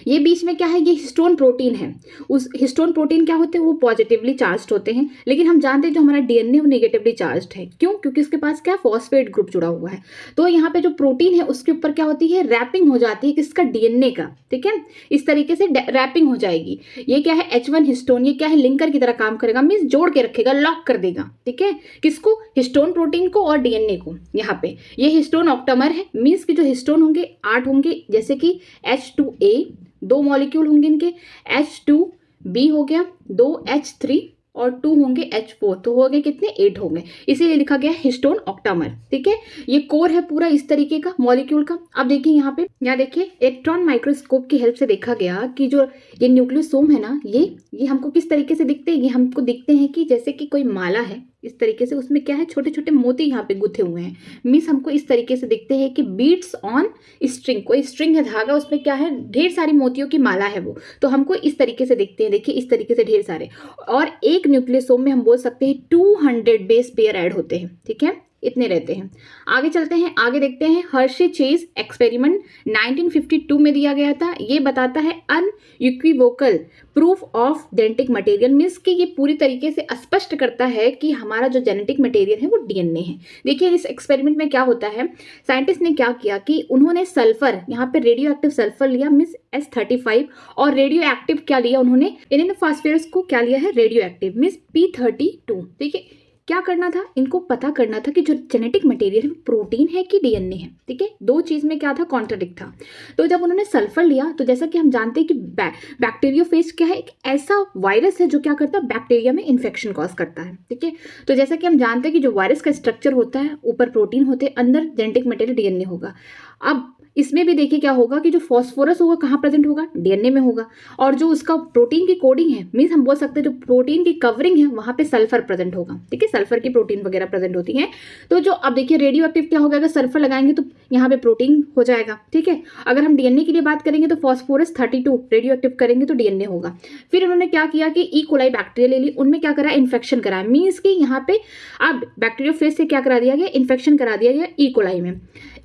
ये बीच में क्या है, ये हिस्टोन प्रोटीन है। उस हिस्टोन प्रोटीन क्या होते हैं, वो पॉजिटिवली चार्ज्ड होते हैं, लेकिन हम जानते हैं जो हमारा डीएनए वो नेगेटिवली चार्ज्ड है। क्यों, क्योंकि उसके पास क्या फॉस्फेट ग्रुप जुड़ा हुआ है। तो यहाँ पे जो प्रोटीन है उसके ऊपर क्या होती है, रैपिंग हो जाती है किसका, डीएनए का। ठीक है, इस तरीके से रैपिंग हो जाएगी। ये क्या है, H1 हिस्टोन, ये क्या है, लिंकर की तरह काम करेगा, मीन्स जोड़ के रखेगा, लॉक कर देगा। ठीक है, किसको, हिस्टोन प्रोटीन को और डीएनए को। यहाँ पे ये हिस्टोन ऑक्टामर है, मीन्स कि जो हिस्टोन होंगे 8 होंगे, जैसे कि H2A 2 मॉलिक्यूल होंगे इनके, H2B हो गया 2, H3 और 2 होंगे H4, तो हो गए कितने, 8 हो गए, इसीलिए लिखा गया हिस्टोन ऑक्टामर। ठीक है, ये कोर है पूरा इस तरीके का मॉलिक्यूल का। अब देखिए यहाँ पे, यहाँ देखिए इलेक्ट्रॉन माइक्रोस्कोप की हेल्प से देखा गया कि जो ये न्यूक्लियोसोम है ना, ये हमको किस तरीके से दिखते हैं, ये हमको दिखते हैं कि जैसे कि कोई माला है इस तरीके से, उसमें क्या है, छोटे छोटे मोती यहाँ पे गुथे हुए हैं। मीन्स हमको इस तरीके से दिखते हैं कि बीट्स ऑन स्ट्रिंग, कोई स्ट्रिंग है, धागा, उसमें क्या है, ढेर सारी मोतियों की माला है वो, तो हमको इस तरीके से दिखते हैं। देखिए इस तरीके से ढेर सारे, और एक न्यूक्लियोसोम में हम बोल सकते हैं 200 बेस पेयर ऐड होते हैं। ठीक है, इतने रहते हैं। आगे चलते हैं, आगे देखते हैं, हर्शी चेज एक्सपेरिमेंट 1952 में दिया गया था। ये बताता है unequivocal proof of genetic material, means कि ये पूरी तरीके से स्पष्ट करता है कि हमारा जो जेनेटिक मटेरियल है वो डीएनए है। देखिए इस एक्सपेरिमेंट में क्या होता है, साइंटिस्ट ने क्या किया कि उन्होंने सल्फर, यहाँ पे रेडियो एक्टिव सल्फर लिया, मीन्स S35, और रेडियो एक्टिव क्या लिया उन्होंने, इन्होंने फास्फोरस को क्या लिया है, रेडियो एक्टिव, मीन्स P32। ठीक है, क्या करना था, इनको पता करना था कि जो जेनेटिक मटेरियल है प्रोटीन है कि डीएनए है। ठीक है, 2 चीज में क्या था, कॉन्ट्राडिक्ट था। तो जब उन्होंने सल्फर लिया, तो जैसा कि हम जानते हैं कि बैक्टीरियोफेज क्या है, एक ऐसा वायरस है जो क्या करता है, बैक्टीरिया में इन्फेक्शन कॉज करता है। ठीक है, तो जैसा कि हम जानते हैं कि जो वायरस का स्ट्रक्चर होता है, ऊपर प्रोटीन होते हैं, अंदर जेनेटिक मटेरियल डीएनए होगा। अब इसमें भी देखिए क्या होगा कि जो फॉस्फोरस होगा कहाँ प्रेजेंट होगा, डीएनए में होगा, और जो उसका प्रोटीन की कोडिंग है, मीन्स हम बोल सकते हैं जो प्रोटीन की कवरिंग है, वहां पे सल्फर प्रेजेंट होगा। ठीक है, सल्फर की प्रोटीन वगैरह प्रेजेंट होती है। तो जो अब देखिए रेडियो एक्टिव क्या होगा, अगर सल्फर लगाएंगे तो यहाँ पे प्रोटीन हो जाएगा। ठीक है, अगर हम डीएनए के लिए बात करेंगे तो फॉस्फोरस 32 रेडियो एक्टिव करेंगे तो डीएनए होगा। फिर उन्होंने क्या किया कि ई कोलाई बैक्टीरिया ले ली, उनमें क्या करा, इन्फेक्शन कराया, मीन्स कि यहाँ पे अब बैक्टीरियोफेज से क्या करा दिया गया, इन्फेक्शन करा दिया गया ई कोलाई में।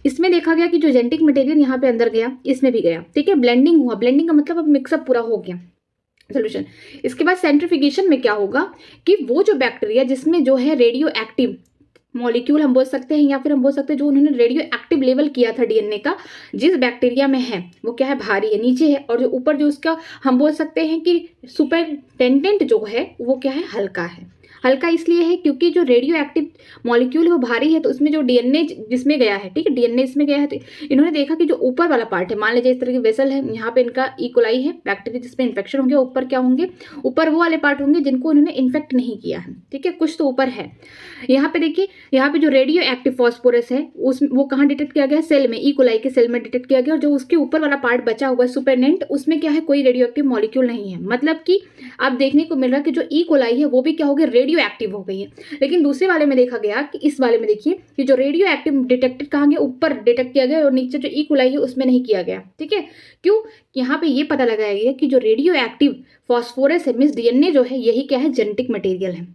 इसमें देखा गया कि जो जेनेटिक मटेरियल यहाँ पे अंदर गया, इसमें भी गया। ठीक है, ब्लेंडिंग हुआ, ब्लेंडिंग का मतलब अब मिक्सअप पूरा हो गया सोल्यूशन। इसके बाद सेंट्रीफ्यूगेशन में क्या होगा कि वो जो बैक्टीरिया जिसमें जो है रेडियो एक्टिव मॉलिक्यूल हम बोल सकते हैं, या फिर हम बोल सकते हैं जो उन्होंने रेडियो एक्टिव लेवल किया था डीएनए का, जिस बैक्टीरिया में है वो क्या है, भारी है, नीचे है, और जो ऊपर जो उसका हम बोल सकते हैं कि सुपरटेंडेंट जो है वो क्या है, हल्का है। हल्का इसलिए है क्योंकि जो रेडियो एक्टिव मॉलिक्यूल है वो भारी है, तो उसमें जो डीएनए जिसमें गया है, ठीक है, डीएनए इसमें गया है, तो इन्होंने देखा कि जो ऊपर वाला पार्ट है, मान लीजिए इस तरह की वेसल है, यहाँ पे इनका इकोलाई है, बैक्टीरिया जिसमें इन्फेक्शन होंगे, ऊपर क्या होंगे, ऊपर वो वाले पार्ट होंगे जिनको उन्होंने इन्फेक्ट नहीं किया है, ठीक है, कुछ तो ऊपर है। यहाँ पे देखिए, यहाँ पे जो रेडियो एक्टिव फॉस्फोरस है उस वो कहाँ डिटेक्ट किया गया, सेल में, इकोलाई के सेल में डिटेक्ट किया गया, और जो उसके ऊपर वाला पार्ट बचा हुआ है सुपरनेंट, उसमें क्या है, कोई रेडियो एक्टिव मॉलिक्यूल नहीं है। मतलब कि अब देखने को मिल रहा है कि जो इकोलाई है वो भी क्या हो गई, रेडियो एक्टिव हो गई है। लेकिन दूसरे वाले में देखा गया कि इस वाले में देखिए कि जो रेडियो एक्टिव डिटेक्टेड कहाँ गया, ऊपर डिटेक्ट किया गया, और नीचे जो इकोलाई है उसमें नहीं किया गया, ठीक है। क्यों, यहाँ पे ये पता लगाया गया कि जो रेडियो एक्टिव फॉस्फोरस है, मींस डीएनए जो है, यही क्या है, जेनेटिक मटेरियल है।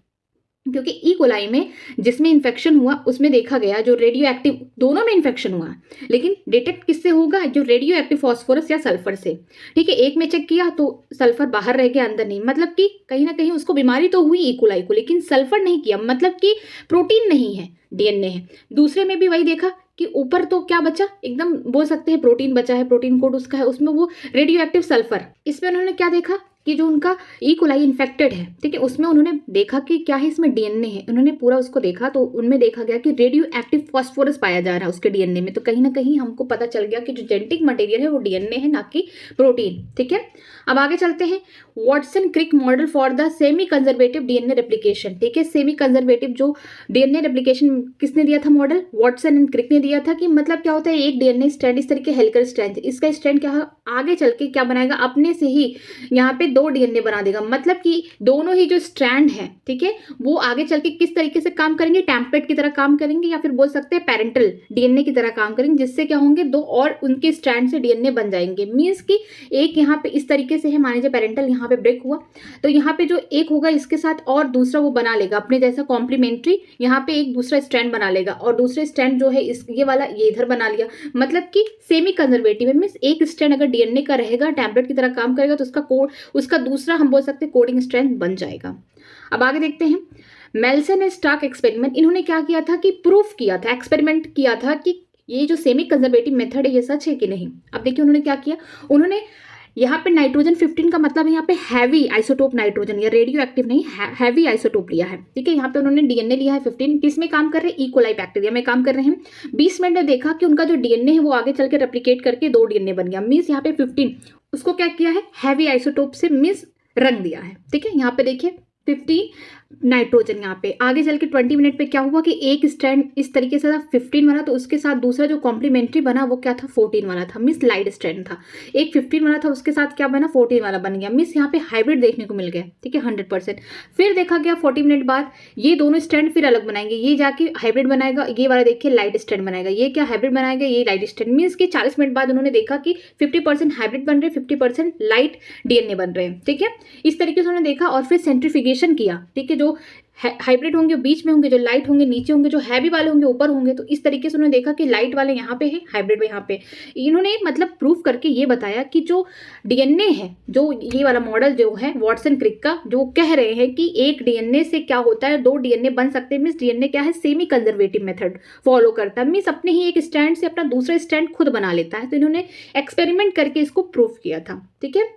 क्योंकि ई कोलाई में जिसमें इन्फेक्शन हुआ उसमें देखा गया जो रेडियो एक्टिव, दोनों में इन्फेक्शन हुआ, लेकिन डिटेक्ट किससे होगा, जो रेडियो एक्टिव फॉस्फोरस या सल्फर से, ठीक है। एक में चेक किया तो सल्फर बाहर रह गया, अंदर नहीं, मतलब कि कहीं ना कहीं उसको बीमारी तो हुई ई कोलाई को, लेकिन सल्फर नहीं किया, मतलब कि प्रोटीन नहीं है, डीएनए है। दूसरे में भी वही देखा कि ऊपर तो क्या बचा, एकदम बोल सकते हैं प्रोटीन बचा है, प्रोटीन कोड उसका है, उसमें वो रेडियो एक्टिव सल्फर। इसमें उन्होंने क्या देखा कि जो उनका ई कोलाई इन्फेक्टेड है, ठीक है, उसमें उन्होंने देखा कि क्या है, इसमें डीएनए है, उन्होंने पूरा उसको देखा, तो उनमें देखा गया कि रेडियो एक्टिव फॉस्फोरस पाया जा रहा है उसके डीएनए में। तो कहीं ना कहीं हमको पता चल गया कि जो जेनेटिक मटेरियल है वो डीएनए है, ना कि प्रोटीन, ठीक है। अब आगे चलते हैं, Watson Crick model for the semi conservative DNA replication, ठीक है। सेमी कंजर्वेटिव जो डीएनए रेप्लिकेशन किसने दिया था मॉडल, वॉटसन एंड क्रिक ने दिया था। कि मतलब क्या होता है, एक डीएनए स्ट्रैंड इस तरीके हेलिकल स्ट्रैंड, इसका स्ट्रैंड क्या आगे चल के क्या बनाएगा, अपने से ही यहाँ पे दो डीएनए बना देगा। मतलब कि दोनों ही जो स्ट्रैंड है, ठीक है, वो आगे चल के किस तरीके से काम करेंगे, टेम्पलेट की तरह काम करेंगे, या फिर बोल सकते हैं पेरेंटल डीएनए की तरह काम करेंगे, जिससे क्या होंगे, दो और उनके स्ट्रैंड से डीएनए बन जाएंगे। मीन्स कि एक यहाँ पे इस तरीके से है, मान लीजिए पेरेंटल यहाँ पे ब्रेक हुआ, तो यहाँ पे जो एक होगा इसके साथ और दूसरा वो बना लेगा अपने जैसा कॉम्प्लीमेंट्री, यहाँ पे एक दूसरा स्ट्रैंड बना लेगा, और दूसरे स्ट्रैंड जो है इस ये वाला ये इधर बना लिया। मतलब कि सेमी कंजर्वेटिव है, मीन्स एक स्ट्रैंड अगर डीएनए का रहेगा, टेम्पलेट की तरह काम करेगा, तो उसका कोड, उसका दूसरा हम बोल सकते हैं कोडिंग स्ट्रैंड बन जाएगा। अब आगे देखते हैं, मेल्सन एंड स्टार्क एक्सपेरिमेंट, इन्होंने क्या किया था कि प्रूफ किया था, एक्सपेरिमेंट किया था कि ये जो सेमी कंजर्वेटिव मेथड है ये सच है कि नहीं। अब देखिए उन्होंने क्या किया, उन्होंने यहाँ पे नाइट्रोजन 15 का मतलब है यहाँ पे हैवी आइसोटोप नाइट्रोजन, या रेडियो एक्टिव नहीं, हैवी आइसोटोप लिया है, ठीक है। यहाँ पे उन्होंने डीएनए लिया है 15, किसमें काम कर रहे हैं, ई कोलाई बैक्टीरिया में काम कर रहे हैं। 20 मिनट में देखा कि उनका जो डीएनए है वो आगे चल के रेप्लिकेट करके 2 डीएनए बन गया। मीन्स यहाँ पे 15 उसको क्या किया है, हैवी आइसोटोप से मीन्स रंग दिया है, ठीक है। यहाँ पे देखिए 15 नाइट्रोजन, यहाँ पे आगे चल के 20 मिनट पे क्या हुआ कि एक स्ट्रैंड इस तरीके से था 15 वाला, तो उसके साथ दूसरा जो कॉम्प्लीमेंट्री बना वो क्या था, 14 वाला था, मीन्स लाइट स्ट्रैंड था। एक 15 वाला था, उसके साथ क्या बना, 14 वाला बन गया, मीन्स यहाँ पे हाइब्रिड देखने को मिल गया, ठीक है, 100%। फिर देखा गया 40 मिनट बाद ये दोनों स्ट्रैंड फिर अलग बनाएंगे, ये जाके हाइब्रिड बनाएगा, ये वाला देखिए लाइट स्ट्रैंड बनाएगा, ये क्या हाइब्रिड बनाएगा, ये लाइट स्ट्रैंड। मीन्स कि 40 मिनट बाद उन्होंने देखा कि 50% हाइब्रिड बन रहे, 50% लाइट डीएनए बन रहे हैं, ठीक है। इस तरीके से उन्होंने देखा, और फिर सेंट्रीफिकेशन किया, ठीक है। जो हाइब्रिड होंगे बीच में होंगे, जो लाइट होंगे नीचे होंगे, जो हैवी वाले होंगे ऊपर होंगे। तो इस तरीके से उन्होंने देखा कि लाइट वाले यहाँ पे है, हाइब्रिड यहाँ पे। इन्होंने मतलब प्रूफ करके ये बताया कि जो डीएनए है, जो ये वाला मॉडल जो है वॉटसन क्रिक का, जो कह रहे हैं कि एक डीएनए से क्या होता है, 2 डीएनए बन सकते हैं। मीन्स डीएनए क्या है, सेमी कंजर्वेटिव मेथड फॉलो करता है, मीन्स अपने ही एक स्टैंड से अपना दूसरा स्टैंड खुद बना लेता है। तो इन्होंने एक्सपेरिमेंट करके इसको प्रूफ किया था, ठीक है।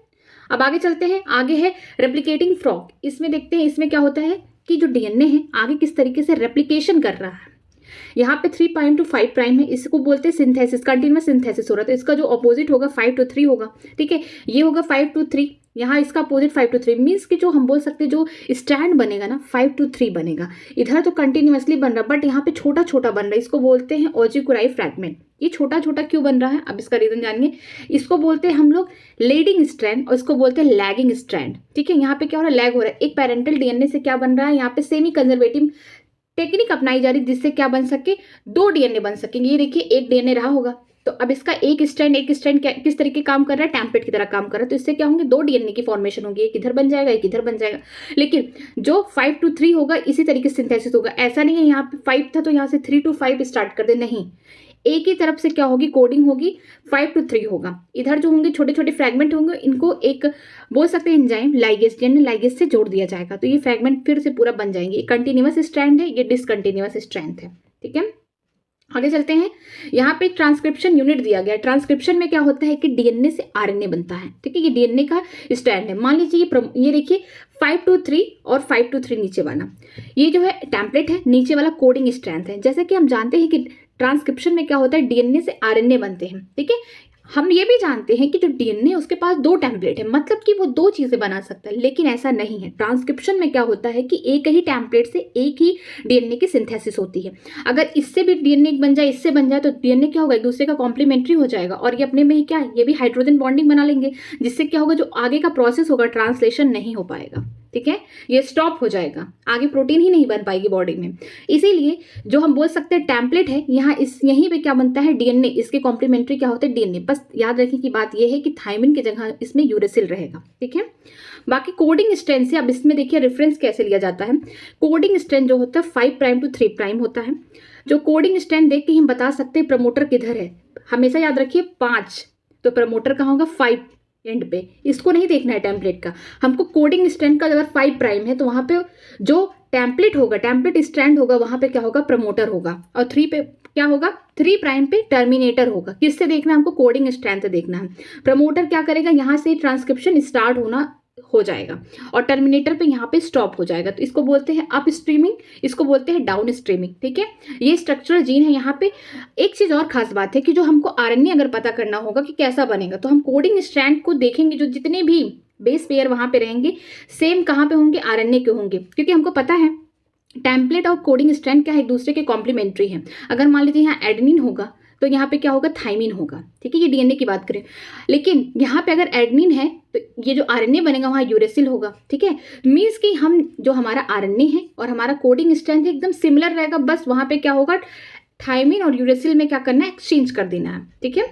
अब आगे चलते हैं, आगे है रेप्लिकेटिंग फ्रॉग। इसमें देखते हैं इसमें क्या होता है कि जो डीएनए है आगे किस तरीके से रेप्लिकेशन कर रहा है। यहाँ पे 3 प्राइम टू 5 प्राइम है, इसको बोलते हैं सिंथेसिस, कंटिन्यूअस सिंथेसिस हो रहा है। तो इसका जो अपोजिट होगा 5 to 3 होगा, ठीक है। ये होगा 5 to 3, यहाँ इसका अपोजिट 5 to 3। मीन्स कि जो हम बोल सकते हैं जो स्टैंड बनेगा ना 5 to 3 बनेगा। इधर तो कंटिन्यूअसली बन रहा, बट यहाँ पे छोटा छोटा बन रहा है, इसको बोलते हैं ओजिकुराई फ्रैगमेंट। ये छोटा छोटा क्यों बन रहा है, अब इसका रीजन जानिए। इसको बोलते हैं हम लोग लीडिंग स्ट्रैंड, और इसको बोलते हैं लैगिंग स्ट्रैंड, ठीक है। यहाँ पे क्या हो रहा है, लैग हो रहा है। एक पेरेंटल डीएनए से क्या बन रहा है, यहाँ पे सेमी कंजर्वेटिव टेक्निक अपनाई जा रही है, जिससे क्या बन सके, 2 डीएनए बन सकेंगे। ये देखिए एक डीएनए रहा होगा, तो अब इसका एक स्ट्रैंड किस तरीके काम कर रहा है, टेम्पलेट की तरह काम कर रहा है। तो इससे क्या होंगे, 2 डीएनए की फॉर्मेशन होगी, एक इधर बन जाएगा, एक इधर बन जाएगा। लेकिन जो 5 to 3 होगा इसी तरीके से सिंथेसिस होगा। ऐसा नहीं है यहाँ पे 5 था तो यहाँ से 3 to 5 स्टार्ट कर दे, नहीं, एक ही तरफ से क्या होगी, कोडिंग होगी, 5 to 3 होगा। इधर जो होंगे छोटे छोटे फ्रेगमेंट होंगे, इनको एक बोल सकते हैं एंजाइम लाइगेज, यानी लाइगेज से जोड़ दिया जाएगा, तो ये फ्रेगमेंट फिर से पूरा बन जाएंगे। ये कंटिन्यूअस स्ट्रैंड है, ये डिसकंटिन्यूअस स्ट्रैंड है। ठीक है, आगे चलते हैं। यहाँ पे ट्रांसक्रिप्शन यूनिट दिया गया है। ट्रांसक्रिप्शन में क्या होता है कि डीएनए से आरएनए बनता है। ठीक है, ये डीएनए का स्ट्रैंड है। मान लीजिए ये देखिए 5 to 3 और 5 to 3 नीचे वाला, ये जो है टेम्पलेट है, नीचे वाला कोडिंग स्ट्रैंड है। जैसे कि हम जानते हैं कि ट्रांसक्रिप्शन में क्या होता है, डीएनए से आरएनए बनते हैं। ठीक है, हम ये भी जानते हैं कि जो डीएनए उसके पास 2 टेम्पलेट है, मतलब कि वो 2 चीजें बना सकता है, लेकिन ऐसा नहीं है। ट्रांसक्रिप्शन में क्या होता है कि एक ही टेम्पलेट से एक ही डीएनए की सिंथेसिस होती है। अगर इससे भी डीएनए बन जाए, इससे बन जाए, तो डीएनए क्या होगा, एक दूसरे का कॉम्प्लीमेंट्री हो जाएगा, और ये अपने में ही क्या है, ये भी हाइड्रोजन बॉन्डिंग बना लेंगे, जिससे क्या होगा, जो आगे का प्रोसेस होगा ट्रांसलेशन नहीं हो पाएगा। ठीक है, ये स्टॉप हो जाएगा, आगे प्रोटीन ही नहीं बन पाएगी बॉडी में। इसीलिए जो हम बोल सकते हैं टेम्पलेट है, यहाँ यहीं पे क्या बनता है, डीएनए, इसके कॉम्प्लीमेंट्री क्या होता है, डीएनए। बस याद रखने की बात यह है कि थायमिन की जगह इसमें यूरेसिल रहेगा। ठीक है, बाकी कोडिंग स्ट्रैंड से अब इसमें देखिए रेफरेंस कैसे लिया जाता है। कोडिंग स्ट्रैंड जो होता है 5 प्राइम to 3 प्राइम होता है। जो कोडिंग स्ट्रैंड देख के हम बता सकते हैं प्रमोटर किधर है। हमेशा याद रखिए 5, तो प्रमोटर कहाँ होगा, 5 एंड पे। इसको नहीं देखना है टेम्पलेट का, हमको कोडिंग स्ट्रैंड का अगर 5 प्राइम है तो वहां पे जो टेम्पलेट होगा, टेम्पलेट स्ट्रैंड होगा, वहां पे क्या होगा, प्रमोटर होगा, और 3 पे क्या होगा, 3 प्राइम पे टर्मिनेटर होगा। किससे देखना है हमको, कोडिंग स्ट्रैंड से देखना है। प्रमोटर क्या करेगा, यहाँ से ट्रांसक्रिप्शन स्टार्ट होना हो जाएगा, और टर्मिनेटर पे यहाँ पे स्टॉप हो जाएगा, तो इसको बोलते हैं अप स्ट्रीमिंग, इसको बोलते हैं डाउन स्ट्रीमिंग। ठीक है, ये स्ट्रक्चरल जीन है। यहाँ पे एक चीज और खास बात है कि जो हमको आरएनए अगर पता करना होगा कि कैसा बनेगा, तो हम कोडिंग स्ट्रैंड को देखेंगे, जो जितने भी बेस पेयर वहां पे रहेंगे, सेम कहाँ पे होंगे, आरएनए के होंगे, क्योंकि हमको पता है टेम्पलेट और कोडिंग स्ट्रैंड क्या है, एक दूसरे के कॉम्प्लीमेंट्री है। अगर मान लीजिए यहाँ एडेनिन होगा, तो यहाँ पे क्या होगा, थाइमिन होगा। ठीक है, ये डीएनए की बात करें, लेकिन यहाँ पे अगर एडेनिन है तो ये जो आरएनए बनेगा वहाँ यूरेसिल होगा। ठीक है, मीन्स कि हम जो हमारा आरएनए है और हमारा कोडिंग स्ट्रैंड है एकदम सिमिलर रहेगा, बस वहाँ पे क्या होगा, थाइमिन और यूरेसिल में क्या करना है, एक्सचेंज कर देना है। ठीक है,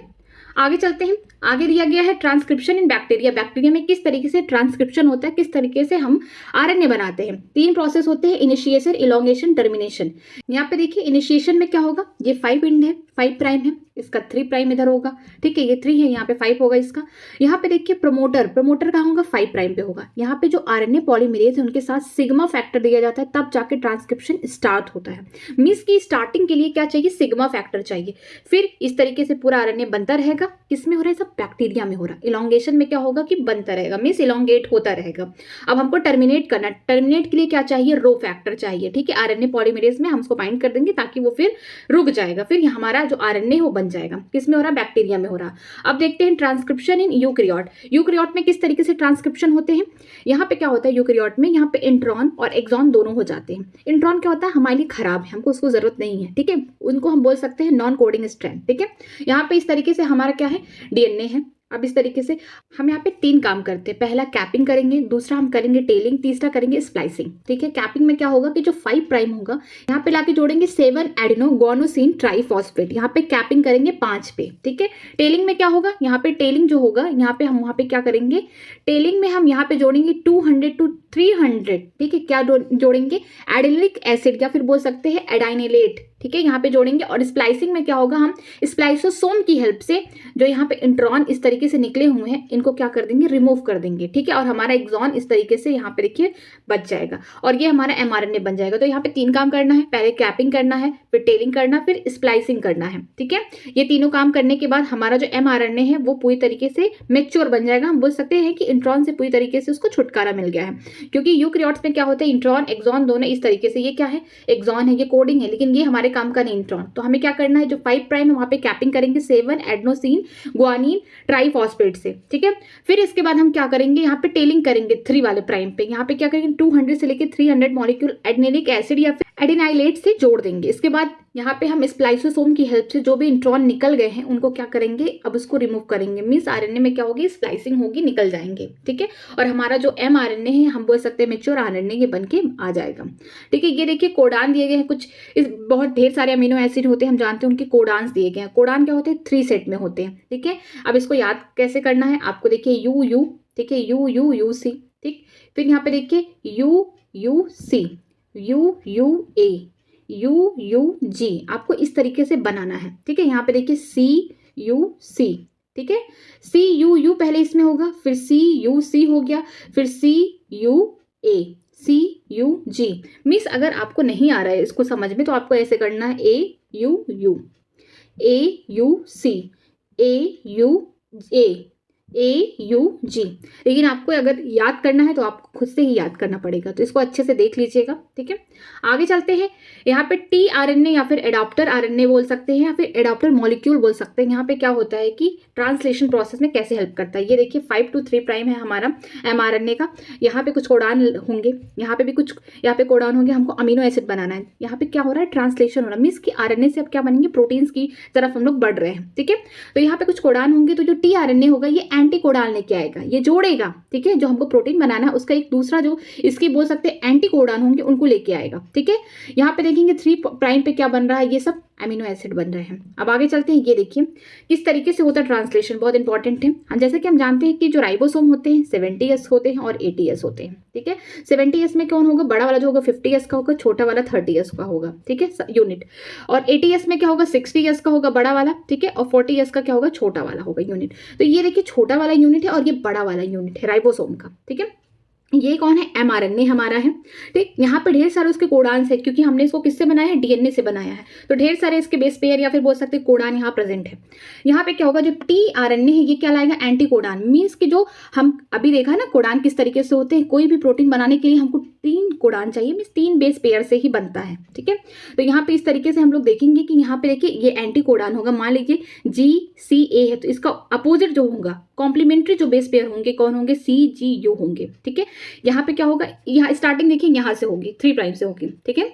आगे चलते हैं। आगे दिया गया है ट्रांसक्रिप्शन इन बैक्टीरिया। बैक्टीरिया में किस तरीके से ट्रांसक्रिप्शन होता है, किस तरीके से हम आरएनए बनाते हैं। 3 प्रोसेस होते हैं, इनिशिएशन, इलोंगेशन, टर्मिनेशन। यहाँ पे देखिए इनिशिएशन में क्या होगा, ये 5 एंड है, 5 प्राइम है, इसका 3 प्राइम इधर होगा। ठीक है, ये 3 है, यहाँ पे 5 होगा इसका। यहाँ पे देखिए प्रमोटर, प्रमोटर कहाँ होगा, 5 प्राइम पे होगा। यहाँ पे जो आरएनए पॉलीमरेज है उनके साथ सिग्मा फैक्टर दिया जाता है, तब जाके ट्रांसक्रिप्शन स्टार्ट होता है। मीन्स की स्टार्टिंग के लिए क्या चाहिए, सिग्मा फैक्टर चाहिए। फिर इस तरीके से पूरा आरएनए बनता रहेगा। किसमें हो रहा है, सब बैक्टीरिया में हो रहा है। इलोंगेशन में क्या होगा कि बनता रहेगा, मीन्स इलोंगेट होता रहेगा। अब हमको टर्मिनेट करना, टर्मिनेट के लिए क्या चाहिए, रो फैक्टर चाहिए। ठीक है, आरएनए पॉलीमरेज में हम उसको बाइंड कर देंगे ताकि वो फिर रुक जाएगा, फिर हमारा जो आरएनए वो बन जाएगा। किसमें हो रहा है, बैक्टीरिया में हो रहा। अब देखते हैं ट्रांसक्रिप्शन इन यूकैरियोट। यूकैरियोट में किस तरीके से ट्रांसक्रिप्शन होते हैं। यहाँ पे क्या होता है यूकैरियोट में, यहाँ पे इंट्रॉन और एक्सॉन दोनों हो जाते हैं। इंट्रॉन क्या होता है, हमारे लिए खराब है, हमको उसको जरूरत नहीं है। ठीक है, उनको हम बोल सकते हैं नॉन कोडिंग स्ट्रैंड। ठीक है, यहाँ पे इस तरीके से हमारा क्या है, डीएनए है। अब इस तरीके से हम यहाँ पे 3 काम करते हैं। पहला कैपिंग करेंगे, दूसरा हम करेंगे टेलिंग, तीसरा करेंगे स्प्लाइसिंग। ठीक है, कैपिंग में क्या होगा कि जो 5 प्राइम होगा यहाँ पे लाके जोड़ेंगे 7 एडेनोगोनोसिन ट्राइफॉस्फेट, यहाँ पे कैपिंग करेंगे 5 पे। ठीक है, टेलिंग में क्या होगा, यहाँ पे टेलिंग जो होगा, यहाँ पे हम वहाँ पे क्या करेंगे, टेलिंग में हम यहाँ पे जोड़ेंगे 200 to 300। ठीक है, क्या जोड़ेंगे, एडेनिलिक एसिड, या फिर बोल सकते हैं एडाइनिलेट। ठीक है, यहाँ पे जोड़ेंगे। और स्प्लाइसिंग में क्या होगा, हम स्प्लाइसोसोम की हेल्प से जो यहाँ पे इंट्रॉन इस तरीके से निकले हुए हैं, इनको क्या कर देंगे, रिमूव कर देंगे। ठीक है, और हमारा एक्सॉन इस तरीके से यहाँ पे देखिए बच जाएगा, और ये हमारा एमआरएनए बन जाएगा। तो यहाँ पे 3 काम करना है, पहले कैपिंग करना है, फिर टेलिंग करना, फिर स्प्लाइसिंग करना है। ठीक है, ये तीनों काम करने के बाद हमारा जो एमआरएनए है वो पूरी तरीके से मैच्योर बन जाएगा। हम बोल सकते हैं कि इंट्रॉन से पूरी तरीके से उसको छुटकारा मिल गया है, क्योंकि यूकैरियोट्स में क्या होता है, इंट्रॉन एक्सॉन दोनों इस तरीके से, ये क्या है, एक्सॉन है, ये कोडिंग है, लेकिन ये हमारे काम का नहीं इंट्रॉन। तो हमें क्या करना है, जो 5 प्राइम है वहां पे कैपिंग करेंगे 7 एडेनोसिन गुआनिन ट्राइफॉस्फेट से। ठीक है, फिर इसके बाद हम क्या करेंगे, यहाँ पे टेलिंग करेंगे 3 वाले प्राइम पे। यहाँ पे क्या करेंगे, 200 से लेकर 300 मॉलिक्यूल एडेनिलिक एसिड या फिर एडेनाइलेट से जोड़ देंगे। इसके बाद यहाँ पे हम स्प्लाइसोसोम की हेल्प से जो भी इंट्रॉन निकल गए हैं उनको क्या करेंगे, अब उसको रिमूव करेंगे। मीन्स आरएनए में क्या होगी, स्प्लाइसिंग होगी, निकल जाएंगे। ठीक है, और हमारा जो एमआरएनए है हम बोल सकते हैं मैच्योर आरएनए, ये बन के आ जाएगा। ठीक है, ये देखिए कोडान दिए गए हैं कुछ, इस बहुत ढेर सारे अमीनो एसिड होते हैं, हम जानते हैं उनके कोडान्स दिए गए हैं। कोडान क्या होते हैं, 3 सेट में होते हैं। ठीक है, अब इसको याद कैसे करना है आपको, देखिए यू यू, ठीक है, यू यू यू सी। ठीक, फिर यहाँ पे देखिए U U C, U U A, CUG आपको इस तरीके से बनाना है, ठीक है। यहाँ पे देखिए CUC, ठीक है। CUU पहले इसमें होगा, फिर CUC हो गया, फिर CUA, CUG। मिस अगर आपको नहीं आ रहा है इसको समझ में तो आपको ऐसे करना है AUU, AUC, AUA, AUG। लेकिन आपको अगर याद करना है तो आपको खुद से ही याद करना पड़ेगा, तो इसको अच्छे से देख लीजिएगा, ठीक है। आगे चलते हैं। यहाँ पे tRNA या फिर एडाप्टर RNA बोल सकते हैं या फिर एडाप्टर मॉलिक्यूल बोल सकते हैं। यहाँ पे क्या होता है कि ट्रांसलेशन प्रोसेस में कैसे हेल्प करता है, ये देखिए 5 to 3 प्राइम है हमारा mRNA का। यहाँ पे कुछ कोडान होंगे, यहाँ पे भी कुछ, यहाँ पे कोडान होंगे, हमको अमीनो एसिड बनाना है। यहाँ पे क्या हो रहा है, ट्रांसलेशन हो रहा है, मीन्स कि RNA से अब क्या बनेंगे, प्रोटीन्स की तरफ हम लोग बढ़ रहे हैं, ठीक है। तो यहाँ पे कुछ कोडान होंगे, तो जो tRNA होगा ये एंटी कोडान लेके आएगा, ये जोड़ेगा, ठीक है। जो हमको प्रोटीन बनाना है उसका एक दूसरा जो इसकी बोल सकते हैं एंटी कोडान होंगे उनको लेके आएगा, ठीक है। यहाँ पे देखेंगे 3 प्राइम पे क्या बन रहा है, ये सब अमीनो एसिड बन रहे हैं। अब आगे चलते हैं, ये देखिए किस तरीके से होता है ट्रांसलेशन, बहुत इंपॉर्टेंट है। हम जैसे कि हम जानते हैं कि जो राइबोसोम होते हैं 70S होते हैं और 80S होते हैं, ठीक है। 70S में कौन होगा, बड़ा वाला जो होगा 50S का होगा, छोटा वाला 30S का होगा, ठीक है, यूनिट। और 80S में क्या होगा, 60S का होगा बड़ा वाला, ठीक है, और 40S का क्या होगा, छोटा वाला होगा यूनिट। तो ये देखिए छोटा वाला यूनिट है और ये बड़ा वाला यूनिट है राइबोसोम का, ठीक है। ये कौन है, mRNA हमारा है, ठीक। यहाँ पे ढेर सारे उसके कोडान है, क्योंकि हमने इसको किससे बनाया है, DNA से बनाया है, तो ढेर सारे इसके बेस पेयर या फिर बोल सकते हैं कोडान यहाँ प्रेजेंट है। यहाँ पे क्या होगा, जो tRNA है ये क्या लाएगा, एंटी कोडान। मीन्स कि जो हम अभी देखा ना कोडान किस तरीके से होते हैं, कोई भी प्रोटीन बनाने के लिए हमको 3 कोडान चाहिए, मीन्स 3 बेस पेयर से ही बनता है, ठीक है। तो यहाँ पे इस तरीके से हम लोग देखेंगे कि यहाँ पे देखिए ये एंटी कोडान होगा, मान लीजिए GCA है, तो इसका अपोजिट जो होगा कॉम्प्लीमेंट्री जो बेस पेयर होंगे कौन होंगे, CGU होंगे, ठीक है। यहाँ पे क्या होगा, यहाँ स्टार्टिंग देखिए यहाँ से होगी 3 प्राइम से होगी, ठीक है।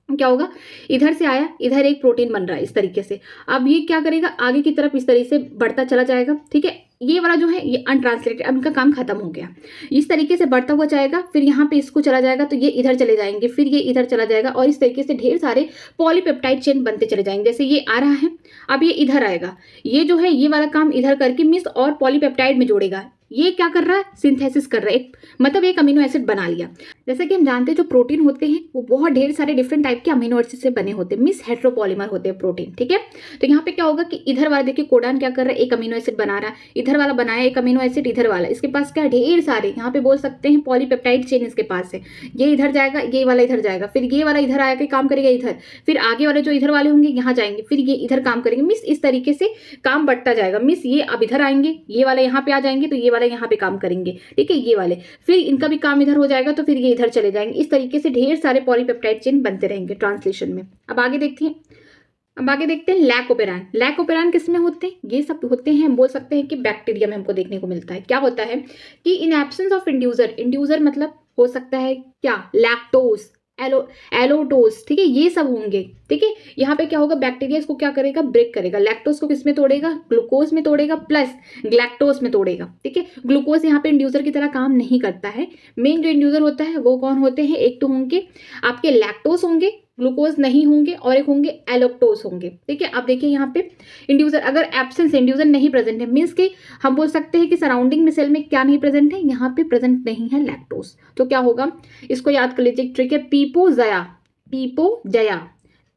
क्या होगा, इधर से आया, इधर एक प्रोटीन बन रहा है इस तरीके से। अब ये क्या करेगा, आगे की तरफ इस तरीके से बढ़ता चला जाएगा, ठीक है। ये वाला जो है ये अनट्रांसलेटेड, अब इनका काम खत्म हो गया, इस तरीके से बढ़ता हुआ जाएगा, फिर यहाँ पे इसको चला जाएगा तो ये इधर चले जाएंगे, फिर ये इधर चला जाएगा, और इस तरीके से ढेर सारे पॉलीपेप्टाइड चेन बनते चले जाएंगे। जैसे ये आ रहा है, अब ये इधर आएगा, ये जो है ये वाला काम इधर करके मिस और पॉलीपेप्टाइड में जोड़ेगा। ये क्या कर रहा है, सिंथेसिस कर रहा है, मतलब एक अमीनो एसिड बना लिया। जैसे कि हम जानते हैं जो प्रोटीन होते हैं वो बहुत ढेर सारे डिफरेंट टाइप के अमीनो एसिड से बने होते हैं, मिस हेट्रोपॉलीमर होते हैं प्रोटीन, ठीक है। तो यहाँ पे क्या होगा कि इधर वाला देखिए कोडान क्या कर रहा है, एक अमीनो एसिड बना रहा है, इधर वाला बनाया एक अमीनो एसिड, इधर वाला इसके पास क्या ढेर सारे यहाँ पे बोल सकते हैं पॉलीपेप्टाइड चेन इसके पास है। ये इधर जाएगा, ये वाला इधर जाएगा, फिर ये वाला इधर आएगा काम करेगा इधर, फिर आगे वाले जो इधर वाले होंगे यहाँ जाएंगे, फिर ये इधर काम करेंगे, मिस इस तरीके से काम बढ़ता जाएगा। मिस ये अब इधर आएंगे, ये वाला यहाँ पे आ जाएंगे, तो ये वाला यहाँ पे काम करेंगे, ठीक है, ये वाले, फिर इनका भी काम इधर हो जाएगा तो फिर ये इधर चले जाएंगे। इस तरीके से ढेर सारे पॉलीपेप्टाइड चेन बनते रहेंगे ट्रांसलेशन में। अब आगे देखते हैं लैकोपेरान। लैकोपेरान किस में होते हैं, ये सब होते हैं, हम बोल सकते हैं कि बैक्टीरिया में हमको देखने को मिलता है। क्या होता है कि इन एब्सेंस ऑफ इंड्यूसर मतलब हो सकता है क्या, लैक्टोज, एलोटोस, ठीक है, ये सब होंगे, ठीक है। यहाँ पे क्या होगा, बैक्टीरिया इसको क्या करेगा, ब्रेक करेगा, लैक्टोज को किस में तोड़ेगा, ग्लूकोज में तोड़ेगा, प्लस ग्लैक्टोज में तोड़ेगा, ठीक है। ग्लूकोज यहाँ पे इंड्यूसर की तरह काम नहीं करता है। मेन जो इंड्यूसर होता है वो कौन होते हैं, एक तो होंगे आपके लैक्टोज होंगे, ग्लूकोज नहीं होंगे, और एक होंगे एलोक्टोज होंगे, ठीक है। अब देखिए यहाँ पे इंड्यूसर अगर एब्सेंस है, इंड्यूसर नहीं प्रेजेंट है, मीन्स कि हम बोल सकते हैं कि सराउंडिंग में सेल में क्या नहीं प्रेजेंट है, यहाँ पे प्रेजेंट नहीं है लैक्टोज, तो क्या होगा, इसको याद कर लीजिए, ट्रिक है, पीपोजया,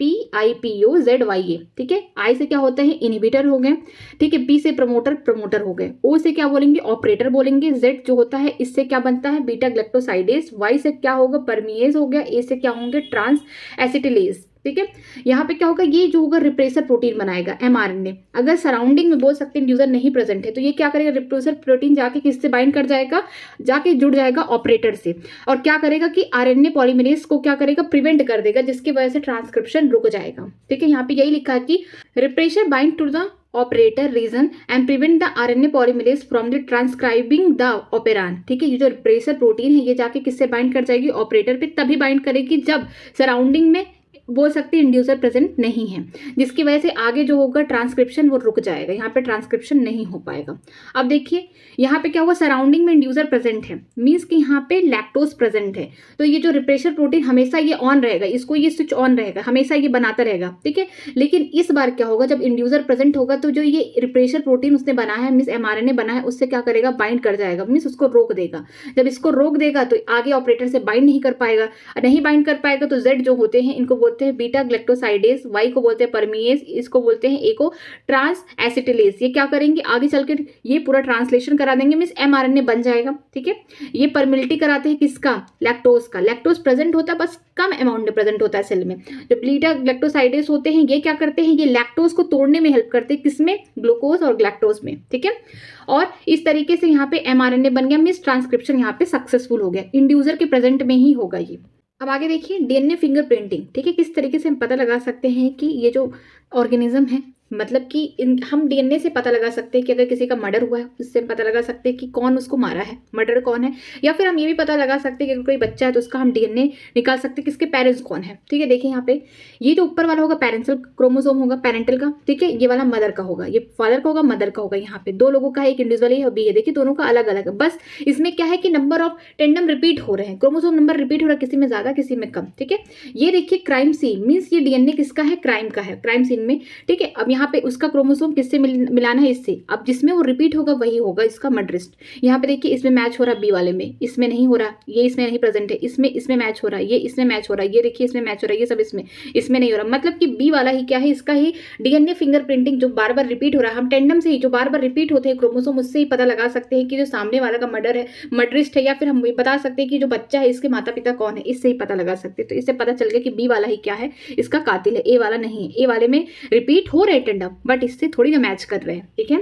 PIPOZYA, ठीक है। आई से क्या होता है, इनहिबिटर हो गए, ठीक है। पी से प्रमोटर हो गए, ओ से क्या बोलेंगे, ऑपरेटर बोलेंगे, जेड जो होता है इससे क्या बनता है, बीटा ग्लैक्टोसाइडेज, वाई से क्या होगा, परमिएज हो गया, ए से क्या होंगे, ट्रांस एसिटिलेज, ठीक है। यहाँ पे क्या होगा, ये जो होगा रिप्रेसर प्रोटीन बनाएगा mRNA। अगर सराउंडिंग में बोल सकते हैं इंड्यूसर नहीं प्रेजेंट है तो ये क्या करेगा, रिप्रेसर प्रोटीन जाके किससे बाइंड कर जाएगा, जाके जुड़ जाएगा ऑपरेटर से, और क्या करेगा कि RNA पॉलीमरेज को क्या करेगा, प्रिवेंट कर देगा, जिसकी वजह से ट्रांसक्रिप्शन रुक जाएगा, ठीक है। यहाँ पे यही लिखा है कि repressor bind to the operator region and prevent the RNA polymerase from the transcribing the operon, ठीक है। ये जो रिप्रेसर प्रोटीन है ये जाके किससे बाइंड कर जाएगी, ऑपरेटर पे, तभी बाइंड करेगी जब सराउंडिंग में बोल सकते हैं इंड्यूसर प्रेजेंट नहीं है, जिसकी वजह से आगे जो होगा ट्रांसक्रिप्शन वो रुक जाएगा, यहाँ पे ट्रांसक्रिप्शन नहीं हो पाएगा। अब देखिए यहाँ पे क्या होगा, सराउंडिंग में इंड्यूसर प्रेजेंट है, मीन्स कि यहाँ पे लैक्टोज प्रेजेंट है, तो ये जो रिप्रेसर प्रोटीन हमेशा ये ऑन रहेगा, इसको ये स्विच ऑन रहेगा, हमेशा ये बनाता रहेगा, ठीक है। लेकिन इस बार क्या होगा, जब इंड्यूसर प्रेजेंट होगा तो जो ये रिप्रेसर प्रोटीन उसने बनाया है, मीन्स mRNA बना है, उससे क्या करेगा, बाइंड कर जाएगा, मीन्स उसको रोक देगा। जब इसको रोक देगा तो आगे ऑपरेटर से बाइंड नहीं कर पाएगा, नहीं बाइंड कर पाएगा तो जेड जो होते हैं इनको बोलते हैं बीटा ग्लैक्टोसाइडेज, वाई को बोलते हैं परमीएज, इसको बोलते हैं ए को ट्रांस एसिटिलेज। ये क्या करेंगे आगे चल के ये पूरा ट्रांसलेशन करा देंगे, मीन्स mRNA बन जाएगा। ठीक है, ये परमिलिटी कराते हैं किसका, लैक्टोज का। लैक्टोज प्रेजेंट होता है बस कम अमाउंट में प्रेजेंट होता है सेल में। जो बीटा ग्लैक्टोसाइडेज होते हैं ये क्या करते हैं, ये लैक्टोज को तोड़ने में हेल्प करते हैं, किसमें, ग्लूकोज और लैक्टोज में। ठीक है, और इस तरीके से यहाँ पे mRNA बन गया, मीन्स ट्रांसक्रिप्शन यहाँ पे सक्सेसफुल हो गया, इंड्यूसर के प्रेजेंट में ही होगा ये। अब आगे देखिए डीएनए फिंगरप्रिंटिंग। ठीक है, किस तरीके से हम पता लगा सकते हैं कि ये जो ऑर्गेनिज्म है, मतलब कि हम डीएनए से पता लगा सकते हैं कि अगर किसी का मर्डर हुआ है उससे हम पता लगा सकते हैं कि कौन उसको मारा है, मर्डर कौन है। या फिर हम ये भी पता लगा सकते हैं कि अगर कोई बच्चा है तो उसका हम डीएनए निकाल सकते हैं किसके पेरेंट्स कौन है। ठीक है, देखिए यहाँ पे ये जो ऊपर वाला होगा पेरेंटल क्रोमोसोम होगा, पेरेंटल का। ठीक है, ये वाला मदर का होगा, ये फादर का होगा, मदर का होगा। यहाँ पे दो लोगों का है, एक इंडिविजुअल है और बी है। देखिए दोनों का अलग अलग है, बस इसमें क्या है कि नंबर ऑफ टेंडम रिपीट हो रहे हैं, क्रोमोसोम नंबर रिपीट हो रहा है, किसी में ज्यादा किसी में कम। ठीक है, ये देखिए क्राइम सीन, मीन्स ये डीएनए किसका है, क्राइम का है, क्राइम सीन में। ठीक है, अब यहाँ पे उसका क्रोमोसोम किससे मिलाना है, इससे। अब जिसमें वो रिपीट होगा वही होगा इसका मर्डरिस्ट। यहाँ पे देखिए इसमें मैच हो रहा है बी वाले में, इसमें नहीं हो रहा, ये इसमें नहीं प्रेजेंट है, इसमें मैच हो रहा है, ये इसमें मैच हो रहा है, ये देखिए इसमें मैच हो रहा है, ये सब इसमें नहीं हो रहा। मतलब कि बी वाला ही क्या है, इसका ही डीएनए फिंगरप्रिंटिंग जो बार बार रिपीट हो रहा है। हम टेंडम से ही जो बार बार रिपीट होते हैं क्रोमोसोम, उससे ही पता लगा सकते हैं कि जो सामने वाला का मर्डर है, मर्डरिस्ट है, या फिर हम बता सकते हैं कि जो बच्चा है इसके माता पिता कौन है, इससे ही पता लगा सकते हैं। तो इससे पता चल गया कि बी वाला ही क्या है, इसका कातिल है, ए वाला नहीं है। ए वाले में रिपीट हो रहे टेंडम बट इससे थोड़ी ना मैच कर रहे हैं। ठीक है,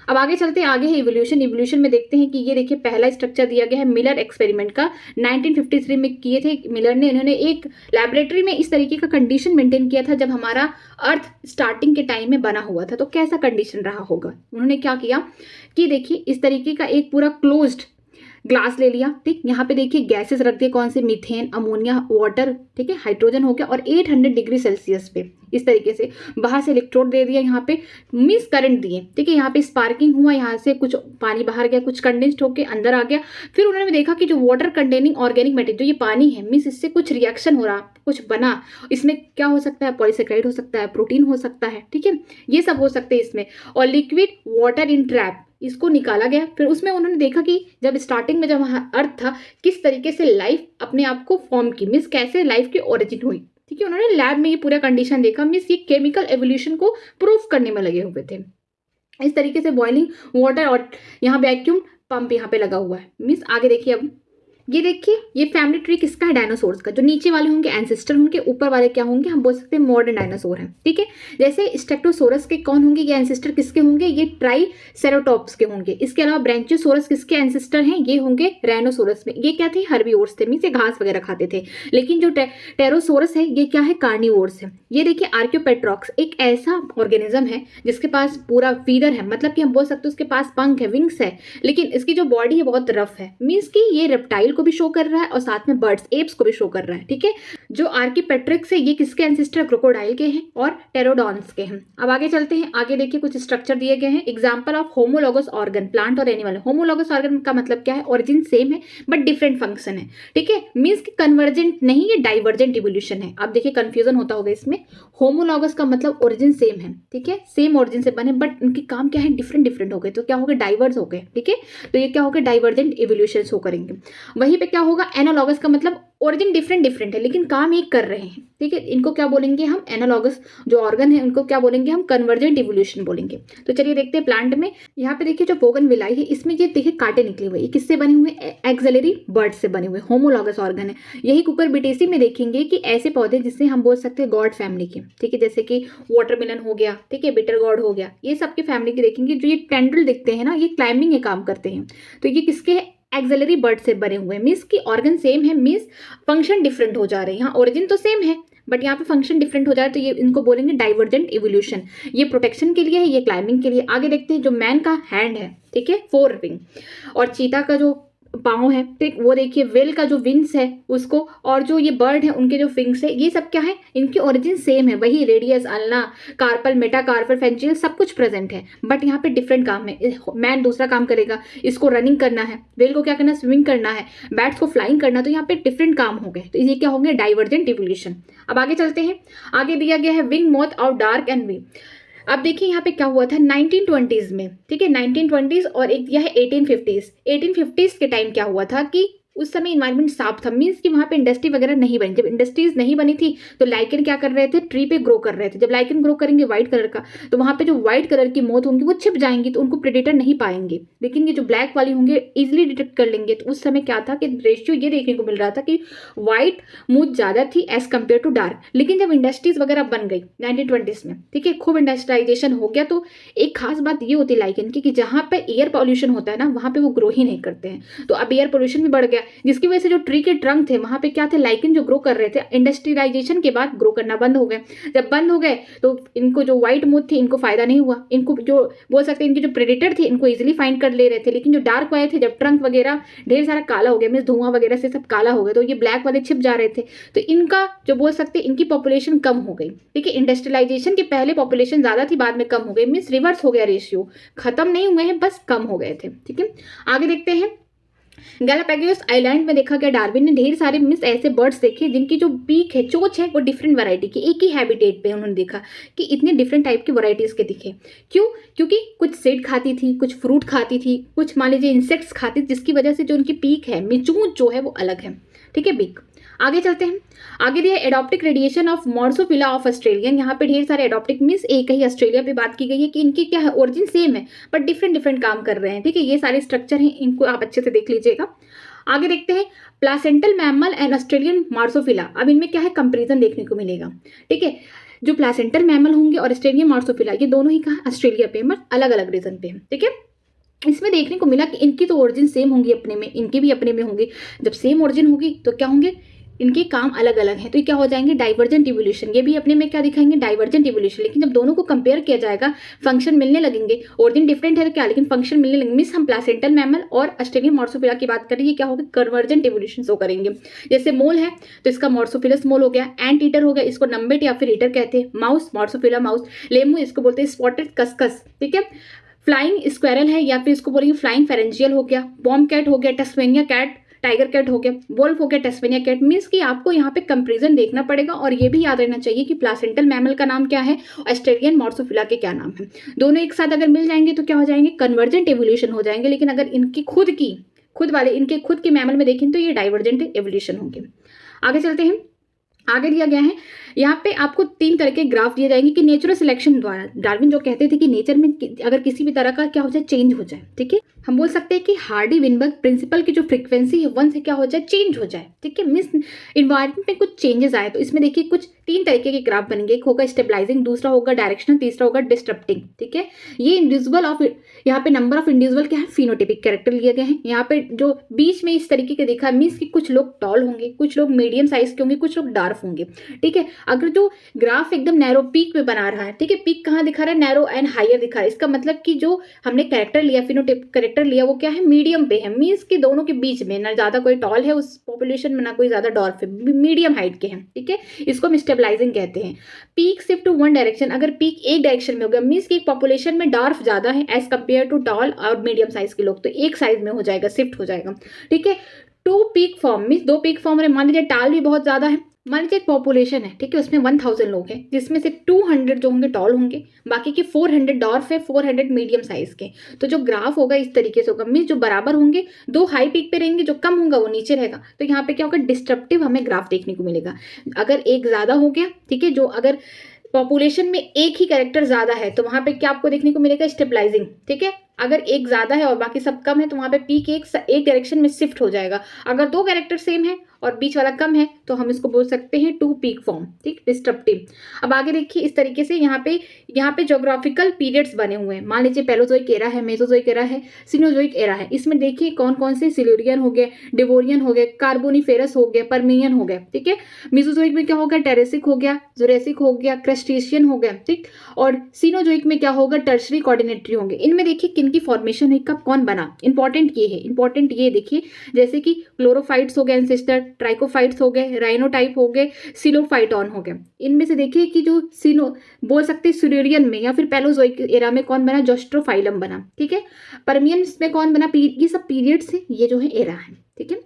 अब आगे चलते हैं, आगे है इवोल्यूशन। इवोल्यूशन में देखते हैं कि ये देखिए पहला स्ट्रक्चर दिया गया है मिलर एक्सपेरिमेंट का, 1953 में किए थे मिलर ने। इन्होंने एक लैबोरेटरी में इस तरीके का कंडीशन मेंटेन किया था जब हमारा अर्थ स्टार्टिंग के टाइम में बना हुआ था, तो कैसा कंडीशन रहा होगा। उन्होंने क्या किया कि देखिए इस तरीके का एक पूरा क्लोज्ड ग्लास ले लिया। ठीक, यहाँ पे देखिए गैसेस रख दिए, कौन से, मीथेन, अमोनिया, वाटर, ठीक है, हाइड्रोजन हो गया, और 800 डिग्री सेल्सियस पे इस तरीके से बाहर से इलेक्ट्रोड दे दिया, यहाँ पे मिस करंट दिए। ठीक है, यहाँ पे स्पार्किंग हुआ, यहाँ से कुछ पानी बाहर गया, कुछ कंडेंस्ड होकर अंदर आ गया। फिर उन्होंने देखा कि जो वाटर कंटेनिंग ऑर्गेनिक मैटेरियल, जो ये पानी है, मीन्स इससे कुछ रिएक्शन हो रहा, कुछ बना। इसमें क्या हो सकता है, पॉलीसेकेराइड हो सकता है, प्रोटीन हो सकता है। ठीक है, ये सब हो सकते हैं इसमें। और लिक्विड वाटर इन ट्रैप, इसको निकाला गया। फिर उसमें उन्होंने देखा कि जब स्टार्टिंग में जब वहाँ अर्थ था, किस तरीके से लाइफ अपने आप को फॉर्म की, मीन्स कैसे लाइफ की ओरिजिन हुई। ठीक है, उन्होंने लैब में ये पूरा कंडीशन देखा, मीन्स ये केमिकल एवोल्यूशन को प्रूफ करने में लगे हुए थे। इस तरीके से बॉइलिंग वाटर, और यहाँ वैक्यूम पंप यहाँ पे लगा हुआ है। मीन्स आगे देखिए, अब ये देखिए ये फैमिली ट्री किसका है, डायनासोर्स का। जो नीचे वाले होंगे एंसेस्टर होंगे, ऊपर वाले क्या होंगे, हम बोल सकते हैं मॉडर्न डायनासोर हैं। ठीक है, जैसे स्टेक्टोसोरस के कौन होंगे, ये एंसेस्टर किसके होंगे, ये ट्राइसेराटोप्स के होंगे। इसके अलावा ब्रांचियोसोरस किसके एंसेस्टर हैं, ये होंगे राइनोसोरस में। ये क्या थे, हर्बीवोर्स थे, मीन्स ये घास वगैरह खाते थे। लेकिन जो टेरोसोरस है ये क्या है, कार्निवोर्स है। ये देखिए आर्कियोपेट्रॉक्स एक ऐसा ऑर्गेनिज्म है जिसके पास पूरा फीदर है, मतलब कि हम बोल सकते हैं उसके पास पंख है, विंग्स है, लेकिन इसकी जो बॉडी है बहुत रफ है। मीन्स कि ये रेप्टाइल को भी शो कर रहा है और साथ में बर्ड्स, एप्स को भी शो कर रहा है। ठीक है, जो आर्कियोपेट्रिक्स है ये किसके एंसेस्टर, क्रोकोडाइल के हैं और टेरोडॉन्स के हैं। अब आगे चलते हैं, आगे देखिए कुछ स्ट्रक्चर दिए गए हैं। Example of homologous organ, plant और एनिमल। होमोलॉगस ऑर्गन का मतलब क्या है, ओरिजिन सेम है बट डिफरेंट फंक्शन है। ठीक है, मीन्स कि कन्वर्जेंट नहीं, ये डाइवर्जेंट इवोल्यूशन है। अब देखिए कंफ्यूजन होता होगा इसमें, होमोलॉगस का मतलब ओरिजिन सेम है। ठीक है, सेम ओरिजिन से बने बट उनके काम क्या है, डिफरेंट हो गए, तो क्या हो गए, डाइवर्स हो गए। ठीक है, तो ये क्या हो गया, डाइवर्जेंट इवोल्यूशन शो करेंगे। वहीं पे क्या होगा, एनालॉगस का मतलब ओरिजिन डिफरेंट है लेकिन काम एक कर रहे हैं। ठीक है, इनको क्या बोलेंगे हम, एनालॉगस जो ऑर्गन है उनको क्या बोलेंगे हम, कन्वर्जेंट इवोल्यूशन बोलेंगे। तो चलिए देखते हैं प्लांट में। यहाँ पे देखिए जो बोगनविलाई है इसमें ये देखिए कांटे निकले हुए, ये किससे बने हुए, एक्सिलरी बर्ड से बने हुए, होमोलॉगस ऑर्गन है। यही कुकुरबिटेसी में देखेंगे कि ऐसे पौधे जिससे हम बोल सकते हैं गॉड फैमिली के। ठीक है, जैसे कि वाटरमेलन हो गया, ठीक है, बिटर गॉड हो गया, ये सबके फैमिली के देखेंगे। जो ये टेंड्रिल दिखते हैं ना, ये क्लाइंबिंग के काम करते हैं। तो ये किसके एक्सिलरी बर्ड से बने हुए, मीन्स की ऑर्गन सेम है, मीन्स फंक्शन डिफरेंट हो जा रहे हैं। यहाँ ओरिजिन तो सेम है बट यहाँ पे फंक्शन डिफरेंट हो जा रहा है, तो ये इनको बोलेंगे डाइवर्जेंट इवोल्यूशन। ये प्रोटेक्शन के लिए है, ये क्लाइंबिंग के लिए। आगे देखते हैं, जो मैन का हैंड है, ठीक है, 4 विंग, और चीता का जो पाँव है, ठीक, वो देखिए वेल का जो विंग्स है उसको, और जो ये बर्ड है उनके जो विंग्स है, ये सब क्या है, इनकी ओरिजिन सेम है। वही रेडियस, अल्ना, कार्पल, मेटाकार्पल, फेंचिल सब कुछ प्रेजेंट है बट यहाँ पे डिफरेंट काम है। मैन दूसरा काम करेगा, इसको रनिंग करना है, वेल को क्या करना है, स्विमिंग करना है, बैट्स को फ्लाइंग करना, तो यहाँ पे डिफरेंट काम हो गए। तो ये क्या होंगे, डाइवर्जेंट इवोल्यूशन। अब आगे चलते हैं, आगे दिया गया है विंग मोथ और डार्क एंड विंग। अब देखिए यहाँ पे क्या हुआ था 1920s में, ठीक है, 1920s, और एक दिया है 1850s। 1850s के टाइम क्या हुआ था कि उस समय इन्वायरमेंट साफ था, मीन्स कि वहाँ पे इंडस्ट्री वगैरह नहीं बनी। जब इंडस्ट्रीज नहीं बनी थी तो लाइकेन क्या कर रहे थे, ट्री पे ग्रो कर रहे थे। जब लाइकेन ग्रो करेंगे व्हाइट कलर का, तो वहाँ पे जो व्हाइट कलर की मोथ होंगी वो छिप जाएंगी, तो उनको प्रेडेटर नहीं पाएंगे। लेकिन ये जो ब्लैक वाली होंगे इजिली डिटेक्ट कर लेंगे। तो उस समय क्या था कि रेशियो ये देखने को मिल रहा था कि व्हाइट मोथ ज़्यादा थी एज कम्पेयर टू डार्क। लेकिन जब इंडस्ट्रीज वगैरह बन गई 1920s में, ठीक है, खूब इंडस्ट्रियलाइजेशन हो गया, तो एक खास बात ये होती है लाइकेन की कि जहाँ पे एयर पॉल्यूशन होता है ना, वहाँ पे वो ग्रो ही नहीं करते हैं। तो अब एयर पोल्यूशन भी बढ़ गया, जिसकी वजह से जो ट्री के ट्रंक थे वहाँ पे क्या थे, लाइकेन जो ग्रो कर रहे थे इंडस्ट्रियलाइजेशन के बाद ग्रो करना बंद हो गए। जब बंद हो गए तो इनको जो व्हाइट मोथ थी इनको फायदा नहीं हुआ। इनको जो बोल सकते हैं इनके जो प्रेडेटर थे इनको इजिली फाइंड कर ले रहे थे। लेकिन जो डार्क वाले थे, जब ट्रंक वगैरह ढेर सारा काला हो गया, मीन्स धुआं वगैरह से सब काला हो गया, तो ये ब्लैक वाले छिप जा रहे थे। तो इनका जो बोल सकते हैं इनकी पॉपुलेशन कम हो गई। ठीक है, इंडस्ट्रियलाइजेशन के पहले पॉपुलेशन ज्यादा थी, बाद में कम हो गई, मीन्स रिवर्स हो गया रेशियो, खत्म नहीं हुए हैं, बस कम हो गए थे। ठीक है, आगे देखते हैं। गैलापागोस आइलैंड में देखा गया, डार्विन ने ढेर सारे मिस ऐसे बर्ड्स देखे जिनकी जो बीक है, चोंच है, वो डिफरेंट वैरायटी की, एक ही हैबिटेट पे उन्होंने देखा कि इतने डिफरेंट टाइप की वैरायटीज के दिखे। क्यों? क्योंकि कुछ सीड खाती थी, कुछ फ्रूट खाती थी, कुछ मान लीजिए इंसेक्ट्स खाती थी, जिसकी वजह से जो उनकी पीक है, चोंच जो है वो अलग है। ठीक है, बीक। आगे चलते हैं। आगे दिया एडॉप्टिक रेडिएशन ऑफ मोर्सोफिला ऑफ ऑस्ट्रेलियन। यहाँ पे ढेर सारे एडॉप्टिक मीन्स एक ही ऑस्ट्रेलिया पे बात की गई है कि इनकी क्या है, ओरिजिन सेम है बट डिफरेंट डिफरेंट काम कर रहे हैं। ठीक है, ये सारे स्ट्रक्चर हैं, इनको आप अच्छे से देख लीजिएगा। आगे देखते हैं प्लासेंटल मैमल एंड ऑस्ट्रेलियन मार्सोफिला। अब इनमें क्या है, कंपेरिजन देखने को मिलेगा। ठीक है, जो प्लासेंटल मैमल होंगे और ऑस्ट्रेलियन मार्सोफिला, ये दोनों ही कहाँ, ऑस्ट्रेलिया पे, मत अलग अलग रीजन पे है। ठीक है, इसमें देखने को मिला कि इनकी तो ओरिजिन सेम होंगी अपने में, इनकी भी अपने में होंगी। जब सेम ओरिजिन होगी तो क्या होंगे, इनके काम अलग अलग हैं, तो ये क्या हो जाएंगे, डाइवर्जेंट इवोल्यूशन। ये भी अपने में क्या दिखाएंगे, डाइवर्जेंट इवोल्यूशन। लेकिन जब दोनों को कंपेयर किया जाएगा, फंक्शन मिलने लगेंगे, ओरिजिन डिफरेंट है क्या, लेकिन फंक्शन मिलने लगेंगे। मीन्स हम प्लासेंटल मैमल और ऑस्ट्रेलियन मार्सोफिला की बात करें, ये क्या होगा, कन्वर्जेंट इवोल्यूशन शो करेंगे। जैसे मोल है तो इसका मार्सोफिलस मोल हो गया, एंट ईटर हो गया, इसको नम्बेट या फिर ईटर कहते हैं। Mouse, मार्सोफिला mouse. लेमू, इसको बोलते हैं स्पॉटेड कस्कस। ठीक है, फ्लाइंग स्क्वेरल है या फिर इसको बोलेंगे फ्लाइंग फेरेंजियल हो गया। बॉम्ब कैट हो गया, टस्मेनिया कैट, टाइगर कैट हो गया, वोल्फ हो गया, टस्मेनिया कैट। मीन्स कि आपको यहाँ पे कंपैरिजन देखना पड़ेगा और ये भी याद रहना चाहिए कि प्लासेंटल मैमल का नाम क्या है, ऑस्ट्रेलियन मार्सोफिला के क्या नाम है। दोनों एक साथ अगर मिल जाएंगे तो क्या हो जाएंगे, कन्वर्जेंट एवोल्यूशन हो जाएंगे। लेकिन अगर इनकी इनके खुद के मैमल में देखें तो ये डाइवर्जेंट एवोल्यूशन होंगे। आगे चलते हैं। आगे दिया गया है, यहाँ पे आपको 3 तरह के ग्राफ दिए जाएंगे कि नेचुरल सिलेक्शन द्वारा, डार्विन जो कहते थे कि नेचर में अगर किसी भी तरह का क्या हो जाए, चेंज हो जाए। ठीक है, हम बोल सकते हैं कि हार्डी विनबर्ग प्रिंसिपल की जो फ्रीक्वेंसी है 1 से क्या हो जाए, चेंज हो जाए। ठीक है, मीन्स इन्वायरमेंट में कुछ चेंजेस आए। तो इसमें देखिए कुछ 3 तरीके के ग्राफ बनेंगे, एक होगा स्टेबलाइजिंग, दूसरा होगा डायरेक्शनल, तीसरा होगा डिस्टर्प्टिंग। ठीक है, ये इंडिविजुअल ऑफ, यहाँ पे नंबर ऑफ इंडिविजुअल क्या है, फिनोटिपिक कैरेक्टर लिए गए हैं। यहाँ पे जो बीच में इस तरीके के देखा, मीन्स कि कुछ लोग टॉल होंगे, कुछ लोग मीडियम साइज के होंगे, कुछ लोग डार्क होंगे। ठीक है, अगर जो ग्राफ एकदम नैरो पीक में बना रहा है, ठीक है, पीक कहाँ दिखा रहा है, नैरो एंड हायर दिखा रहा है, इसका मतलब कि जो हमने कैरेक्टर लिया, फिनोटिप कैरेक्टर लिया, वो क्या है, मीडियम पे है। मीन्स कि दोनों के बीच में, ना ज्यादा कोई टॉल है उस पॉपुलेशन में, ना कोई ज्यादा डॉर्फ है, मीडियम हाइट के हैं। ठीक है, इसको हम स्टेबलाइजिंग कहते हैं। Peak shift to one direction, अगर पीक एक डायरेक्शन में हो गया, मीन्स कि एक पॉपुलेशन में डॉर्फ ज्यादा है एज कंपेयर टू टॉल और मीडियम साइज के लोग, तो एक साइज में हो जाएगा, शिफ्ट हो जाएगा। ठीक है, 2 peak form, means 2 peak form, मान लीजिए टाल भी बहुत ज्यादा है, मान लीजिए एक पॉपुलेशन है, ठीक है, उसमें 1000 लोग हैं, जिसमें से 200 जो होंगे टॉल होंगे, बाकी के 400 डॉर्फ है, 400 मीडियम साइज के। तो जो ग्राफ होगा इस तरीके से होगा, मीन्स जो बराबर होंगे 2 हाई पीक पे रहेंगे, जो कम होगा वो नीचे रहेगा। तो यहाँ पे क्या होगा, डिस्ट्रप्टिव हमें ग्राफ देखने को मिलेगा। अगर एक ज्यादा हो गया, ठीक है, जो अगर पॉपुलेशन में एक ही कैरेक्टर ज्यादा है तो वहां पे क्या आपको देखने को मिलेगा, स्टेबलाइजिंग। ठीक है, अगर एक ज्यादा है और बाकी सब कम है तो वहां पे पीक एक डायरेक्शन में शिफ्ट हो जाएगा। अगर 2 कैरेक्टर सेम है और बीच वाला कम है तो हम इसको बोल सकते हैं 2 पीक फॉर्म। ठीक, डिस्ट्रप्टिव। अब आगे देखिए इस तरीके से यहाँ पे ज्योग्राफिकल पीरियड्स बने हुए हैं। मान लीजिए पैलोजोइक एरा है, मेसोजोइक एरा है, सिनोजोइक एरा है। इसमें देखिए कौन कौन से, सिल्यूरियन हो गए, डिवोरियन हो गए, कार्बोनिफेरस हो गया, परमियन हो गया। ठीक है, मेसोजोइक में क्या होगा, टेरेसिक हो गया, जुरेसिक हो गया, क्रस्टेशियन हो गया। ठीक, और सिनोजोइक में क्या होगा, टर्शरी कोऑर्डिनेटरी होंगे। इनमें देखिए किनकी फॉर्मेशन है, कब कौन बना, इंपॉर्टेंट ये है, इंपॉर्टेंट ये देखिए, जैसे कि क्लोरोफाइट्स हो गए एंसेस्टर, ट्राइकोफाइट्स हो गए, राइनोटाइप हो गए, सिलोफाइटॉन हो गए। इनमें से देखिए कि जो सिनो बोल सकते हैं सिल्यूरियन में या फिर पैलोजोइक एरा में कौन बना, जोस्ट्रोफाइलम बना। ठीक है, परमियंस में कौन बना, ये सब पीरियड्स है, ये जो है एरा है। ठीक है,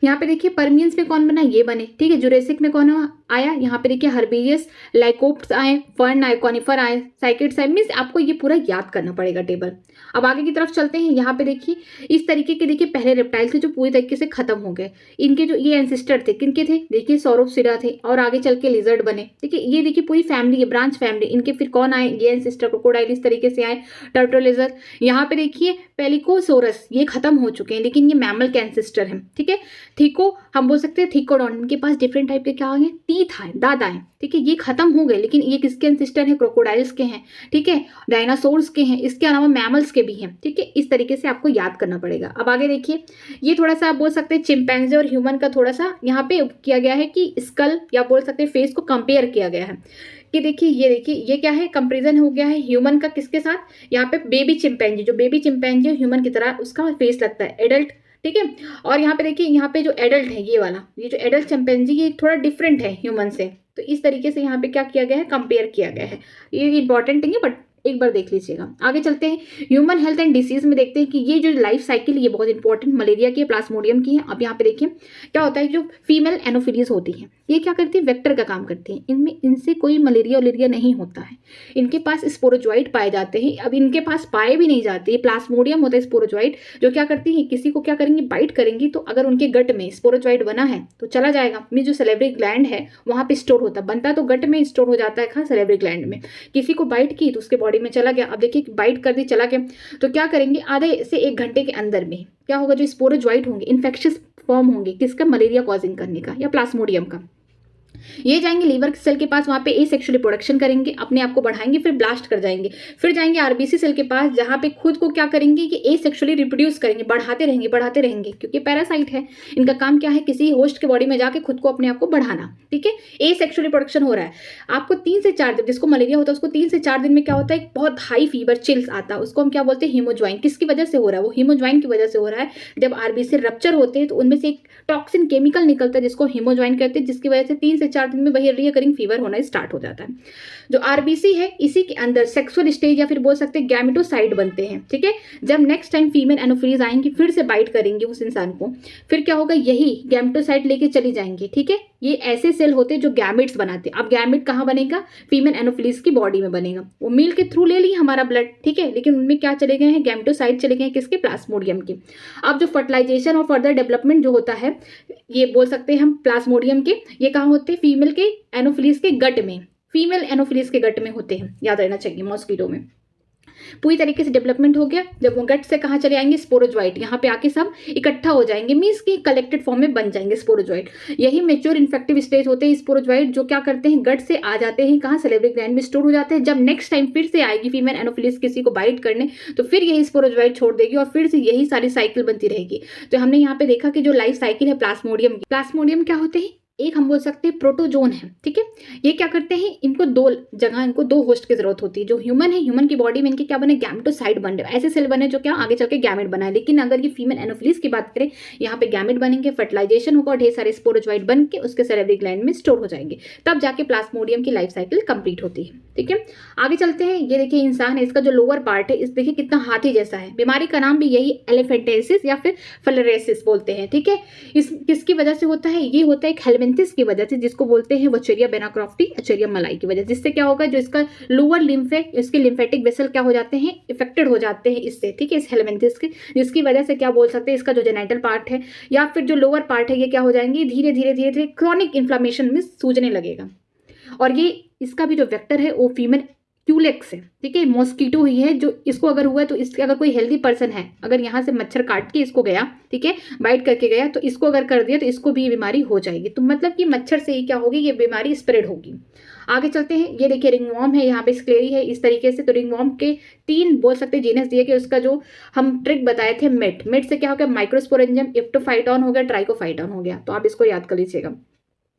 यहाँ पे देखिए परमियंस में कौन बना, ये बने। ठीक है, जुरेसिक में कौन आया, यहाँ पे देखिए हर्बेरियस, लाइकोप्स आए, फर्न आए, कॉनिफर आए, साइकेड्स आए, मीन्स आपको ये पूरा याद करना पड़ेगा टेबल। अब आगे की तरफ चलते हैं। यहाँ पे देखिए इस तरीके के देखिए पहले रेप्टाइल थे जो पूरी तरीके से खत्म हो गए। इनके जो ये एंसेस्टर थे किनके थे, देखिए सौरोपसिरा थे और आगे चल के लिजर्ड बने। देखिए ये देखिए पूरी फैमिली है, ब्रांच फैमिली। इनके फिर कौन आए, ये एंसेस्टर क्रोकोडाइल इस तरीके से आए, टर्टल लिजर्ड। यहाँ पे देखिए पेलिकोसोरस ये खत्म हो चुके हैं लेकिन ये मैमल के एंसेस्टर हैं, ठीक है। थीको हम बोल सकते हैं थीकोडॉन, इनके पास डिफरेंट टाइप के क्या आ गए, टीथ आए, दांत आए, ठीक है। ये खत्म हो गए लेकिन ये किसके एंसेस्टर है, क्रोकोडाइल्स के हैं, ठीक है, डायनासोर्स के हैं, इसके अलावा मैमल्स के भी हैं, ठीक है। इस तरीके से आपको याद करना पड़ेगा। अब आगे देखिए ये थोड़ा सा आप बोल सकते हैं चिंपैंजी और ह्यूमन का थोड़ा सा यहाँ पे किया गया है कि स्कल या बोल सकते हैं फेस को कंपेयर किया गया है कि देखिए ये क्या है, कंपेरिजन हो गया है ह्यूमन का किसके साथ, यहाँ पे बेबी चिंपैंजी, जो बेबी चिंपैंजी ह्यूमन की तरह उसका फेस लगता है, एडल्ट, ठीक है। और यहाँ पे देखिए यहाँ पे जो एडल्ट है ये वाला, ये जो एडल्ट चिंपैंजी ये थोड़ा डिफरेंट है ह्यूमन से, तो इस तरीके से यहाँ पे क्या किया गया है, कंपेयर किया गया है। ये इंपॉर्टेंट नहीं है बट एक बार देख लीजिएगा। आगे चलते हैं ह्यूमन हेल्थ एंड डिसीज में, देखते हैं कि ये जो लाइफ साइकिल ये बहुत इंपॉर्टेंट मलेरिया की, प्लाज्मोडियम की है। अब यहाँ पे देखिए क्या होता है, जो फीमेल एनोफिलीज होती हैं ये क्या करती है, वेक्टर का काम करती हैं। इनमें इनसे कोई मलेरिया वलेरिया नहीं होता है, इनके पास स्पोरोजोइट पाए जाते हैं। अब इनके पास पाए भी नहीं जाते, ये प्लाज्मोडियम होता है स्पोरोजोइट, जो क्या करती है, किसी को क्या करेंगी, बाइट करेंगी, तो अगर उनके गट में स्पोरोजोइट बना है तो चला जाएगा, मीन जो सेलेब्री ग्लैंड है वहाँ पे स्टोर होता है, बनता तो गट में स्टोर हो जाता है, कहाँ, सेलेब्री ग्लैंड में। किसी को बाइट की तो उसके बॉडी में चला गया। अब देखिए बाइट कर दी, चला गया, तो क्या करेंगे, आधे से 1 घंटे के अंदर में क्या होगा, जो स्पोरोजोइट होंगे इन्फेक्शियस फॉर्म होंगे, किसका, मलेरिया कॉजिंग करने का या प्लाज्मोडियम का। ये जाएंगे लीवर सेल के पास, वहाँ पे एसेक्सुअली प्रोडक्शन करेंगे, अपने आप को बढ़ाएंगे, फिर ब्लास्ट कर जाएंगे। फिर जाएंगे आरबीसी सेल के पास, जहाँ पे खुद को क्या करेंगे कि एसेक्सुअली रिप्रोड्यूस करेंगे, बढ़ाते रहेंगे, क्योंकि पैरासाइट है, इनका काम क्या है, किसी होस्ट के बॉडी में जाके खुद को अपने आप को बढ़ाना, ठीक है। एसेक्सुअली प्रोडक्शन हो रहा है। आपको 3 से 4 दिन, जिसको मलेरिया होता है उसको 3 से 4 दिन में क्या होता है, बहुत हाई फीवर, चिल्स आता है, उसको हम क्या बोलते हैं, हीमोज्वाइन। किसकी वजह से हो रहा है, वो हीमोज्वाइन की वजह से हो रहा है। जब आरबीसी रप्चर होते हैं तो उनमें से एक टॉक्सिन केमिकल निकलता है जिसको हीमोज्वाइन कहते हैं, जिसकी वजह से 3 से 4 दिन में वही रिकरिंग फीवर होना स्टार्ट हो जाता है। जो आरबीसी है इसी के अंदर सेक्सुअल स्टेज या फिर बोल सकते हैं गैमेटोसाइट बनते हैं, ठीक है। जब नेक्स्ट टाइम फीमेल एनोफिलीज आएंगी फिर से बाइट करेंगे उस इंसान को, फिर क्या होगा, यही गैमेटोसाइट लेके चली जाएंगी, ठीक है। ये ऐसे सेल होते हैं जो गैमेट्स बनाते हैं। अब गैमेट कहाँ बनेगा, फीमेल एनोफिलीज की बॉडी में बनेगा। वो मिल के थ्रू ले ली हमारा ब्लड, ठीक है, लेकिन उनमें क्या चले गए हैं, गैमेटोसाइट चले गए हैं, किसके, प्लाज्मोडियम के। अब जो फर्टिलाइजेशन और फर्दर डेवलपमेंट जो होता है, ये बोल सकते हैं हम प्लाज्मोडियम के, ये कहाँ होते हैं, फीमेल के एनोफिलीज के गट में, फीमेल एनोफिलीज के गट में होते हैं, याद रहना चाहिए, मॉस्किटो में। पूरी तरीके से डेवलपमेंट हो गया। जब वो गट से कहाँ चले आएंगे, स्पोरोजोइट, यहाँ पे आके सब इकट्ठा हो जाएंगे, मीन्स की कलेक्टेड फॉर्म में बन जाएंगे स्पोरोजोइट। यही मेच्योर इन्फेक्टिव स्टेज होते हैं स्पोरोजोइट, जो क्या करते हैं, गट से आ जाते हैं, कहाँ, सेलेब्री ग्लैंड में स्टोर हो जाते हैं। जब नेक्स्ट टाइम फिर से आएगी फीमेल एनोफिलीज किसी को बाइट करने, तो फिर यही स्पोरोजोइट छोड़ देगी और फिर से यही सारी साइकिल बनती रहेगी। तो हमने यहाँ पे देखा कि जो लाइफ साइकिल है प्लाज्मोडियम की, प्लाज्मोडियम क्या होते हैं, एक हम बोल सकते हैं प्रोटोजोन है, ठीक है। ये क्या करते हैं, इनको 2 जगह, इनको 2 होस्ट की जरूरत होती है। जो ह्यूमन है, ह्यूमन की बॉडी में इनके क्या बने, गैमेटोसाइट बन रहे, ऐसे सेल बने जो क्या आगे चल के गैमेट बनाए। लेकिन अगर ये फीमेल एनोफिलीज की बात करें, यहाँ पे गैमेट बनेंगे, फर्टिलाइजेशन होगा और ढेर सारे स्पोरोजोइट बन के उसके सेरेब्री ग्लैंड में स्टोर हो जाएंगे, तब जाके प्लाज्मोडियम की लाइफ साइकिल कंप्लीट होती है, ठीक है। आगे चलते हैं। ये देखिए इंसान है, इसका जो लोअर पार्ट है, इस देखिए कितना हाथी जैसा है। बीमारी का नाम भी यही एलिफेंटेसिस या फिर फिलरेसिस बोलते हैं, ठीक है। इस किसकी वजह से होता है, ये होता है एक हेलमिंथिस की वजह से, जिसको बोलते हैं वचेरिया बेनाक्रॉफ्टी, अचेरिया मलाई की वजह। जिससे क्या होगा, जो इसका लोअर लिम्फ है, इसके लिम्फेटिक वेसल क्या हो जाते हैं, इफेक्टेड हो जाते हैं इससे, ठीक है, इस हेलमिंथिस के, जिसकी वजह से क्या बोल सकते हैं, इसका जो जेनिटल पार्ट है या फिर जो लोअर पार्ट है, ये क्या हो जाएंगे, धीरे धीरे क्रॉनिक इन्फ्लामेशन में सूजने लगेगा। और ये इसका भी जो वेक्टर है वो फीमेल क्यूलेक्स है, ठीक है, मॉस्किटो ही है। जो इसको अगर हुआ है तो इसके, अगर कोई हेल्दी पर्सन है, अगर यहाँ से मच्छर काट के इसको गया, ठीक है, बाइट करके गया, तो इसको अगर कर दिया तो इसको भी ये बीमारी हो जाएगी। तो मतलब कि मच्छर से ही क्या होगी, ये बीमारी स्प्रेड होगी। आगे चलते हैं। ये देखिए रिंगवॉर्म है, यहाँ पे स्क्लेरी है, इस तरीके से। तो रिंगवॉर्म के 3 बोल सकते हैं जीनस दिए कि उसका जो हम ट्रिक बताए थे, मेट से क्या हो गया, माइक्रोस्पोरेंजियम, इप्टोफाइटॉन हो गया, ट्राइकोफाइटॉन हो गया। तो आप इसको याद कर लीजिएगा।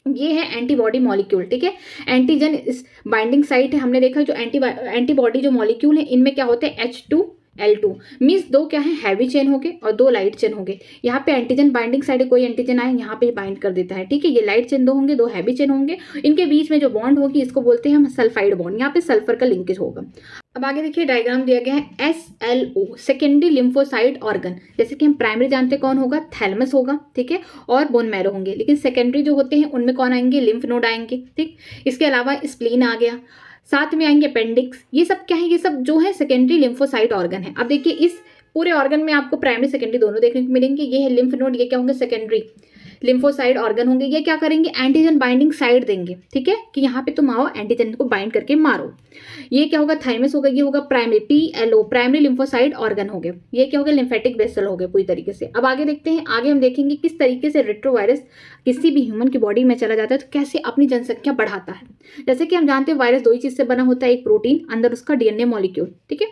ये है एंटीबॉडी मॉलिक्यूल, ठीक है, एंटीजन इस बाइंडिंग साइट है। हमने देखा जो एंटीबॉडी जो मॉलिक्यूल है, इनमें क्या होते हैं, H2 L2 मीन्स दो क्या है, हैवी चेन हो गए और दो लाइट चेन हो गए। यहाँ पे एंटीजन बाइंडिंग साइड कोई एंटीजन आए यहाँ पे बाइंड कर देता है, ठीक है। ये लाइट चेन दो होंगे, दो हैवी चेन होंगे, इनके बीच में जो बॉन्ड होगी इसको बोलते हैं हम सल्फाइड बॉन्ड, यहाँ पे सल्फर का लिंकेज होगा। अब आगे देखिए डायग्राम दिया गया है SLO सेकेंडरी लिम्फोसाइट ऑर्गन। जैसे कि हम प्राइमरी जानते हैं कौन होगा, थैलेमस होगा, ठीक है, और बोन मैरो होंगे, लेकिन सेकेंडरी जो होते हैं उनमें कौन आएंगे, लिम्फ नोड आएंगे, ठीक। इसके अलावा स्प्लीन आ गया, साथ में आएंगे अपेंडिक्स। ये सब क्या है, ये सब जो है सेकेंडरी लिम्फोसाइट ऑर्गन है। अब देखिए इस पूरे ऑर्गन में आपको प्राइमरी सेकेंडरी दोनों देखने को मिलेंगे। ये है लिम्फ नोड, ये क्या होंगे, सेकेंडरी लिम्फोसाइड ऑर्गन होंगे। ये क्या करेंगे, एंटीजन बाइंडिंग साइड देंगे, ठीक है, कि यहाँ पे तुम आओ एंटीजन को बाइंड करके मारो। ये क्या होगा, थाइमस होगा, ये होगा primary PLO primary lymphocyte organ हो गए। ये क्या हो गया, लिम्फेटिक वेसल हो गए पूरी तरीके से। अब आगे देखते हैं, आगे हम देखेंगे किस तरीके से रेट्रोवायरस किसी भी ह्यूमन की बॉडी में चला जाता है तो कैसे अपनी जनसंख्या बढ़ाता है। जैसे कि हम जानते हैं वायरस दो ही चीज से बना होता है, एक प्रोटीन, अंदर उसका DNA मॉलिक्यूल, ठीक है।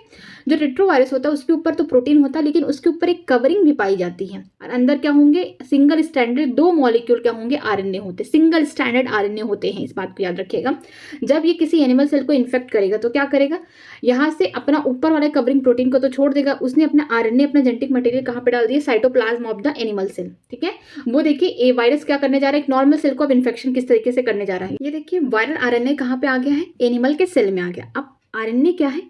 जो रेट्रोवायरस होता है उसके ऊपर तो प्रोटीन होता है, लेकिन उसके ऊपर एक कवरिंग भी पाई जाती है, और अंदर क्या होंगे, सिंगल स्टैंडर्ड दो मॉलिक्यूल क्या होंगे, RNA होते, सिंगल स्टैंडर्ड RNA होते हैं। इस बात को याद रखिएगा। जब ये किसी एनिमल सेल को इन्फेक्ट करेगा तो क्या करेगा, यहाँ से अपना ऊपर वाले कवरिंग प्रोटीन को तो छोड़ देगा, उसने अपना RNA अपना जेनेटिक मटेरियल कहाँ पे डाल दिया, cytoplasm of the animal cell, ठीक है। वो देखिए ये वायरस क्या करने जा रहा है, एक नॉर्मल सेल को अब इन्फेक्शन किस तरीके से करने जा रहा है। ये देखिए वायरल RNA कहाँ पे आ गया है, एनिमल के सेल में आ गया। अब RNA क्या है,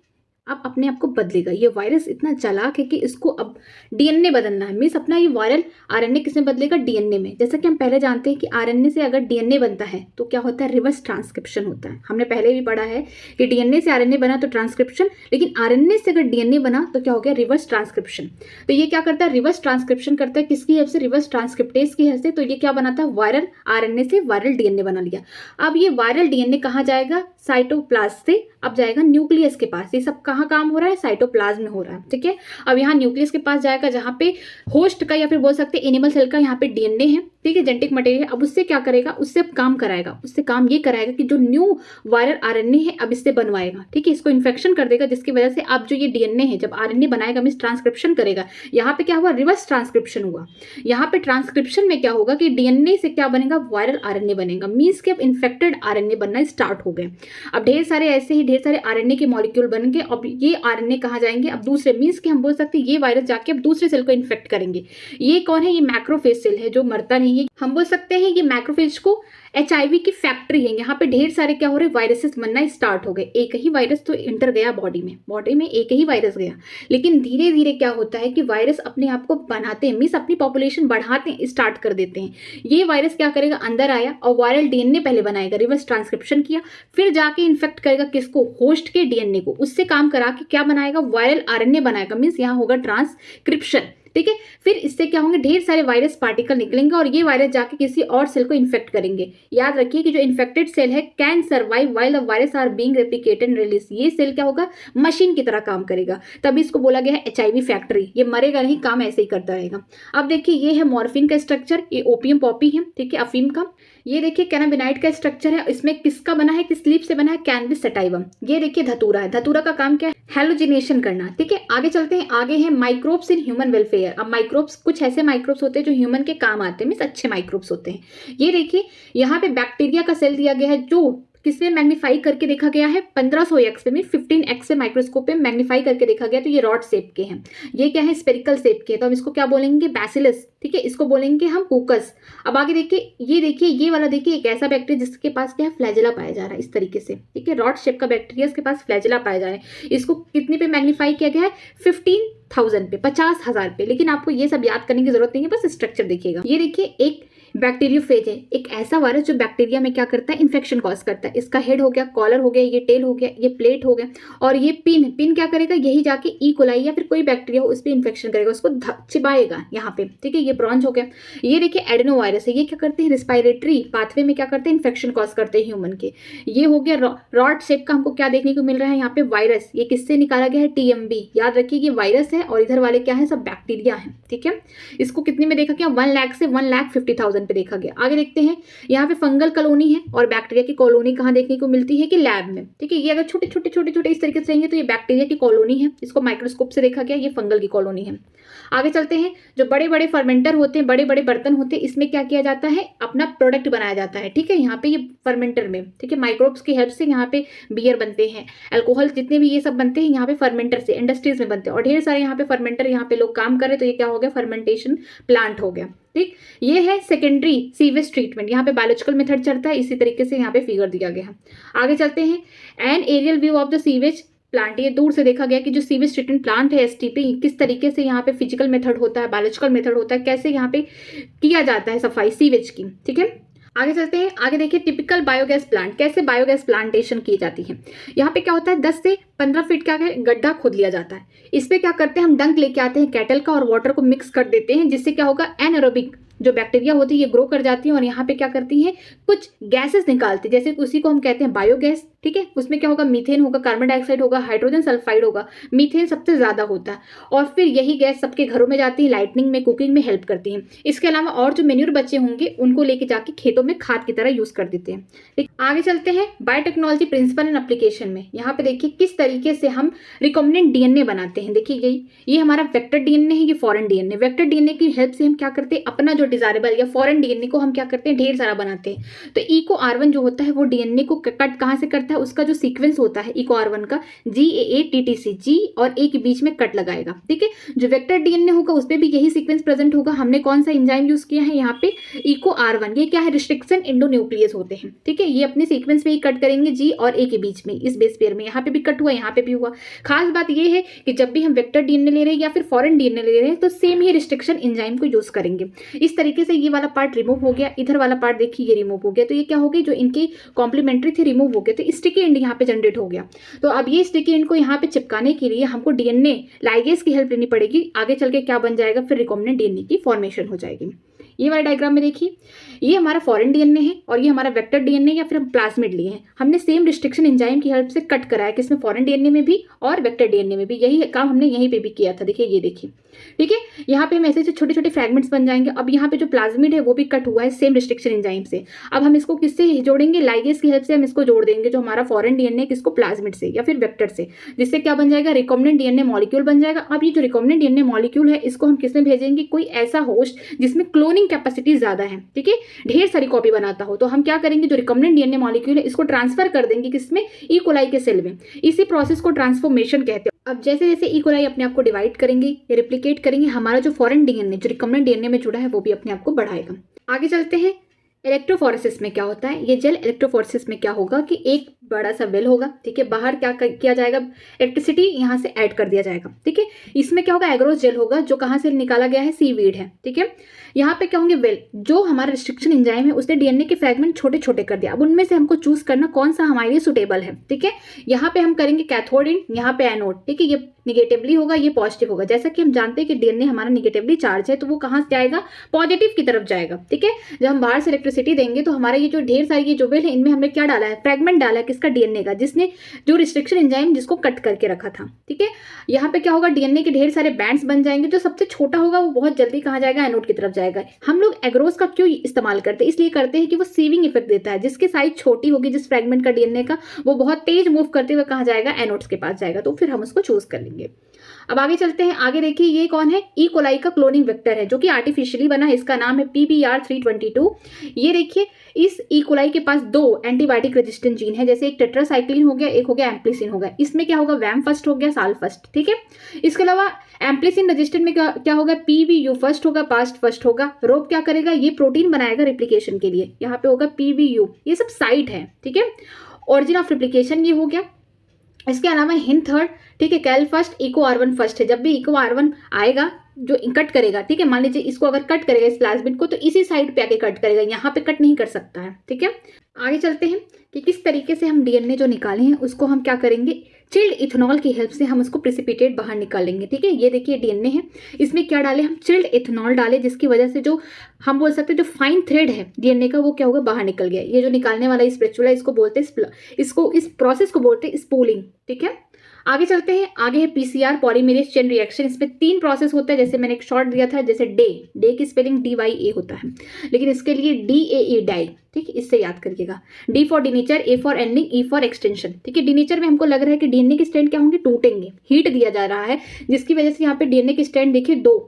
अब अपने आप को बदलेगा। ये वायरस इतना चालाक है कि इसको अब DNA बदलना है, मीन्स अपना ये वायरल RNA किसमें बदलेगा, DNA में। जैसा कि हम पहले जानते हैं कि RNA से अगर DNA बनता है तो क्या होता है, रिवर्स ट्रांसक्रिप्शन होता है। हमने पहले भी पढ़ा है कि DNA से RNA बना तो ट्रांसक्रिप्शन, लेकिन RNA से अगर DNA बना तो क्या हो गया, रिवर्स ट्रांसक्रिप्शन। तो ये क्या करता है, रिवर्स ट्रांसक्रिप्शन करता है, किसकी हेल्प से, रिवर्स ट्रांसक्रिप्टेज की हेल्प से। तो ये क्या बनाता है, वायरल RNA से वायरल DNA बना लिया। अब ये वायरल DNA कहाँ जाएगा, साइटोप्लाज्म से अब जाएगा न्यूक्लियस के पास। ये सब कहाँ काम हो रहा है, साइटोप्लाज्म में हो रहा है, ठीक है। अब यहाँ न्यूक्लियस के पास जाएगा जहाँ पे होस्ट का या फिर बोल सकते हैं एनिमल सेल का यहाँ पे DNA है, ठीक है, जेनेटिक मटेरियल। अब उससे क्या करेगा, उससे अब काम कराएगा, उससे काम ये कराएगा कि जो न्यू वायरल RNA है अब इससे बनवाएगा, ठीक है, इसको इन्फेक्शन कर देगा, जिसकी वजह से अब जो ये DNA है जब RNA बनाएगा मीन्स ट्रांसक्रिप्शन करेगा। यहाँ पे क्या हुआ, रिवर्स ट्रांसक्रिप्शन हुआ। यहाँ पे ट्रांसक्रिप्शन में क्या होगा कि DNA से क्या बनेगा, वायरल RNA बनेगा, मीन्स कि अब इन्फेक्टेड RNA बनना स्टार्ट हो गए। अब ढेर सारे ऐसे ही ढेर सारे RNA के मॉलिक्यूल बन गए। अब ये RNA कहाँ जाएंगे, अब दूसरे, मीन्स कि हम बोल सकते हैं ये वायरस जाके अब दूसरे सेल को इन्फेक्ट करेंगे। ये कौन है, ये मैक्रोफेज सेल है जो मरता नहीं है। हम बोल सकते हैं ये मैक्रोफेज को HIV की फैक्ट्री है। यहाँ पे ढेर सारे क्या हो रहे, वायरसेस बनना स्टार्ट हो गए। एक ही वायरस तो इंटर गया बॉडी में एक ही वायरस गया, लेकिन धीरे धीरे क्या होता है कि वायरस अपने आप को बनाते हैं, मीन्स अपनी पॉपुलेशन बढ़ाते स्टार्ट कर देते हैं। ये वायरस क्या करेगा, अंदर आया और वायरल DNA पहले बनाएगा, रिवर्स ट्रांसक्रिप्शन किया, फिर जाके इन्फेक्ट करेगा किसको, होस्ट के DNA को, उससे काम करा के क्या बनाएगा, वायरल RNA बनाएगा, मीन्स यहाँ होगा ट्रांसक्रिप्शन, ठीक है। फिर इससे क्या होंगे, ढेर सारे वायरस पार्टिकल निकलेंगे और ये वायरस जाके किसी और सेल को इन्फेक्ट करेंगे। याद रखिए कि जो इन्फेक्टेड सेल है can survive while the virus are being replicated and release. ये सेल क्या होगा, मशीन की तरह काम करेगा, तभी इसको बोला गया है HIV फैक्ट्री। ये मरेगा नहीं, काम ऐसे ही करता रहेगा। अब देखिए ये है मॉर्फिन का स्ट्रक्चर, ये ओपियम पॉपी है, ठीक है, अफीम का। ये देखिए कैनाबिनाइड का स्ट्रक्चर है, इसमें किसका बना है, किस लीफ से बना है, कैनबिस सटाइवम। ये देखिए धतूरा है, धतूरा का काम क्या है, हेलोजिनेशन करना, ठीक है। आगे चलते हैं, आगे है माइक्रोब्स इन ह्यूमन वेलफेयर। अब माइक्रोब्स कुछ ऐसे माइक्रोब्स होते हैं जो ह्यूमन के काम आते हैं, मीन्स अच्छे माइक्रोब्स होते हैं। ये देखिए यहाँ पे बैक्टीरिया का सेल दिया गया है जो किसमें मैग्नीफाई करके देखा गया है, 1500x में 15x से माइक्रोस्कोप पे मैग्नीफाई करके देखा गया। तो ये रॉड शेप के हैं, ये क्या है, स्पेरिकल शेप के, तो हम इसको क्या बोलेंगे, बैसिलस, ठीक है, इसको बोलेंगे हम पुकस। अब आगे देखिए, ये देखिए ये वाला देखिए, एक ऐसा बैक्टीरिया जिसके पास क्या है, फ्लैजेला पाया जा रहा है, इस तरीके से, ठीक है, रॉड शेप का बैक्टीरिया, इसके पास फ्लैजेला पाया जा रहा है। इसको कितने पे मैग्नीफाई किया गया है, 15,000 पे, 50,000 पे। लेकिन आपको ये सब याद करने की जरूरत नहीं है, बस स्ट्रक्चर देखिएगा। ये देखिए एक बैक्टीरियोफेज है, एक ऐसा वायरस जो बैक्टीरिया में क्या करता है, इन्फेक्शन कॉज करता है। इसका हेड हो गया, कॉलर हो गया, ये टेल हो गया, ये प्लेट हो गया, और ये पिन क्या करेगा, यही जाके ई कोलाई या फिर कोई बैक्टीरिया हो उस पर इन्फेक्शन करेगा, उसको चिबाएगा यहाँ पे, ठीक है। ये ब्रॉन्च हो गया। ये देखिए एडेनो वायरस है, ये क्या करते हैं, रिस्पायरेटरी पाथवे में क्या करते हैं, इन्फेक्शन कॉज करते हैं ह्यूमन के। ये हो गया रॉड शेप का, हमको क्या देखने को मिल रहा है यहाँ पे, वायरस। ये किससे निकाला गया है, TMB। याद रखिए ये वायरस है और इधर वाले क्या है, सब बैक्टीरिया है, ठीक है। इसको कितने में देखा गया, 1 लाख से 1,50,000 पे देखा गया। आगे देखते हैं, यहाँ पे फंगल कॉलोनी है और बैक्टीरिया की कॉलोनी कहाँ देखने को मिलती है कि लैब में। ठीक है, ये अगर छोटे छोटे छोटे छोटे इस तरीके से रहेंगे तो ये बैक्टीरिया की कॉलोनी है, इसको माइक्रोस्कोप से देखा गया, ये फंगल की कॉलोनी है। आगे चलते हैं, जो बड़े बड़े फर्मेंटर होते हैं, बड़े बड़े बर्तन होते हैं, इसमें क्या किया जाता है, अपना प्रोडक्ट बनाया जाता है। ठीक है, यहाँ पे ये फर्मेंटर में, ठीक है, माइक्रोब्स की हेल्प से यहाँ पे बियर बनते हैं, अल्कोहल जितने भी ये सब बनते हैं यहाँ पे फर्मेंटर से, इंडस्ट्रीज में बनते हैं, और ढेर सारे यहाँ पे फर्मेंटर यहाँ पे लोग काम कर रहे हैं, तो ये क्या हो गया, फर्मेंटेशन प्लांट हो गया। ठीक, ये है सेकेंडरी सीवेज ट्रीटमेंट, यहाँ पे बायोलॉजिकल मेथड चलता है, इसी तरीके से यहाँ पे फिगर दिया गया है। आगे चलते हैं, an aerial view of the sewage plant, ये दूर से देखा गया कि जो सीवेज ट्रीटमेंट प्लांट है एसटीपी, किस तरीके से यहाँ पे फिजिकल मेथड होता है, बायोलॉजिकल मेथड होता है, कैसे यहाँ पे किया जाता है सफाई सीवेज की। ठीक है, आगे चलते हैं, आगे देखिए टिपिकल बायोगैस प्लांट, कैसे बायोगैस प्लांटेशन की जाती है। यहाँ पे क्या होता है, 10 से 15 फीट का गड्ढा खोद लिया जाता है, इस पे क्या करते हैं, हम डंक लेके आते हैं कैटल का और वाटर को मिक्स कर देते हैं, जिससे क्या होगा, एनारोबिक जो बैक्टीरिया होती है ये ग्रो कर जाती है और यहाँ पे क्या करती हैं, कुछ गैसेस निकालती है, जैसे उसी को हम कहते हैं बायोगैस। ठीक है, उसमें क्या होगा, मीथेन होगा, कार्बन डाइऑक्साइड होगा, हाइड्रोजन सल्फाइड होगा, मीथेन सबसे ज्यादा होता है, और फिर यही गैस सबके घरों में जाती है, लाइटनिंग में, कुकिंग में हेल्प करती है। इसके अलावा और जो मेन्यूर बचे होंगे उनको लेके जाके खेतों में खाद की तरह यूज कर देते हैं। ठीक, आगे चलते हैं, बायोटेक्नोलॉजी प्रिंसिपल एंड एप्लीकेशन में, यहाँ पे देखिए किस तरीके से हम रिकॉम्बिनेंट डीएनए बनाते हैं। देखिए ये हमारा वेक्टर डीएनए है, ये फॉरेन डीएनए। वेक्टर डीएनए की हेल्प से हम क्या करते हैं, अपना जो डिजायरेबल या फॉरेन डीएनए को हम क्या करते हैं, ढेर सारा बनाते हैं। तो इको R1 जो होता है वो डीएनए को कट कहाँ से करता है, उसका जो सीक्वेंस होता है इको R1 का GAATTC, G और A के बीच में कट लगाएगा। ठीक है, जो वेक्टर डीएनए होगा उस पर भी यही सीक्वेंस प्रेजेंट होगा। हमने कौन सा एंजाइम यूज किया है यहाँ पे, इको R1, ये क्या है, रिस्ट्रिक्शन एंडोन्यूक्लियस होते हैं। ठीक है, ये अपने सीक्वेंस में ही कट करेंगे G और A के बीच में, इस बेस पेयर में, यहाँ पे भी कट हुआ, यहाँ पे भी हुआ। खास बात ये है कि जब भी हम वेक्टर डीएनए ले रहे हैं या फिर फॉरेन डीएनए ले रहे हैं तो सेम ही रिस्ट्रिक्शन एंजाइम को यूज करेंगे। इस तरीके से ये वाला पार्ट रिमूव हो गया, इधर वाला पार्ट देखिए ये रिमूव हो गया, तो ये क्या हो गया, जो इनके कॉम्प्लीमेंट्री थे रिमूव हो गए, तो स्टिकी एंड यहाँ पे जनरेट हो गया। तो अब ये स्टिकी एंड को यहाँ पे चिपकाने के लिए हमको डीएनए लाइगेज की हेल्प लेनी पड़ेगी। आगे चल के क्या बन जाएगा, फिर रिकॉम्बिनेंट डीएनए की फॉर्मेशन हो जाएगी। ये वाला डायग्राम में देखिए, ये हमारा फॉरेन डीएनए है और ये हमारा वेक्टर डीएनए या फिर हम प्लाज्मिड लिए हैं। हमने सेम रिस्ट्रिक्शन एंजाइम की हेल्प से कट कराया, किसमें, फॉरेन डीएनए में भी और वेक्टर डीएनए में भी। यही काम हमने यहीं पे भी किया था, देखिए ये देखिए। ठीक है, यहाँ पे हम ऐसे छोटे छोटे फ्रैगमेंट्स बन जाएंगे। अब यहाँ पे जो प्लाज्मिड है वो भी कट हुआ है सेम रिस्ट्रिक्शन एंजाइम से। अब हम इसको किससे जोड़ेंगे, लाइगेज की हेल्प से हम इसको जोड़ देंगे, जो हमारा फॉरेन डीएनए, किसको, प्लाज्मिड से या फिर वेक्टर से, जिससे क्या बन जाएगा, रिकॉम्बिनेंट डीएनए मॉलिक्यूल बन जाएगा। अब ये जो रिकॉम्बिनेंट डीएनए मॉलिक्यूल है इसको हम किसमें भेजेंगे, कोई ऐसा होस्ट जिसमें क्लोनिंग कैपेसिटी ज्यादा है, ठीक है, ढेर सारी कॉपी बनाता हो, तो हम क्या करेंगे, जो रिकॉम्बिनेंट डीएनए मॉलिक्यूल है इसको ट्रांसफर कर देंगे किसमें, ई कोलाई के सेल में। इसी प्रोसेस को ट्रांसफॉर्मेशन कहते हैं। अब जैसे जैसे ई कोलाई अपने आप को डिवाइड करेंगे या रिप्लिकेट करेंगे, हमारा जो फॉरेन डीएनए जो रिकॉम्बिनेंट डीएनए में जुड़ा है वो भी अपने आप को बढ़ाएगा। आगे चलते हैं, इलेक्ट्रोफोरेसिस में क्या होता है, ये जेल इलेक्ट्रोफोरेसिस में क्या होगा कि एक बड़ा सा वेल होगा, ठीक है, बाहर क्या किया जाएगा, इलेक्ट्रिसिटी यहाँ से ऐड कर दिया जाएगा। ठीक है, इसमें क्या होगा, एग्रोस जेल होगा, जो कहाँ से निकाला गया है, सीवीड है। ठीक है, यहाँ पे क्या होंगे, वेल, जो हमारा रिस्ट्रिक्शन एंजाइम है उसने डीएनए के फ्रैगमेंट छोटे छोटे कर दिया। अब उनमें से हमको चूज करना कौन सा हमारे लिए सुटेबल है। ठीक है, यहाँ पे हम करेंगे कैथोड एंड, यहाँ पे एनोड। ठीक है, ये निगेटिवली होगा, ये पॉजिटिव होगा। जैसा कि हम जानते हैं कि डीएनए हमारा निगेटिवली चार्ज है, तो वो कहाँ जाएगा, पॉजिटिव की तरफ जाएगा। ठीक है, जब हम बाहर से इलेक्ट्रिसिटी देंगे तो हमारा ये जो ढेर सारी ये जो वेल है इनमें हमने क्या डाला है, फ्रैगमेंट डाला है, किसका, डीएनए का, जिसने जो रिस्ट्रिक्शन एंजाइम जिसको कट करके रखा था। ठीक है, यहाँ पे क्या होगा, डीएनए के ढेर सारे बैंड्स बन जाएंगे। जो सबसे छोटा होगा वो बहुत जल्दी कहाँ जाएगा, एनोड की तरफ जाएगा। हम लोग एग्रोस का क्यों इस्तेमाल करते हैं, इसलिए करते हैं कि वो सीविंग इफेक्ट देता है। जिसकी साइज छोटी होगी जिस फ्रैगमेंट का डीएनए का, वो बहुत तेज मूव करते हुए कहाँ जाएगा, एनोड्स के पास जाएगा, तो फिर हम उसको चूज कर लेंगे। अब आगे चलते हैं, आगे देखिए ये कौन है, ई कोलाई का क्लोनिंग वेक्टर है, जो कि आर्टिफिशियली बना है, इसका नाम है PBR322। ये देखिए, इस ई कोलाई के पास 2 एंटीबायोटिक रेजिस्टेंट जीन है, जैसे एक टेट्रासाइक्लिन हो गया, एक हो गया एम्प्लिसिन हो गया। इसमें क्या होगा, वैम फर्स्ट हो गया, साल फर्स्ट। ठीक है, इसके अलावा एम्प्लिसिन रेजिस्टेंट में क्या होगा, PBU फर्स्ट होगा, पास्ट फर्स्ट होगा। रोप क्या करेगा, ये प्रोटीन बनाएगा रिप्लिकेशन के लिए, यहाँ पे होगा PBU। ये सब साइट है। ठीक है, ऑरिजिन ऑफ रिप्लिकेशन ये हो गया। इसके अलावा हिंद थर्ड, ठीक है, कैल फर्स्ट, इको R1 फर्स्ट है। जब भी इको R1 आएगा जो कट करेगा, ठीक है, मान लीजिए इसको अगर कट करेगा इस प्लाज्मिड को, तो इसी साइड पे आके कट करेगा, यहाँ पे कट नहीं कर सकता है। ठीक है, आगे चलते हैं कि किस तरीके से हम डीएनए जो निकाले हैं उसको हम क्या करेंगे, चिल्ड इथेनॉल की हेल्प से हम उसको प्रेसिपिटेट बाहर निकालेंगे। ठीक है, ये देखिए डीएनए है, इसमें क्या डाले, हम चिल्ड इथेनॉल डाले, जिसकी वजह से जो हम बोल सकते हैं जो फाइन थ्रेड है डीएनए का वो क्या होगा, बाहर निकल गया। ये जो निकालने वाला स्पिरिचुअल है, इसको बोलते हैं, इसको इस प्रोसेस को बोलते हैं स्पूलिंग। ठीक है, आगे चलते हैं, आगे है पीसीआर पॉलीमेरेज चेन रिएक्शन। इसमें 3 प्रोसेस होता है, जैसे मैंने एक शॉर्ट दिया था, जैसे डे की स्पेलिंग DYA होता है, लेकिन इसके लिए DAE डाई, ठीक है, इससे याद करिएगा। D for denature, A for ending, E for extension, ठीक है। डिनेचर में हमको लग रहा है कि डीएनए के स्ट्रैंड क्या होंगे, टूटेंगे, हीट दिया जा रहा है, जिसकी वजह से यहाँ पे डीएनए के स्ट्रैंड देखिए 2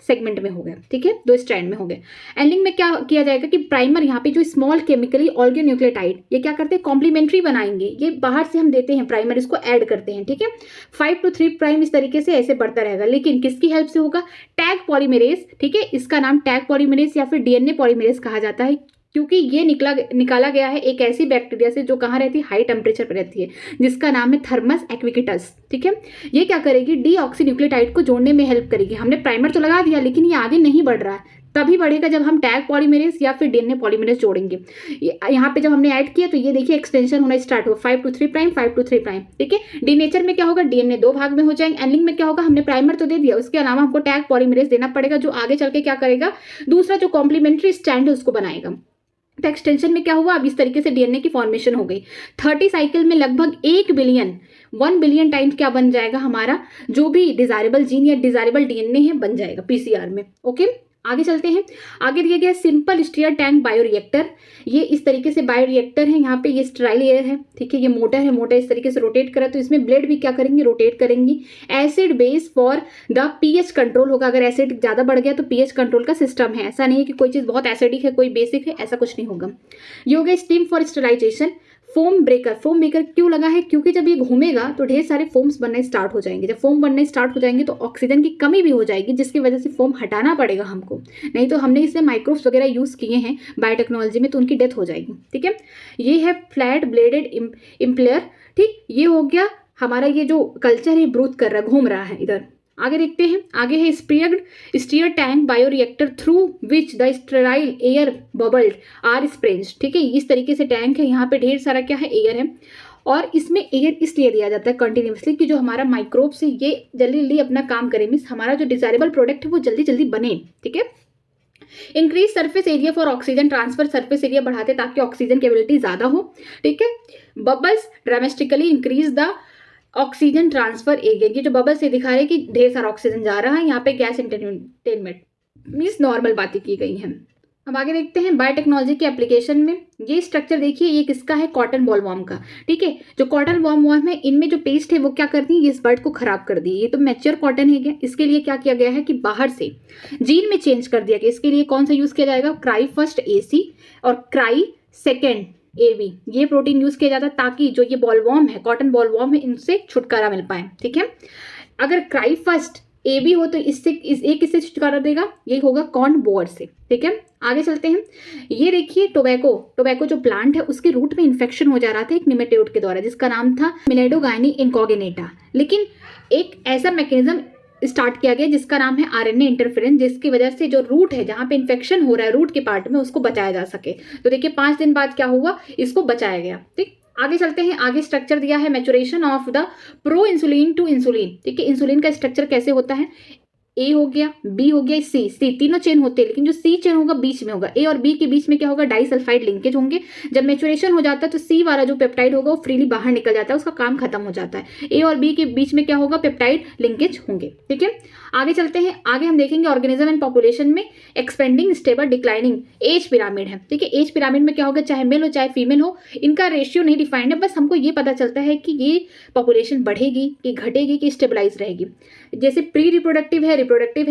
सेगमेंट में हो गए, ठीक है, 2 स्ट्रैंड में हो गए। एंडिंग में क्या किया जाएगा कि प्राइमर यहाँ पे जो स्मॉल केमिकली ऑर्गेन्यूक्लियोटाइड, ये क्या करते हैं, कॉम्प्लीमेंट्री बनाएंगे, ये बाहर से हम देते हैं प्राइमर, इसको ऐड करते हैं, ठीक है। 5 to 3 प्राइम इस तरीके से ऐसे बढ़ता रहेगा, लेकिन किसकी हेल्प से होगा, टैग पॉलीमेरेज, ठीक है। इसका नाम टैग पॉलीमेरेज या फिर डीएनए पॉलीमेरेज कहा जाता है, क्योंकि ये निकाला गया है एक ऐसी बैक्टीरिया से जो कहाँ रहती है, हाई टेम्परेचर पर रहती है, जिसका नाम है थर्मस एक्विकिटस, ठीक है। ये क्या करेगी, डीऑक्सीन्यूक्लियोटाइड को जोड़ने में हेल्प करेगी। हमने प्राइमर तो लगा दिया, लेकिन ये आगे नहीं बढ़ रहा है, तभी बढ़ेगा जब हम टैग पॉलीमेरेज या फिर डीएनए पॉलीमेरेज जोड़ेंगे। यहाँ पे जब हमने ऐड किया तो ये देखिए एक्सटेंशन होना स्टार्ट हुआ, 5 to 3 प्राइम, 5 to 3 प्राइम, ठीक है। डीनेचर में क्या होगा, डीएनए 2 भाग में हो जाएंगे। एंडिंग में क्या होगा, हमने प्राइमर तो दे दिया, उसके अलावा हमको टैग पॉलीमेरेज देना पड़ेगा, जो आगे चल के क्या करेगा, दूसरा जो कॉम्प्लीमेंट्री स्टैंड है उसको बनाएगा। तो एक्सटेंशन में क्या हुआ, अब इस तरीके से डीएनए की फॉर्मेशन हो गई। 30 साइकिल में लगभग 1 बिलियन टाइम्स क्या बन जाएगा, हमारा जो भी डिजायरेबल जीन या डिजायरेबल डीएनए है बन जाएगा पीसीआर में। ओके, आगे चलते हैं। आगे दिया गया सिंपल स्टीयर टैंक बायोरिएक्टर। ये इस तरीके से बायोरिएक्टर है, यहाँ पे ये स्टेराइल एयर है, ठीक है। ये मोटर है, मोटर इस तरीके से रोटेट करा तो इसमें ब्लेड भी क्या करेंगे, रोटेट करेंगी। Acid base for the pH control होगा, अगर एसिड ज़्यादा बढ़ गया तो पीएच कंट्रोल का सिस्टम है, ऐसा नहीं है कि कोई चीज़ बहुत एसिडिक है कोई बेसिक है, ऐसा कुछ नहीं होगा। ये हो गया steam for sterilisation. Foam breaker क्यों लगा है, क्योंकि जब ये घूमेगा तो ढेर सारे फोम्स बनने स्टार्ट हो जाएंगे। जब फोम बनने स्टार्ट हो जाएंगे तो ऑक्सीजन की कमी भी हो जाएगी, जिसकी वजह से फोम हटाना पड़ेगा हमको, नहीं तो हमने इससे माइक्रोब्स वगैरह यूज़ किए हैं बायोटेक्नोलॉजी में तो उनकी डेथ हो जाएगी, ठीक है। ये है फ्लैट ब्लेडेड इम्प्लेयर, ठीक। ये हो गया हमारा, ये जो कल्चर है ब्रूथ कर रहा है, घूम रहा है इधर। आगे देखते हैं, आगे है stir tank bioreactor through which the sterile air bubbled are sparged, ठीक है। इस तरीके से टैंक है, यहाँ पे ढेर सारा क्या है, एयर है, और इसमें एयर इसलिए दिया जाता है कंटिन्यूसली कि जो हमारा माइक्रोब्स है ये जल्दी जल्दी अपना काम करे, मीन्स हमारा जो डिजायरेबल प्रोडक्ट है वो जल्दी जल्दी बने, ठीक है। Increase surface area for oxygen transfer, surface area बढ़ाते ताकि ऑक्सीजन की एबिलिटी ज़्यादा हो, ठीक है। Bubbles dramatically increase the oxygen transfer area, ये जो बबल से दिखा रहे हैं कि ढेर सारा ऑक्सीजन जा रहा है, यहाँ पे गैस इंटेनमेंट मीन्स नॉर्मल बातें की गई हैं। अब आगे देखते हैं बायोटेक्नोलॉजी के एप्लीकेशन में। ये स्ट्रक्चर देखिए, ये किसका है, कॉटन बॉलवॉर्म का, ठीक है। जो कॉटन बॉलवॉर्म है, इनमें जो पेस्ट है वो क्या करती है, ये इस बर्ड को खराब कर दी। ये तो मैच्योर कॉटन है क्या, इसके लिए क्या किया गया है कि बाहर से जीन में चेंज कर दिया गया। इसके लिए कौन सा यूज किया जाएगा, क्राई फर्स्ट AC और क्राई सेकेंड AB, ये प्रोटीन यूज किया जाता है ताकि जो ये बॉलवॉर्म है, कॉटन बॉलवॉर्म है, इनसे छुटकारा मिल पाए, ठीक है। अगर क्राई फर्स्ट AB हो तो इससे किससे छुटकारा देगा, ये होगा कॉर्न बोअर से, ठीक है। आगे चलते हैं। ये देखिए टोबैको जो प्लांट है उसके रूट में इन्फेक्शन हो जा रहा था एक निमेटोड के द्वारा, जिसका नाम था मिलेडोगाइनी इनकॉग्निटा, लेकिन एक ऐसा मैकेनिज्म स्टार्ट किया गया जिसका नाम है RNA इंटरफेरेंस, जिसकी वजह से जो रूट है जहां पे इन्फेक्शन हो रहा है रूट के पार्ट में, उसको बचाया जा सके। तो देखिए 5 दिन बाद क्या हुआ, इसको बचाया गया, ठीक। आगे चलते हैं। आगे स्ट्रक्चर दिया है maturation of the proinsulin to insulin, ठीक है। इंसुलिन का स्ट्रक्चर कैसे होता है, A हो गया, B हो गया, C तीनों चेन होते हैं, लेकिन जो C चेन होगा बीच में होगा, A और B के बीच में क्या होगा, डाइसल्फाइड लिंकेज होंगे। जब मैचुरेशन हो जाता है तो C वाला जो पेप्टाइड होगा वो फ्रीली बाहर निकल जाता है, उसका काम खत्म हो जाता है। A और B के बीच में क्या होगा, पेप्टाइड लिंकेज होंगे, ठीक है। आगे चलते हैं। आगे हम देखेंगे ऑर्गेनिज्म एंड पॉपुलेशन में expanding stable declining age pyramid है, ठीक है। एज पिरामिड में क्या होगा, चाहे मेल हो चाहे फीमेल हो, इनका रेशियो नहीं डिफाइंड है, बस हमको ये पता चलता है कि ये पॉपुलेशन बढ़ेगी कि घटेगी कि स्टेबलाइज रहेगी। जैसे प्री रिप्रोडक्टिव है,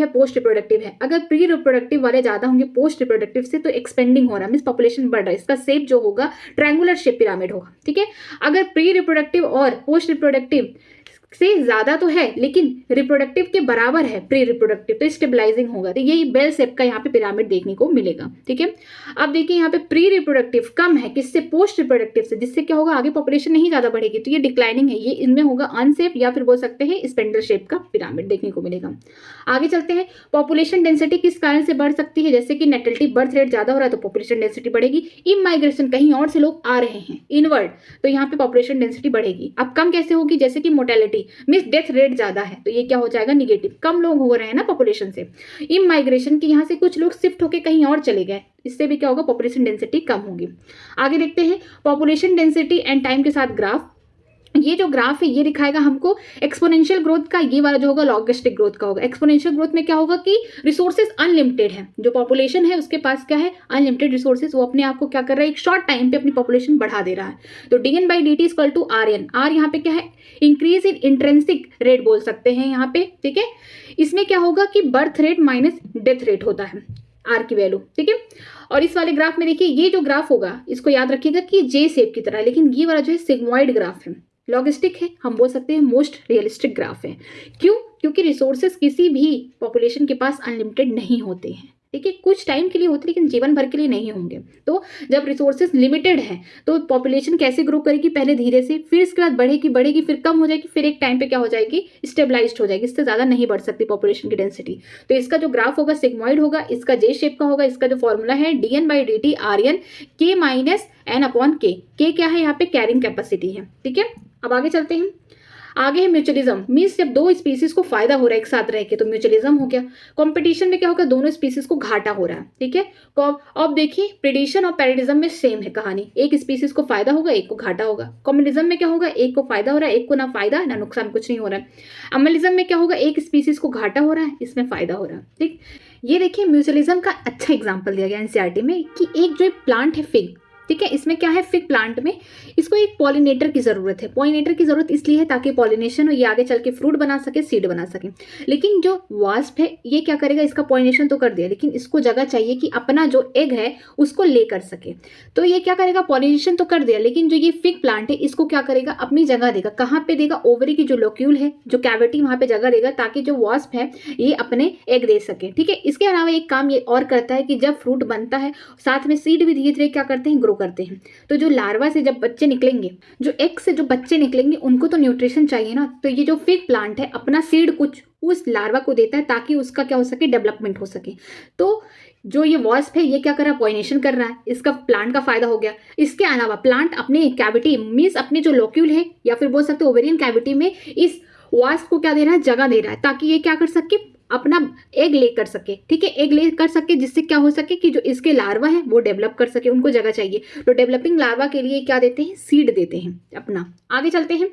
पोस्ट रिप्रोडक्टिव है। अगर प्री रिप्रोडक्टिव वाले ज्यादा होंगे पोस्ट रिप्रोडक्टिव से तो एक्सपेंडिंग हो रहा है, मीन्स पॉपुलेशन बढ़ रहा है, इसका शेप जो होगा ट्रायंगुलर शेप पिरामिड होगा, ठीक है। अगर प्री रिप्रोडक्टिव और पोस्ट रिप्रोडक्टिव से ज्यादा तो है लेकिन रिप्रोडक्टिव के बराबर है प्री रिप्रोडक्टिव, तो स्टेबलाइजिंग होगा, तो यही बेल शेप का यहाँ पे पिरामिड देखने को मिलेगा, ठीक है। अब देखिए यहाँ पे प्री रिप्रोडक्टिव कम है किससे, पोस्ट रिप्रोडक्टिव से, जिससे क्या होगा, आगे पॉपुलेशन नहीं ज्यादा बढ़ेगी, तो ये डिक्लाइनिंग है, ये इनमें होगा अनशेप या फिर बोल सकते हैं स्पेंडल शेप का पिरामिड देखने को मिलेगा। आगे चलते हैं। पॉपुलेशन डेंसिटी किस कारण से बढ़ सकती है, जैसे कि नेटलिटी बर्थ रेट ज्यादा हो रहा है तो पॉपुलेशन डेंसिटी बढ़ेगी। इमाइग्रेशन, कहीं और से लोग आ रहे हैं इनवर्ड, तो यहाँ पे पॉपुलेशन डेंसिटी बढ़ेगी। अब कम कैसे होगी, जैसे कि मोर्टेलिटी मीन्स डेथ रेट ज्यादा है तो ये क्या हो जाएगा, निगेटिव, कम लोग हो रहे हैं ना पॉपुलेशन से। इमाइग्रेशन की यहाँ से कुछ लोग शिफ्ट होकर कहीं और चले गए, इससे भी क्या होगा, पॉपुलेशन डेंसिटी कम होगी। आगे देखते हैं पॉपुलेशन डेंसिटी एंड टाइम के साथ ग्राफ। ये जो ग्राफ है ये दिखाएगा हमको एक्सपोनेंशियल ग्रोथ का, ये वाला जो होगा लॉगरिथमिक ग्रोथ का होगा। एक्सपोनेंशियल ग्रोथ में क्या होगा कि रिसोर्सेज अनलिमिटेड है, जो पॉपुलेशन है उसके पास क्या है, अनलिमिटेड रिसोर्सेज, वो अपने आप को क्या कर रहा है, एक शॉर्ट टाइम पे अपनी पॉपुलेशन बढ़ा दे रहा है। तो dn/dt is equal to RN, R यहाँ पे क्या है, इंक्रीज इन इंट्रेंसिक रेट बोल सकते हैं यहाँ पे, ठीक है। इसमें क्या होगा कि birth rate minus death rate होता है, आर की वैल्यू, ठीक है। और इस वाले ग्राफ में देखिए ये जो ग्राफ होगा इसको याद रखिएगा कि जे शेप की तरह है, लेकिन ये वाला जो है सिग्मॉइड ग्राफ है, लॉगिस्टिक है, हम बोल सकते हैं मोस्ट रियलिस्टिक ग्राफ है। क्यों? क्योंकि रिसोर्सेज किसी भी पॉपुलेशन के पास अनलिमिटेड नहीं होते हैं, ठीक है, कुछ टाइम के लिए होते हैं लेकिन जीवन भर के लिए नहीं होंगे। तो जब रिसोर्सेज लिमिटेड है तो पॉपुलेशन कैसे ग्रो करेगी, पहले धीरे से, फिर इसके बाद बढ़ेगी, फिर कम हो जाएगी, फिर एक टाइम पे क्या हो जाएगी, स्टेबलाइज्ड हो जाएगी, इससे ज़्यादा नहीं बढ़ सकती पॉपुलेशन की डेंसिटी। तो इसका जो ग्राफ होगा सिग्मॉइड होगा, इसका जे शेप का होगा, इसका जो फॉर्मूला है dn/dt RN k minus n upon k। के क्या है यहाँ पे, कैरिंग कैपेसिटी है, ठीक है। अब आगे चलते हैं, आगे है म्यूचुअलिज्म, मीन्स जब दो स्पीसीज को फायदा हो रहा है एक साथ रह के तो म्यूचुअलिज्म हो गया। कंपटीशन में क्या होगा, दोनों स्पीसीज को घाटा हो रहा है, ठीक है। अब देखिए प्रेडेशन और पैरेडिज्म में सेम है कहानी, एक स्पीसीज को फायदा होगा एक को घाटा होगा। कम्युनिज्म में क्या होगा, एक को फायदा हो रहा है एक को ना फायदा ना नुकसान, कुछ नहीं हो रहा है। अमलिज्म में क्या होगा, एक स्पीसीज को घाटा हो रहा है इसमें फायदा हो रहा है, ठीक। ये देखिए म्यूचुअलिज्म का अच्छा एग्जाम्पल दिया गया एनसीईआरटी में कि एक जो प्लांट है फिग, ठीक है, इसमें क्या है, फिग प्लांट में इसको एक पॉलिनेटर की ज़रूरत है। पॉलिनेटर की ज़रूरत इसलिए है ताकि पॉलिनेशन हो, ये आगे चल के फ्रूट बना सके, सीड बना सके। लेकिन जो वास्प है ये क्या करेगा, इसका पॉलिनेशन तो कर दिया लेकिन इसको जगह चाहिए कि अपना जो एग है उसको ले कर सके। तो ये क्या करेगा, पॉलिनेशन तो कर दिया लेकिन जो ये फिग प्लांट है इसको क्या करेगा, अपनी जगह देगा। कहाँ पे देगा, ओवरी की जो लोक्यूल है, जो कैविटी, वहाँ पे जगह देगा ताकि जो वास्प है ये अपने एग दे सके, ठीक है। इसके अलावा एक काम ये और करता है कि जब फ्रूट बनता है साथ में सीड भी धीरे धीरे क्या करते हैं, ग्रो करते हैं। तो जो लार्वा से जब बच्चे निकलेंगे, जो एग से जो बच्चे निकलेंगे उनको तो न्यूट्रिशन चाहिए ना, तो ये जो फिग प्लांट है अपना सीड कुछ उस लार्वा को देता है ताकि उसका क्या हो सके, डेवलपमेंट हो सके। तो जो ये वास्प है ये क्या कर रहा है, पॉलिनेशन कर रहा है, इसका प्लांट का फायदा हो गया। इसके अलावा प्लांट अपने कैविटी मीन्स अपने जो लोक्यूल है या फिर बोल सकते ओवेरियन कैविटी में इस वास्प को क्या दे रहा है, जगह दे रहा है ताकि ये क्या कर सके, अपना एग ले कर सके, ठीक है, एग ले कर सके, जिससे क्या हो सके कि जो इसके लार्वा है वो डेवलप कर सके, उनको जगह चाहिए। तो डेवलपिंग लार्वा के लिए क्या देते हैं, सीड देते हैं अपना। आगे चलते हैं,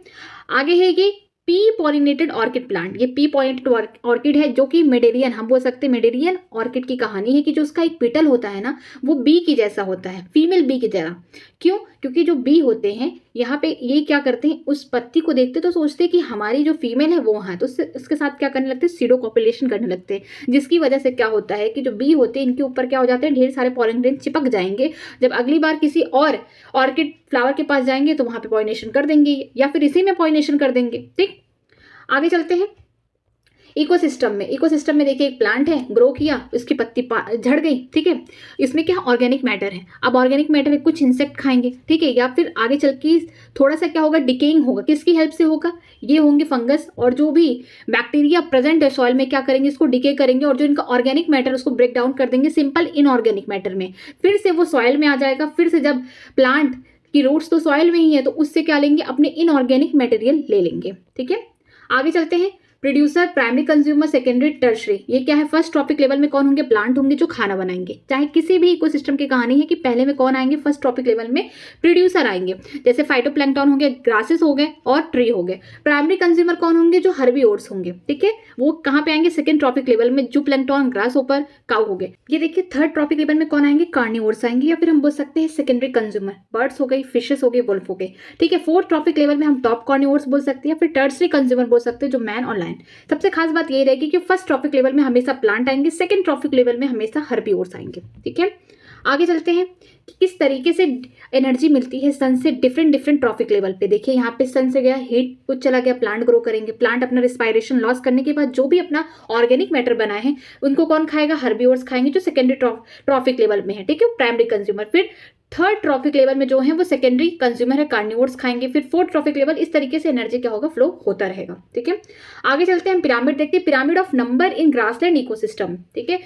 आगे है ये पी पॉलिनेटेड ऑर्किड प्लांट। ये पी पॉलिनेटेड ऑर्किड है जो कि मेडेरियन, हम बोल सकते हैं मेडेरियन ऑर्किड की कहानी है कि जो उसका एक पेटल होता है ना वो बी की जैसा होता है, फीमेल बी की तरह। क्यों? क्योंकि जो बी होते हैं यहाँ पे ये क्या करते हैं, उस पत्ती को देखते तो सोचते हैं कि हमारी जो फीमेल है वो वहाँ है, तो उसके साथ क्या करने लगते हैं, सीडो कॉपुलेशन करने लगते हैं, जिसकी वजह से क्या होता है कि जो बी होते हैं इनके ऊपर क्या हो जाते हैं, ढेर सारे पॉलन ग्रेन चिपक जाएंगे। जब अगली बार किसी और ऑर्किड फ्लावर के पास जाएंगे तो वहाँ पे पॉलिनेशन कर देंगे या फिर इसी में पॉलिनेशन कर देंगे, ठीक। आगे चलते हैं इकोसिस्टम में। इकोसिस्टम में देखिए एक प्लांट है, ग्रो किया, उसकी पत्ती झड़ गई, ठीक है। इसमें क्या ऑर्गेनिक मैटर है, अब ऑर्गेनिक मैटर है कुछ इंसेक्ट खाएंगे, ठीक है, या फिर आगे चल के थोड़ा सा क्या होगा, डिकेइंग होगा, किसकी हेल्प से होगा, ये होंगे फंगस और जो भी बैक्टीरिया प्रेजेंट है सॉइल में क्या करेंगे, इसको डिके करेंगे और जो इनका ऑर्गेनिक मैटर उसको ब्रेक डाउन कर देंगे सिंपल इनऑर्गेनिक मैटर में, फिर से वो सॉइल में आ जाएगा। फिर से जब प्लांट की रूट्स तो सॉइल में ही है तो उससे क्या लेंगे, अपने इनऑर्गेनिक मटेरियल ले लेंगे, ठीक है। आगे चलते हैं, producer, primary consumer, secondary, tertiary. ये क्या है, फर्स्ट ट्रॉपिक लेवल में कौन होंगे, प्लांट होंगे जो खाना बनाएंगे। चाहे किसी भी इकोसिस्टम की कहानी है कि पहले में कौन आएंगे, फर्स्ट ट्रॉपिक लेवल में प्रोड्यूसर आएंगे। जैसे फाइटोप्लैंक्टन हो गए, ग्रासेस हो गए और ट्री हो गए। प्राइमरी कंज्यूमर कौन होंगे, जो हर्बीवोर्स होंगे, ठीक है, वो कहाँ पे आएंगे, सेकेंड ट्रॉपिक लेवल में, जो प्लैंक्टन, ग्रास होपर, काउ हो गए। ये देखिए थर्ड ट्रॉपिक लेवल में कौन आएंगे, कार्निवोर्स आएंगे या फिर हम बोल सकते हैं सेकेंडरी कंज्यूमर, बर्ड्स हो गई, फिशेस हो गए, वुल्फ हो गए, ठीक है। फोर्थ ट्रॉपिक लेवल में हम टॉप कार्निवोर्स बोल सकते हैं या फिर टर्सरी कंज्यूमर बोल सकते हैं, जो मैन और लायन। सबसे खास बात ये रहेगी कि फर्स्ट ट्रॉपिक लेवल में हमेशा प्लांट आएंगे, सेकंड ट्रॉपिक लेवल में हमेशा हर्बीवोर्स आएंगे, ठीक है। आगे चलते हैं कि किस तरीके से एनर्जी मिलती है सन से डिफरेंट ट्रॉपिक लेवल पे। देखिए यहाँ पे सन से गया हीट, कुछ चला गया, प्लांट ग्रो करेंगे। प्लांट अपना रिस्पायरेशन लॉस करने के बाद जो भी अपना ऑर्गेनिक मैटर बनाए हैं उनको कौन खाएगा, हर्बीवोर्स खाएंगे जो सेकेंडरी ट्रॉपिक लेवल में है, ठीक है, प्राइमरी कंज्यूमर। फिर थर्ड ट्रॉपिक लेवल में जो है वो सेकेंडरी कंज्यूमर है, कार्निवोर्स खाएंगे। फिर फोर्थ ट्रॉपिक लेवल, इस तरीके से एनर्जी क्या होगा, फ्लो होता रहेगा, ठीक है। आगे चलते हैं, पिरामिड देखते हैं, pyramid of number in grassland ecosystem, ठीक है।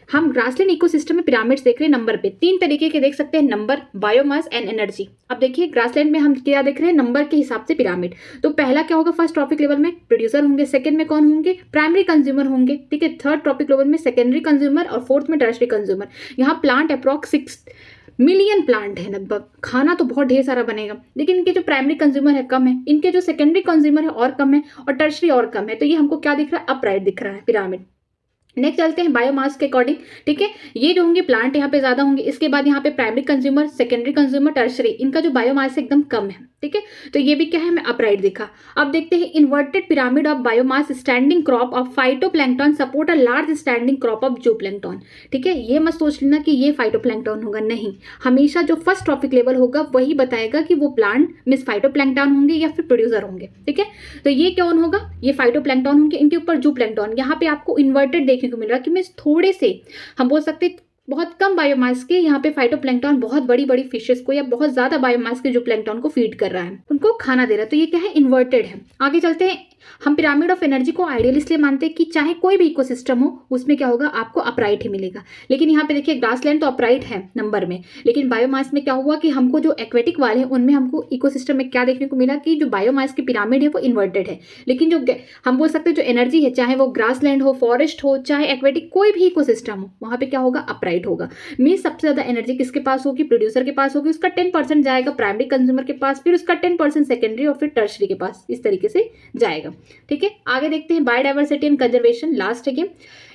हम ग्रासलैंड इकोसिस्टम में पिरामिड्स देख रहे हैं नंबर पे, तीन तरीके के देख सकते हैं, नंबर, बायोमास एंड एनर्जी। अब देखिए ग्रासलैंड में हम क्या देख रहे हैं, नंबर के हिसाब से पिरामिड। तो पहला क्या होगा, फर्स्ट ट्रॉपिक लेवल में प्रोड्यूसर होंगे, सेकंड में कौन होंगे, प्राइमरी कंज्यूमर होंगे, ठीक है, थर्ड ट्रॉपिक लेवल में सेकेंडरी कंज्यूमर और फोर्थ में टर्शरी कंज्यूमर। यहाँ प्लांट अप्रॉक्स मिलियन प्लांट है लगभग, खाना तो बहुत ढेर सारा बनेगा, लेकिन इनके जो प्राइमरी कंज्यूमर है कम है, इनके जो सेकेंडरी कंज्यूमर है और कम है, और टर्शरी और कम है। तो ये हमको क्या दिख रहा है, अपराइट दिख रहा है पिरामिड। नेक्स्ट चलते हैं बायोमास के अकॉर्डिंग, ठीक है। ये जो होंगे प्लांट यहाँ पे ज्यादा होंगे, इसके बाद यहाँ पे primary consumer, secondary consumer, tertiary, इनका जो बायोमास एकदम कम है, ठीक है। तो ये भी क्या है, हमें अपराइट दिखा। अब देखते हैं inverted pyramid of biomass standing crop of phytoplankton support a large standing crop of जूप्लैंक्टन, ठीक है। ये मत सोच लेना कि ये फाइटोप्लैंक्टन होगा, नहीं, हमेशा जो फर्स्ट ट्रॉपिक लेवल होगा वही बताएगा कि वो प्लांट मीन्स फाइटोप्लैंक्टन होंगे या फिर प्रोड्यूसर होंगे, ठीक है। तो ये कौन होगा, ये फाइटोप्लैंक्टन होंगे, इनके ऊपर जूप्लैंक्टन। यहाँ पे आपको इन्वर्टेड देखने को मिल रहा है कि मीन्स थोड़े से हम बोल सकते बहुत कम बायोमास के यहाँ पे फाइटोप्लैंक्टन बहुत बड़ी बड़ी फिशेस को या बहुत ज्यादा बायोमास के जो प्लैंक्टन को फीड कर रहा है, उनको खाना दे रहा है। तो ये क्या है, इन्वर्टेड है। आगे चलते हैं, हम पिरामिड ऑफ एनर्जी को आइडियल इसलिए मानते हैं कि चाहे कोई भी इकोसिस्टम हो उसमें क्या होगा, आपको अपराइट ही मिलेगा। लेकिन यहाँ पे देखिए ग्रासलैंड तो अपराइट है नंबर में, लेकिन बायोमास में क्या हुआ कि हमको जो एक्वेटिक वाले हैं उनमें हमको इकोसिस्टम में क्या देखने को मिला कि जो बायोमास की पिरामिड है वो इन्वर्टेड है। लेकिन जो हम बोल सकते हैं जो एनर्जी है, चाहे वो ग्रासलैंड हो, फॉरेस्ट हो, चाहे एक्वेटिक कोई भी इकोसिस्टम हो, वहां पे क्या होगा, अपराइट होगा। मीन सबसे ज्यादा एनर्जी किसके पास होगी, प्रोड्यूसर के पास होगी, उसका 10% जाएगा प्राइमरी कंज्यूमर के पास, फिर उसका 10% सेकेंडरी और फिर टर्शरी के पास, इस तरीके से जाएगा, ठीक है। आगे देखते हैं बायोडाइवर्सिटी एंड कंजर्वेशन, लास्ट है।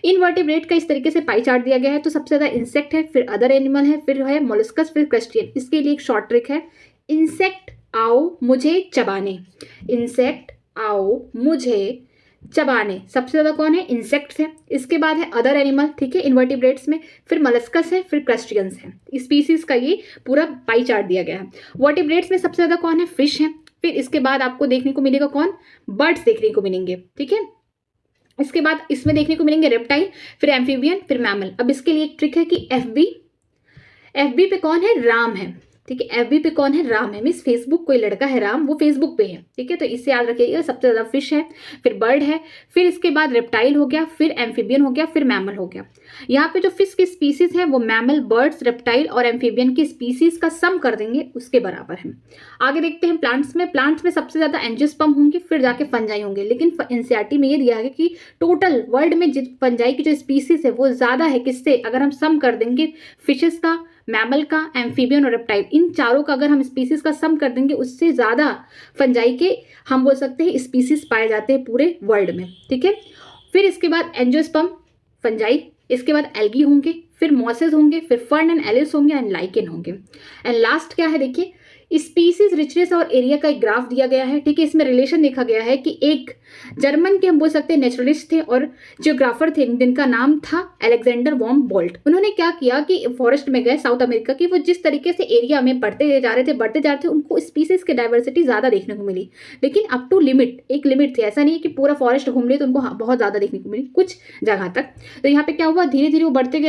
इनवर्टिब्रेट का इस तरीके से पाई चार्ट दिया गया है। तो सबसे ज्यादा इंसेक्ट है, फिर अदर एनिमल है, फिर है मोलस्कस, फिर क्रस्टियन। इसके लिए एक शॉर्ट ट्रिक है, इंसेक्ट आओ मुझे चबाने, इंसेक्ट आओ मुझे चबाने। सबसे ज्यादा कौन है, इंसेक्ट्स है। इसके बाद है अदर एनिमल, ठीक है, इन्वर्टिब्रेट्स में, फिर मलस्कस है, फिर क्रस्टियंस है। स्पीसीज का ये पूरा पाई चार्ट दिया गया है। वर्टिब्रेट्स में सबसे ज्यादा कौन है, फिश है। फिर इसके बाद आपको देखने को मिलेगा कौन, बर्ड्स देखने को मिलेंगे, ठीक है। इसके बाद इसमें देखने को मिलेंगे रेप्टाइल, फिर एम्फीबियन, फिर मैमल। अब इसके लिए एक ट्रिक है कि एफबी पे कौन है, राम है, ठीक है। एफबी पे कौन है, राम है। मीन्स फेसबुक कोई लड़का है राम, वो फेसबुक पे है, ठीक है। तो इससे याद रखिएगा, सबसे ज्यादा फिश है, फिर बर्ड है, फिर इसके बाद रेप्टाइल हो गया, फिर एम्फीबियन हो गया, फिर मैमल हो गया। यहाँ पे जो फिश की स्पीसीज है वो मैमल, बर्ड्स, रेप्टाइल और एम्फीबियन की स्पीसीज का सम कर देंगे उसके बराबर है। आगे देखते हैं प्लांट्स में सबसे ज्यादा एंजियोस्पर्म होंगे, फिर जाके फंजाई होंगे। लेकिन एनसीईआरटी में ये दिया है कि टोटल वर्ल्ड में फंजाई की जो स्पीसीज है वो ज्यादा है, किससे, अगर हम सम कर देंगे फिशेस का, मैमल का, एम्फीबियन और रेप्टाइल, इन चारों का अगर हम स्पीसीज का सम कर देंगे उससे ज्यादा फंजाई के हम बोल सकते हैं स्पीसीज पाए जाते हैं पूरे वर्ल्ड में, ठीक है। फिर इसके बाद एंजियोस्पर्म, फंजाई, इसके बाद एल्गी होंगे, फिर मॉसेस होंगे, फिर फर्न एंड एलिस होंगे एंड लाइकेन होंगे। एंड लास्ट क्या है, देखिए स्पीसीज रिचनेस और एरिया का एक ग्राफ दिया गया है, ठीक है। इसमें रिलेशन देखा गया है कि एक जर्मन के हम बोल सकते हैं नेचुरलिस्ट थे और जियोग्राफर थे जिनका नाम था अलेक्जेंडर वॉन बोल्ट। उन्होंने क्या किया कि फॉरेस्ट में गए साउथ अमेरिका की, वो जिस तरीके से एरिया में बढ़ते जा रहे थे उनको स्पीसीज की डाइवर्सिटी ज्यादा देखने को मिली, लेकिन अप टू लिमिट, एक लिमिट थी। ऐसा नहीं है कि पूरा फॉरेस्ट घूम लिए तो उनको बहुत ज्यादा देखने को मिली, कुछ जगह तक। तो यहाँ पे क्या हुआ, धीरे धीरे वो बढ़ते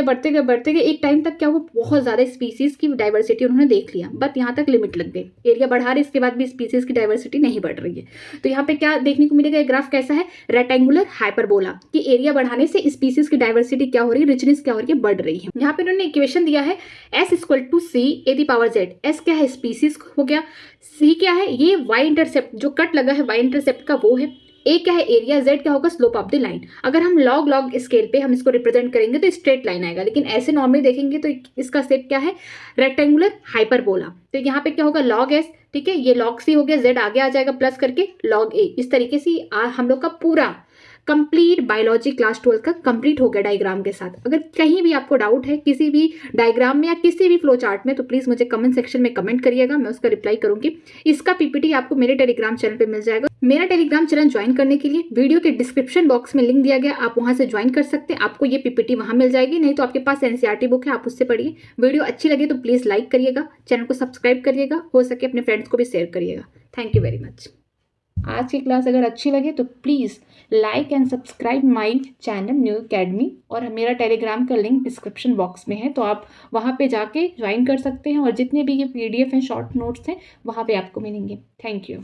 गए, एक टाइम तक क्या हुआ, बहुत ज्यादा स्पीसीज की डाइवर्सिटी उन्होंने देख लिया, बट यहाँ तक लिमिट लग गई, एरिया बढ़ा रहे, इसके बाद भी स्पीसीज की डाइवर्सिटी नहीं बढ़ रही है। तो यहाँ पे क्या देखने को मिलेगा, ग्राफ कैसा है, रेक्टेंगुलर हाइपरबोला, कि एरिया बढ़ाने से स्पीसीज की डाइवर्सिटी क्या हो रही है, रिचनेस क्या हो रही है, बढ़ रही है। यहाँ पे उन्होंने इक्वेशन दिया है S = C⁴Z। S क्या है, स्पीसीज हो गया, C क्या है, ये वाई इंटरसेप्ट जो कट लगा है वाई इंटरसेप्ट का वो है, ए क्या है एरिया, जेड क्या होगा, स्लोप ऑफ द लाइन। अगर हम लॉग स्केल पे हम इसको रिप्रेजेंट करेंगे तो स्ट्रेट लाइन आएगा, लेकिन ऐसे नॉर्मली देखेंगे तो इसका सेट क्या है, रेक्टेंगुलर हाइपरबोला। तो यहाँ पे क्या होगा, log S, ठीक है, ये log C हो गया, Z आगे आ जाएगा प्लस करके log A। इस तरीके से हम लोग का पूरा कंप्लीट बायोलॉजी क्लास 12 का कंप्लीट हो गया डायग्राम के साथ। अगर कहीं भी आपको डाउट है किसी भी डायग्राम में या किसी भी फ्लो चार्ट में तो प्लीज़ मुझे कमेंट सेक्शन में कमेंट करिएगा, मैं उसका रिप्लाई करूंगी। इसका पीपीटी आपको मेरे टेलीग्राम चैनल पे मिल जाएगा। मेरा टेलीग्राम चैनल ज्वाइन करने के लिए वीडियो के डिस्क्रिप्शन बॉक्स में लिंक दिया गया, आप वहां से ज्वाइन कर सकते हैं। आपको ये पीपीटी वहां मिल जाएगी, नहीं तो आपके पास एनसीईआरटी बुक है, आप उससे पढ़िए। वीडियो अच्छी लगे तो प्लीज़ लाइक करिएगा, चैनल को सब्सक्राइब करिएगा, हो सके अपने फ्रेंड्स को भी शेयर करिएगा। Thank you very much. आज की क्लास अगर अच्छी लगे तो please like and subscribe my channel new academy, और मेरा टेलीग्राम का लिंक डिस्क्रिप्शन बॉक्स में है, तो आप वहाँ पे जाके ज्वाइन कर सकते हैं, और जितने भी ये PDF हैं, शॉर्ट नोट्स हैं, वहाँ पे आपको मिलेंगे। Thank you.